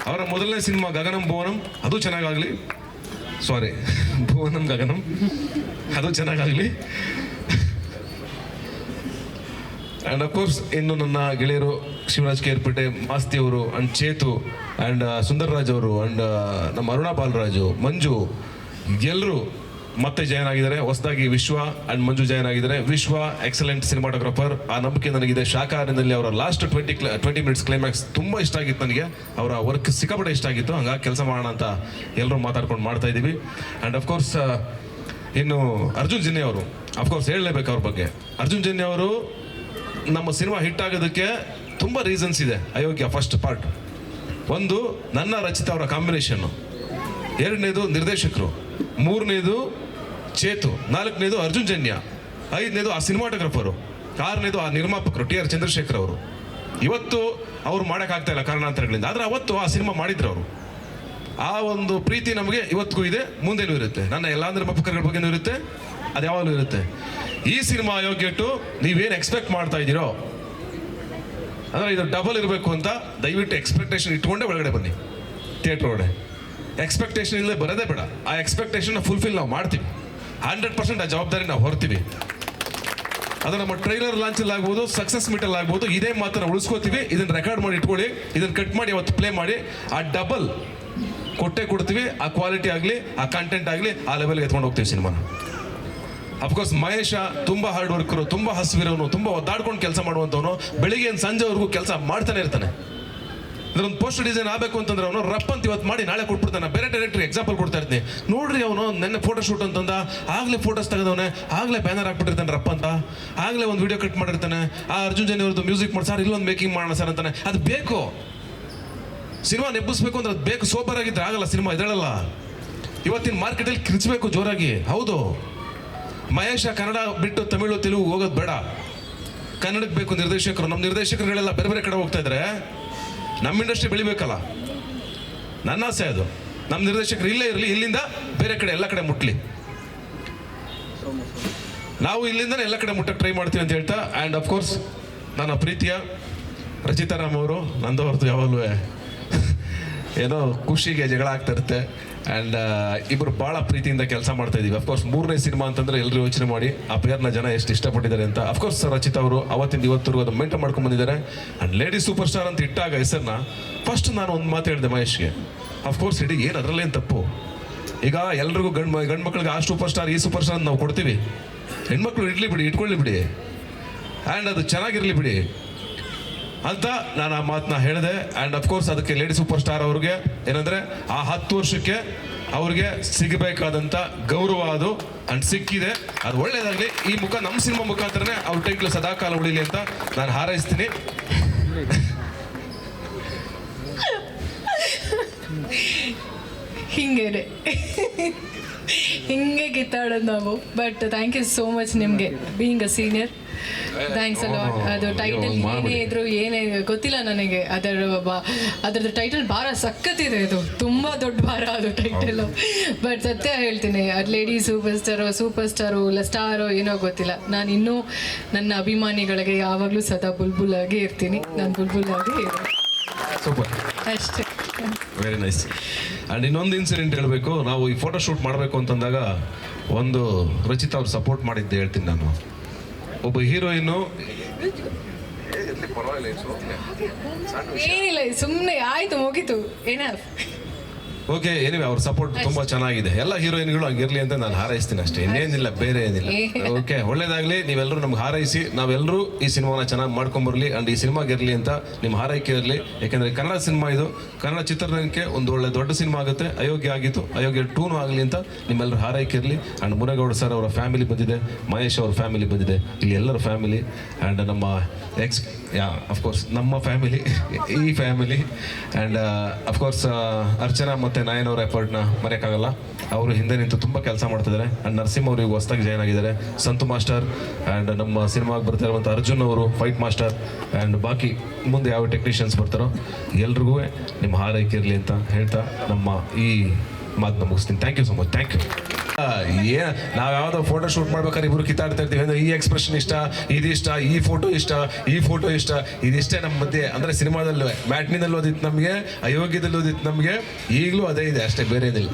ಅವರ ಮೊದಲನೇ ಸಿನಿಮಾ ಗಗನಂ ಭುವನಂ ಅದು ಚೆನ್ನಾಗಾಗಲಿ, ಭುವನಂ ಗಗನಂ ಅದು ಚೆನ್ನಾಗಾಗಲಿ. ಆ್ಯಂಡ್ ಅಫ್ಕೋರ್ಸ್ ಇನ್ನು ನನ್ನ ಗೆಳೆಯರು ಶಿವರಾಜ್ ಕೇರ್ಪೇಟೆ, ಮಾಸ್ತಿ ಅವರು, ಆ್ಯಂಡ್ ಚೇತು, ಆ್ಯಂಡ್ ಸುಂದರ್ರಾಜ್ ಅವರು, ಆ್ಯಂಡ್ ನಮ್ಮ ಅರುಣಾ ಬಾಲರಾಜು, ಮಂಜು, ಎಲ್ಲರೂ ಮತ್ತೆ ಜಾಯ್ನ್ ಆಗಿದ್ದಾರೆ. ಹೊಸದಾಗಿ ವಿಶ್ವ ಆ್ಯಂಡ್ ಮಂಜು ಜಾಯ್ನ್ ಆಗಿದ್ದಾರೆ. ವಿಶ್ವ ಎಕ್ಸಲೆಂಟ್ ಸಿನಿಮಾಟೋಗ್ರಾಫರ್, ಆ ನಂಬಿಕೆ ನನಗಿದೆ. ಶಾಖಾಹಾರಿನಲ್ಲಿ ಅವರ ಲಾಸ್ಟ್ 20 ಮಿನಿಟ್ಸ್ ಕ್ಲೈಮ್ಯಾಕ್ಸ್ ತುಂಬ ಇಷ್ಟ ಆಗಿತ್ತು ನನಗೆ. ಅವರ ವರ್ಕ್ ಸಿಕ್ಕಾಪಟ್ಟೆ ಇಷ್ಟ ಆಗಿತ್ತು. ಹಂಗಾಗಿ ಕೆಲಸ ಮಾಡೋಣ ಅಂತ ಎಲ್ಲರೂ ಮಾತಾಡ್ಕೊಂಡು ಮಾಡ್ತಾ ಇದ್ದೀವಿ. ಆ್ಯಂಡ್ ಅಫ್ಕೋರ್ಸ್ ಇನ್ನು ಅರ್ಜುನ್ ಜನ್ಯ ಅವರು, ಅಫ್ಕೋರ್ಸ್ ಹೇಳಲೇಬೇಕು ಅವ್ರ ಬಗ್ಗೆ. ಅರ್ಜುನ್ ಜನ್ಯ ಅವರು ನಮ್ಮ ಸಿನಿಮಾ ಹಿಟ್ ಆಗೋದಕ್ಕೆ ತುಂಬ ರೀಸನ್ಸ್ ಇದೆ. ಅಯೋಗ್ಯ ಫಸ್ಟ್ ಪಾರ್ಟ್, ಒಂದು ನನ್ನ ರಚಿತ ಅವರ ಕಾಂಬಿನೇಷನ್ನು, ಎರಡನೇದು ನಿರ್ದೇಶಕರು, ಮೂರನೇದು ಚೇತು, ನಾಲ್ಕನೇದು ಅರ್ಜುನ್ ಜನ್ಯ, ಐದನೇದು ಆ ಸಿನಿಮಾಟೋಗ್ರಫರು, ಆರನೇದು ಆ ನಿರ್ಮಾಪಕರು TR ಚಂದ್ರಶೇಖರ್ ಅವರು. ಇವತ್ತು ಅವ್ರು ಮಾಡೋಕ್ಕಾಗ್ತಾ ಇಲ್ಲ ಕಾರಣಾಂತರಗಳಿಂದ, ಆದರೆ ಅವತ್ತು ಆ ಸಿನಿಮಾ ಮಾಡಿದ್ರು ಅವರು. ಆ ಒಂದು ಪ್ರೀತಿ ನಮಗೆ ಇವತ್ತಿಗೂ ಇದೆ, ಮುಂದೆನೂ ಇರುತ್ತೆ. ನನ್ನ ಎಲ್ಲ ನಿರ್ಮಾಪಕರ ಬಗ್ಗೆನೂ ಇರುತ್ತೆ, ಅದು ಯಾವಾಗಲೂ ಇರುತ್ತೆ. ಈ ಸಿನಿಮಾ ಅಯೋಗ್ಯ ಟು ನೀವೇನು ಎಕ್ಸ್ಪೆಕ್ಟ್ ಮಾಡ್ತಾ ಇದ್ದೀರೋ ಅಂದರೆ ಇದು ಡಬಲ್ ಇರಬೇಕು ಅಂತ ದಯವಿಟ್ಟು ಎಕ್ಸ್ಪೆಕ್ಟೇಷನ್ ಇಟ್ಕೊಂಡೇ ಒಳಗಡೆ ಬನ್ನಿ. ಥಿಯೇಟ್ರ್ ಒಳಗಡೆ ಎಕ್ಸ್ಪೆಕ್ಟೇಷನ್ ಇಲ್ಲದೆ ಬರೋದೇ ಬೇಡ. ಆ ಎಕ್ಸ್ಪೆಕ್ಟೇಷನ್ನ ಫುಲ್ಫಿಲ್ ನಾವು ಮಾಡ್ತೀವಿ, 100% ಆ ಜವಾಬ್ದಾರಿ ನಾವು ಹೊರ್ತೀವಿ. ಅದು ನಮ್ಮ ಟ್ರೈಲರ್ ಲಾಂಚಲ್ಲಿ ಆಗ್ಬೋದು, ಸಕ್ಸಸ್ ಮೀಟಲ್ಲಿ ಆಗ್ಬೋದು, ಇದೇ ಮಾತನ್ನು ಉಳಿಸ್ಕೋತೀವಿ. ಇದನ್ನು ರೆಕಾರ್ಡ್ ಮಾಡಿ ಇಟ್ಕೊಳ್ಳಿ, ಇದನ್ನು ಕಟ್ ಮಾಡಿ ಅವತ್ತು ಪ್ಲೇ ಮಾಡಿ, ಆ ಡಬಲ್ ಕೊಟ್ಟೆ ಕೊಡ್ತೀವಿ. ಆ ಕ್ವಾಲಿಟಿ ಆಗಲಿ, ಆ ಕಂಟೆಂಟ್ ಆಗಲಿ, ಆ ಲೆವೆಲ್ಗೆ ಎತ್ಕೊಂಡು ಹೋಗ್ತೀವಿ ಸಿನಿಮಾನ. ಅಫ್ಕೋರ್ಸ್ ಮಹೇಶ ತುಂಬ ಹಾರ್ಡ್ ವರ್ಕರು, ತುಂಬ ಹಸಿವಿರೋನು, ತುಂಬ ಒದ್ದಾಡ್ಕೊಂಡು ಕೆಲಸ ಮಾಡುವಂಥವನು, ಬೆಳಿಗ್ಗೆ ಸಂಜೆವರೆಗೂ ಕೆಲಸ ಮಾಡ್ತಾನೆ ಇರ್ತಾನೆ. ಇದರೊಂದು ಪೋಸ್ಟರ್ ಡಿಸೈನ್ ಆಗಬೇಕು ಅಂತಂದ್ರೆ ಅವನು ರಪ್ ಅಂತ ಇವತ್ತು ಮಾಡಿ ನಾಳೆ ಕೊಟ್ಬಿಡ್ತಾನೆ. ಬೇರೆ ಡೈರೆಕ್ಟ್ರಿಗೆ ಎಕ್ಸಾಂಪಲ್ ಕೊಡ್ತಾ ಇರ್ತೀನಿ, ನೋಡ್ರಿ ಅವನು ನೆನ್ನೆ ಫೋಟೋ ಶೂಟ್ ಅಂತಂದ, ಆಗಲೇ ಫೋಟೋಸ್ ತೆಗೆದವನೆ, ಆಗಲೇ ಬ್ಯಾನರ್ ಹಾಕ್ಬಿಟ್ಟಿರ್ತಾನೆ ರಪ್ ಅಂತ, ಆಗಲೇ ಒಂದು ವಿಡಿಯೋ ಕಟ್ ಮಾಡಿರ್ತಾನೆ. ಆ ಅರ್ಜುನ್ ಜನ್ಯ ಅವ್ರದ್ದು ಮ್ಯೂಸಿಕ್ ಮಾಡಿ ಸರ್ ಇಲ್ಲೊಂದು ಮೇಕಿಂಗ್ ಮಾಡೋಣ ಸರ್ ಅಂತಾನೆ. ಅದು ಬೇಕು, ಸಿನಿಮಾ ನೆಬ್ಬಿಸ್ಬೇಕು ಅಂದ್ರೆ ಅದು ಬೇಕು. ಸೋಬರ್ ಆಗಿದ್ರೆ ಆಗಲ್ಲ ಸಿನಿಮಾ, ಇದಳಲ್ಲ. ಇವತ್ತಿನ ಮಾರ್ಕೆಟಲ್ಲಿ ಕಿರ್ಚಬೇಕು ಜೋರಾಗಿ. ಹೌದು, ಮಹೇಶ ಕನ್ನಡ ಬಿಟ್ಟು ತಮಿಳು ತೆಲುಗು ಹೋಗೋದು ಬೇಡ, ಕನ್ನಡಕ್ಕೆ ಬೇಕು ನಿರ್ದೇಶಕರು. ನಮ್ಮ ನಿರ್ದೇಶಕರುಗಳೆಲ್ಲ ಬೇರೆ ಬೇರೆ ಕಡೆ ಹೋಗ್ತಾ ಇದ್ದಾರೆ. ನಮ್ಮ ಇಂಡಸ್ಟ್ರಿ ಬೆಳಿಬೇಕಲ್ಲ, ನನ್ನ ಆಸೆ ಅದು. ನಮ್ಮ ನಿರ್ದೇಶಕರು ಇಲ್ಲೇ ಇರಲಿ, ಇಲ್ಲಿಂದ ಬೇರೆ ಕಡೆ ಎಲ್ಲ ಕಡೆ ಮುಟ್ಲಿ. ನಾವು ಇಲ್ಲಿಂದನೇ ಎಲ್ಲ ಕಡೆ ಮುಟ್ಟಕ್ಕೆ ಟ್ರೈ ಮಾಡ್ತೀವಿ ಅಂತ ಹೇಳ್ತಾ, ಆ್ಯಂಡ್ ಅಫ್ಕೋರ್ಸ್ ನನ್ನ ಪ್ರೀತಿಯ ರಚಿತಾರಾಮ್ ಅವರು, ನಂದವ್ರದ್ದು ಯಾವಾಗಲೂ ಏನೋ ಖುಷಿಗೆ ಜಗಳ ಆಗ್ತಾ ಇರುತ್ತೆ. ಆ್ಯಂಡ್ ಇಬ್ಬರು ಭಾಳ ಪ್ರೀತಿಯಿಂದ ಕೆಲಸ ಮಾಡ್ತಾ ಇದ್ದೀವಿ. ಅಫ್ಕೋರ್ಸ್ 3ನೇ ಸಿನಿಮಾ ಅಂತಂದರೆ ಎಲ್ಲರೂ ಯೋಚನೆ ಮಾಡಿ ಆ ಪೇರ್ನ ಜನ ಎಷ್ಟು ಇಷ್ಟಪಟ್ಟಿದ್ದಾರೆ ಅಂತ. ಅಫ್ಕೋರ್ಸ್ ರಚಿತಾ ಅವರು ಅವತ್ತಿಂದ ಇವತ್ತರೆಗೂ ಅದು ಮೇಂಟೈನ್ ಮಾಡ್ಕೊಂಡು ಬಂದಿದ್ದಾರೆ. ಆ್ಯಂಡ್ ಲೇಡಿ ಸೂಪರ್ ಸ್ಟಾರ್ ಅಂತ ಇಟ್ಟಾಗ ಹೆಸರನ್ನ ಫಸ್ಟ್ ನಾನು ಒಂದು ಮಾತು ಹೇಳಿದೆ ಮಹೇಶ್ಗೆ, ಅಫ್ಕೋರ್ಸ್ ಇಡೀ ಏನು ಅದರಲ್ಲೇನು ತಪ್ಪು. ಈಗ ಎಲ್ರಿಗೂ ಗಂಡು ಮಕ್ಕಳಿಗೆ ಆ ಸೂಪರ್ ಸ್ಟಾರ್ ಈ ಸೂಪರ್ ಸ್ಟಾರ್ ಅಂತ ನಾವು ಕೊಡ್ತೀವಿ. ಹೆಣ್ಮಕ್ಳು ಇಡ್ಲಿ ಬಿಡಿ, ಇಟ್ಕೊಳ್ಳಿ ಬಿಡಿ, ಆ್ಯಂಡ್ ಅದು ಚೆನ್ನಾಗಿರಲಿ ಬಿಡಿ ಅಂತ ನಾನು ಆ ಮಾತನ್ನ ಹೇಳಿದೆ. ಆ್ಯಂಡ್ ಅಫ್ಕೋರ್ಸ್ ಅದಕ್ಕೆ ಲೇಡಿ ಸೂಪರ್ ಸ್ಟಾರ್ ಅವ್ರಿಗೆ ಏನಂದರೆ ಆ 10 ವರ್ಷಕ್ಕೆ ಅವ್ರಿಗೆ ಸಿಗಬೇಕಾದಂಥ ಗೌರವ ಅದು ಅಂಡ್ ಸಿಕ್ಕಿದೆ. ಅದು ಒಳ್ಳೇದಾಗಲಿ. ಈ ಮುಖ ನಮ್ಮ ಸಿನಿಮಾ ಮುಖಾಂತರನೇ ಅವ್ರ ಟೈಟ್ಲು ಸದಾಕಾಲ ಉಳಿಲಿ ಅಂತ ನಾನು ಹಾರೈಸ್ತೀನಿ. ಹಿಂಗೆ ಕಿತ್ತಾಡೋದು ನಾವು. But thank you so much ನಿಮಗೆ, ಬೀಯಿಂಗ್ ಅ ಸೀನಿಯರ್. ಥ್ಯಾಂಕ್ಸ್ ಅಲ್ಲ. ಅದು ಟೈಟಲ್ ಏನೇ ಇದ್ರು ಏನೇ ಗೊತ್ತಿಲ್ಲ ನನಗೆ, ಅದರದ್ದು ಟೈಟಲ್ ಭಾರ ಸಖತ್ತಿದೆ. ಇದು ತುಂಬ ದೊಡ್ಡ ಭಾರ ಅದು ಟೈಟಲು. ಬಟ್ ಸತ್ಯ ಹೇಳ್ತೀನಿ, ಅದು ಲೇಡಿ ಸೂಪರ್ ಸ್ಟಾರು ಇಲ್ಲ ಸ್ಟಾರೋ ಏನೋ ಗೊತ್ತಿಲ್ಲ, ನಾನು ಇನ್ನೂ ನನ್ನ ಅಭಿಮಾನಿಗಳಿಗೆ ಯಾವಾಗಲೂ ಸದಾ ಬುಲ್ಬುಲ್ ಆಗೇ ಇರ್ತೀನಿ. ನಾನು ಬುಲ್ಬುಲ್ ಆಗೇ ಇರ್ತೀನಿ. ಸೂಪರ್, ಅಷ್ಟೇ. Very nice. ಆ್ಯಂಡ್ ಇನ್ನೊಂದು ಇನ್ಸಿಡೆಂಟ್ ಹೇಳಬೇಕು. ನಾವು ಈ ಫೋಟೋ ಶೂಟ್ ಮಾಡಬೇಕು ಅಂತಂದಾಗ ಒಂದು ರಚಿತಾ ಅವ್ರು ಸಪೋರ್ಟ್ ಮಾಡಿದ್ದೆ ಹೇಳ್ತೀನಿ ನಾನು. ಒಬ್ಬ ಹೀರೋಯಿನ್ನು ಏನಿಲ್ಲ, ಸುಮ್ಮನೆ ಆಯ್ತು, ಮುಗೀತು, ಏನಾದ್ರು ಓಕೆ. ಏನಿವೆ ಅವ್ರ ಸಪೋರ್ಟ್ ತುಂಬ ಚೆನ್ನಾಗಿದೆ. ಎಲ್ಲ ಹೀರೋಯಿನ್ಗಳು ಹಂಗಿರಲಿ ಅಂತ ನಾನು ಹಾರೈಸ್ತೀನಿ ಅಷ್ಟೇ, ಇನ್ನೇನಿಲ್ಲ, ಬೇರೆ ಏನಿಲ್ಲ. ಓಕೆ, ಒಳ್ಳೇದಾಗಲಿ. ನೀವೆಲ್ಲರೂ ನಮ್ಗೆ ಹಾರೈಸಿ ನಾವೆಲ್ಲರೂ ಈ ಸಿನಿಮಾನ ಚೆನ್ನಾಗಿ ಮಾಡ್ಕೊಂಬರ್ಲಿ ಆ್ಯಂಡ್ ಈ ಸಿನಿಮಾಗೆ ಇರಲಿ ಅಂತ ನಿಮ್ಮ ಹಾರೈಕೆ ಇರಲಿ. ಯಾಕೆಂದರೆ ಕನ್ನಡ ಸಿನಿಮಾ ಇದು, ಕನ್ನಡ ಚಿತ್ರರಂಗಕ್ಕೆ ಒಂದು ಒಳ್ಳೆ ದೊಡ್ಡ ಸಿನಿಮಾ ಆಗುತ್ತೆ. ಅಯೋಗ್ಯ ಆಗಿತ್ತು, ಅಯೋಗ್ಯ 2 ಆಗಲಿ ಅಂತ ನಿಮ್ಮೆಲ್ಲರೂ ಹಾರೈಕೆ ಇರಲಿ. ಆ್ಯಂಡ್ ಮುನೇಗೌಡ ಸರ್ ಅವರ ಫ್ಯಾಮಿಲಿ ಬಂದಿದೆ, ಮಹೇಶ್ ಅವ್ರ ಫ್ಯಾಮಿಲಿ ಬಂದಿದೆ, ಇಲ್ಲಿ ಎಲ್ಲರ ಫ್ಯಾಮಿಲಿ ಆ್ಯಂಡ್ ನಮ್ಮ ಅಫ್ಕೋರ್ಸ್ ನಮ್ಮ ಫ್ಯಾಮಿಲಿ, ಈ ಫ್ಯಾಮಿಲಿ ಆ್ಯಂಡ್ ಅಫ್ಕೋರ್ಸ್ ಅರ್ಚನಾ ಮತ್ತು ನಾಯನ್ ಅವರ ಎಫರ್ಟ್ನ ಮರೆಯೋಕ್ಕಾಗಲ್ಲ. ಅವರು ಹಿಂದೆ ನಿಂತು ತುಂಬ ಕೆಲಸ ಮಾಡ್ತಿದ್ದಾರೆ. ಆ್ಯಂಡ್ ನರಸಿಂಹ ಅವರು ಈಗ ಹೊಸದಾಗಿ ಜಾಯ್ನ್ ಆಗಿದ್ದಾರೆ, ಸಂತು ಮಾಸ್ಟರ್ ಆ್ಯಂಡ್ ನಮ್ಮ ಸಿನಿಮಾಗೆ ಬರ್ತಾ ಇರುವಂಥ ಅರ್ಜುನ್ ಅವರು ಫೈಟ್ ಮಾಸ್ಟರ್ ಆ್ಯಂಡ್ ಬಾಕಿ ಮುಂದೆ ಯಾವ ಟೆಕ್ನಿಷಿಯನ್ಸ್ ಬರ್ತಾರೋ ಎಲ್ರಿಗೂ ನಿಮ್ಮ ಹಾರೈಕೆ ಇರಲಿ ಅಂತ ಹೇಳ್ತಾ ನಮ್ಮ ಈ ಮಾತನ್ನ ಮುಗಿಸ್ತೀನಿ. Thank you so much. Thank you. ನಾವು ಯಾವುದೋ ಫೋಟೋ ಶೂಟ್ ಮಾಡ್ಬೇಕಾದ್ರೆ ಇಬ್ಬರು ಕಿತ್ತಾಡ್ತಾ ಇರ್ತೀವಿ ಅಂದರೆ ಈ ಎಕ್ಸ್ಪ್ರೆಷನ್ ಇಷ್ಟ, ಇದಿಷ್ಟ, ಈ ಫೋಟೋ ಇಷ್ಟ, ಈ ಫೋಟೋ ಇಷ್ಟ, ಇದಿಷ್ಟೇ ನಮ್ಮ ಮಧ್ಯೆ. ಅಂದರೆ ಸಿನಿಮಾದಲ್ಲೂ ಮ್ಯಾಟ್ನಿನಲ್ಲಿ ಓದಿತ್ತು ನಮಗೆ, ಅಯೋಗ್ಯದಲ್ಲಿ ಓದಿತ್ತು ನಮಗೆ, ಈಗಲೂ ಅದೇ ಇದೆ ಅಷ್ಟೇ, ಬೇರೆ ಏನಿಲ್ಲ.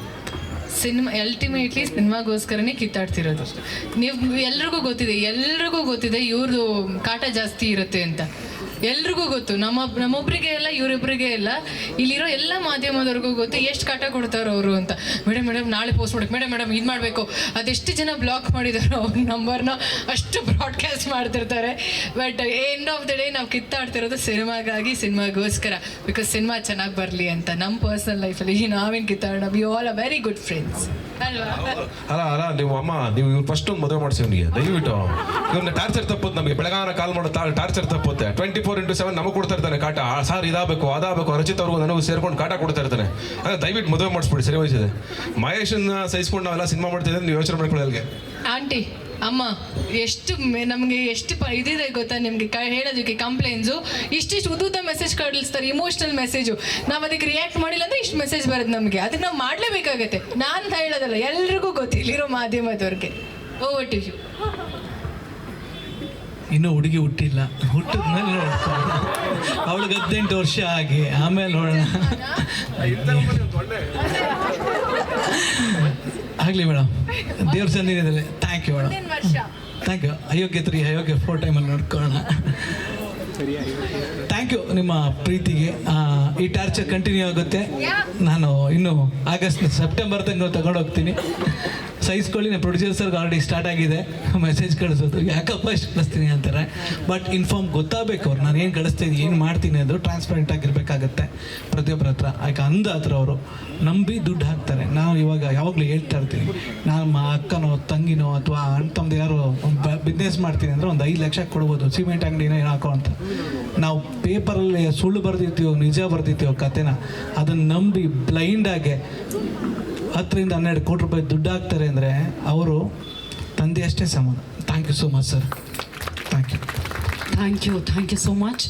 ಸಿನಿಮಾ ಅಲ್ಟಿಮೇಟ್ಲಿ ಸಿನಿಮಾಗೋಸ್ಕರನೇ ಕಿತ್ತಾಡ್ತಿರೋದು. ನೀವು ಎಲ್ರಿಗೂ ಗೊತ್ತಿದೆ ಇವ್ರದ್ದು ಕಾಟ ಜಾಸ್ತಿ ಇರುತ್ತೆ ಅಂತ. ಎಲ್ರಿಗೂ ಗೊತ್ತು, ನಮ್ಮೊಬ್ಬರಿಗೆ ಎಲ್ಲ, ಇವರಿಬ್ಬರಿಗೆ ಎಲ್ಲ, ಇಲ್ಲಿರೋ ಎಲ್ಲ ಮಾಧ್ಯಮದವ್ರಿಗೂ ಗೊತ್ತು ಎಷ್ಟು ಕಾಟ ಕೊಡ್ತಾರೋ ಅವರು ಅಂತ. ಮೇಡಮ್ ನಾಳೆ ಪೋಸ್ಟ್ ಮಾಡಬೇಕು, ಮೇಡಮ್ ಇದು ಮಾಡಬೇಕು. ಅದೆಷ್ಟು ಜನ ಬ್ಲಾಕ್ ಮಾಡಿದಾರೋ ಅವ್ರ ನಂಬರ್ನ ಅಷ್ಟು ಬ್ರಾಡ್ಕಾಸ್ಟ್ ಮಾಡ್ತಿರ್ತಾರೆ. But end of the day ನಾವು ಕಿತ್ತಾಡ್ತಿರೋದು ಸಿನಿಮಾಗೋಸ್ಕರ, ಬಿಕಾಸ್ ಸಿನಿಮಾ ಚೆನ್ನಾಗಿ ಬರಲಿ ಅಂತ. ನಮ್ಮ ಪರ್ಸನಲ್ ಲೈಫಲ್ಲಿ ನಾವೇನು ಕಿತ್ತಾಡೋಣ, we all are very good friends ಅಲ್ವಾ? ಅಲ್ಲ ನೀವು ಅಮ್ಮ, ನೀವು ಇವ್ರು ಫಸ್ಟ್ ಒಂದು ಮದುವೆ ಮಾಡಿಸಿ ಅವನಿಗೆ ದಯವಿಟ್ಟು. ಇವ್ರನ್ನ ಟಾರ್ಚರ್ ತಪ್ಪುತ್ತೆ ನಮಗೆ, ಬೆಳಗಾನ ಕಾಲ್ ಮಾಡೋ ಟಾರ್ಚರ್ ತಪ್ಪುತ್ತೆ. 24x7 ನಮಗೆ ಕೊಡ್ತಾ ಇರ್ತಾನೆ ಕಾಟ. ಸಾರ್ ಇದಾಗಬೇಕು ಅದಾಗಬೇಕು, ರಚಿತ್ ಅವ್ರಿಗೂ ನನಗೂ ಸೇರ್ಕೊಂಡು ಕಾಟ ಕೊಡ್ತಾ ಇರ್ತಾನೆ. ಅದೇ ದಯವಿಟ್ಟು ಮದುವೆ ಮಾಡಿಸ್ಬಿಡಿ, ಸರಿ ಹೋಯ್ತಿದೆ. ಮಹೇಶನ್ನ ಸಹಿಸ್ಕೊಂಡು ನಾವೆಲ್ಲ ಸಿನಿಮಾ ಮಾಡ್ತಿದ್ದೆ, ನೀವು ಯೋಚನೆ ಮಾಡ್ಕೊಳ್ಳಿ ಅಲ್ಲಿಗೆ. ಆಂಟಿ ಅಮ್ಮ, ನಮಗೆ ಎಷ್ಟು ಇದಿದೆ ಗೊತ್ತಾ ನಿಮಗೆ ಹೇಳೋದಕ್ಕೆ ಕಂಪ್ಲೇಂಟ್ಸು. ಇಷ್ಟಿಷ್ಟು ಉದ್ದ ಮೆಸೇಜ್ ಕಳಿಸ್ತಾರೆ, ಇಮೋಷ್ನಲ್ ಮೆಸೇಜು. ನಾವು ಅದಕ್ಕೆ ರಿಯಾಕ್ಟ್ ಮಾಡಿಲ್ಲ ಅಂದರೆ ಇಷ್ಟು ಮೆಸೇಜ್ ಬರೋದು ನಮಗೆ. ಅದಕ್ಕೆ ನಾವು ಮಾಡಲೇಬೇಕಾಗತ್ತೆ. ನಾನು ಹೇಳೋದಲ್ಲ, ಎಲ್ರಿಗೂ ಗೊತ್ತಿಲ್ಲಿರೋ ಮಾಧ್ಯಮದವ್ರಿಗೆ. Over to you. ಇನ್ನೂ ಹುಡುಗಿ ಹುಟ್ಟಿಲ್ಲ, ಹುಟ್ಟಿದ್ಮೇಲೆ ನೋಡ್ತಾರೆ. ಅವಳಿಗೆ 18 ವರ್ಷ ಆಗಿ ಆಮೇಲೆ ನೋಡೋಣ. ಆಗಲಿ ಮೇಡಮ್, ದೇವ್ರ ಸನ್ನಿಧಿಯಲ್ಲಿ thank you madam, thank you. Ayogya 3 Ayogya 4 ಟೈಮಲ್ಲಿ ನೋಡ್ಕೊಳ್ಳೋಣ. ಥ್ಯಾಂಕ್ ಯು ನಿಮ್ಮ ಪ್ರೀತಿಗೆ. ಈ ಟಾರ್ಚರ್ ಕಂಟಿನ್ಯೂ ಆಗುತ್ತೆ. ನಾನು ಇನ್ನು ಸೆಪ್ಟೆಂಬರ್ ತನಕ ತಗೊಂಡೋಗ್ತೀನಿ. ಸಹಿಸ್ಕೊಳ್ಳಿ. ನಾನು ಪ್ರೊಡ್ಯೂಸರ್ ಸರ್ಗೆ ಆಲ್ರೆಡಿ ಸ್ಟಾರ್ಟ್ ಆಗಿದೆ ಮೆಸೇಜ್ ಕಳಿಸೋದು, ಯಾಕಪ್ಪ ಇಷ್ಟು ಕಳಿಸ್ತೀನಿ ಅಂತಾರೆ. ಬಟ್ ಇನ್ಫಾರ್ಮ್ ಗೊತ್ತಾಗಬೇಕು ಅವ್ರು, ನಾನು ಏನು ಕಳಿಸ್ತೀನಿ, ಏನು ಮಾಡ್ತೀನಿ ಅಂದರು ಟ್ರಾನ್ಸ್ಪರೆಂಟ್ ಆಗಿರಬೇಕಾಗತ್ತೆ ಪ್ರತಿಯೊಬ್ಬರ ಹತ್ರ. ಯಾಕೆ ಅಂದ ಹತ್ರ ಅವರು ನಂಬಿ ದುಡ್ಡು ಹಾಕ್ತಾರೆ. ನಾವು ಇವಾಗ ಯಾವಾಗಲೂ ಹೇಳ್ತಾ ಇರ್ತೀನಿ, ನಮ್ಮ ಅಕ್ಕನೋ ತಂಗಿನೋ ಅಥವಾ ಅಣ್ಣ ತಮ್ಮದು ಯಾರು ಬಿಸ್ನೆಸ್ ಮಾಡ್ತೀನಿ ಅಂದರೆ ಒಂದು 5 ಲಕ್ಷ ಕೊಡ್ಬೋದು, ಸಿಮೆಂಟ್ ಅಂಗಡಿನ ಏನು ಹಾಕೋ ಅಂತ. ನಾವು ಪೇಪರಲ್ಲಿ ಸುಳ್ಳು ಬರ್ದಿರ್ತೀವೋ ನಿಜ ಬರ್ದಿರ್ತೀವೋ ಕತೆನ, ಅದನ್ನು ನಂಬಿ ಬ್ಲೈಂಡಾಗೆ 10 ರಿಂದ 12 ಕೋಟಿ ರೂಪಾಯಿ ದುಡ್ಡು ಹಾಕ್ತಾರೆ ಅಂದರೆ ಅವರು ತಂದೆ ಅಷ್ಟೇ ಸಮಾನ. Thank you so much sir. Thank you thank you so much.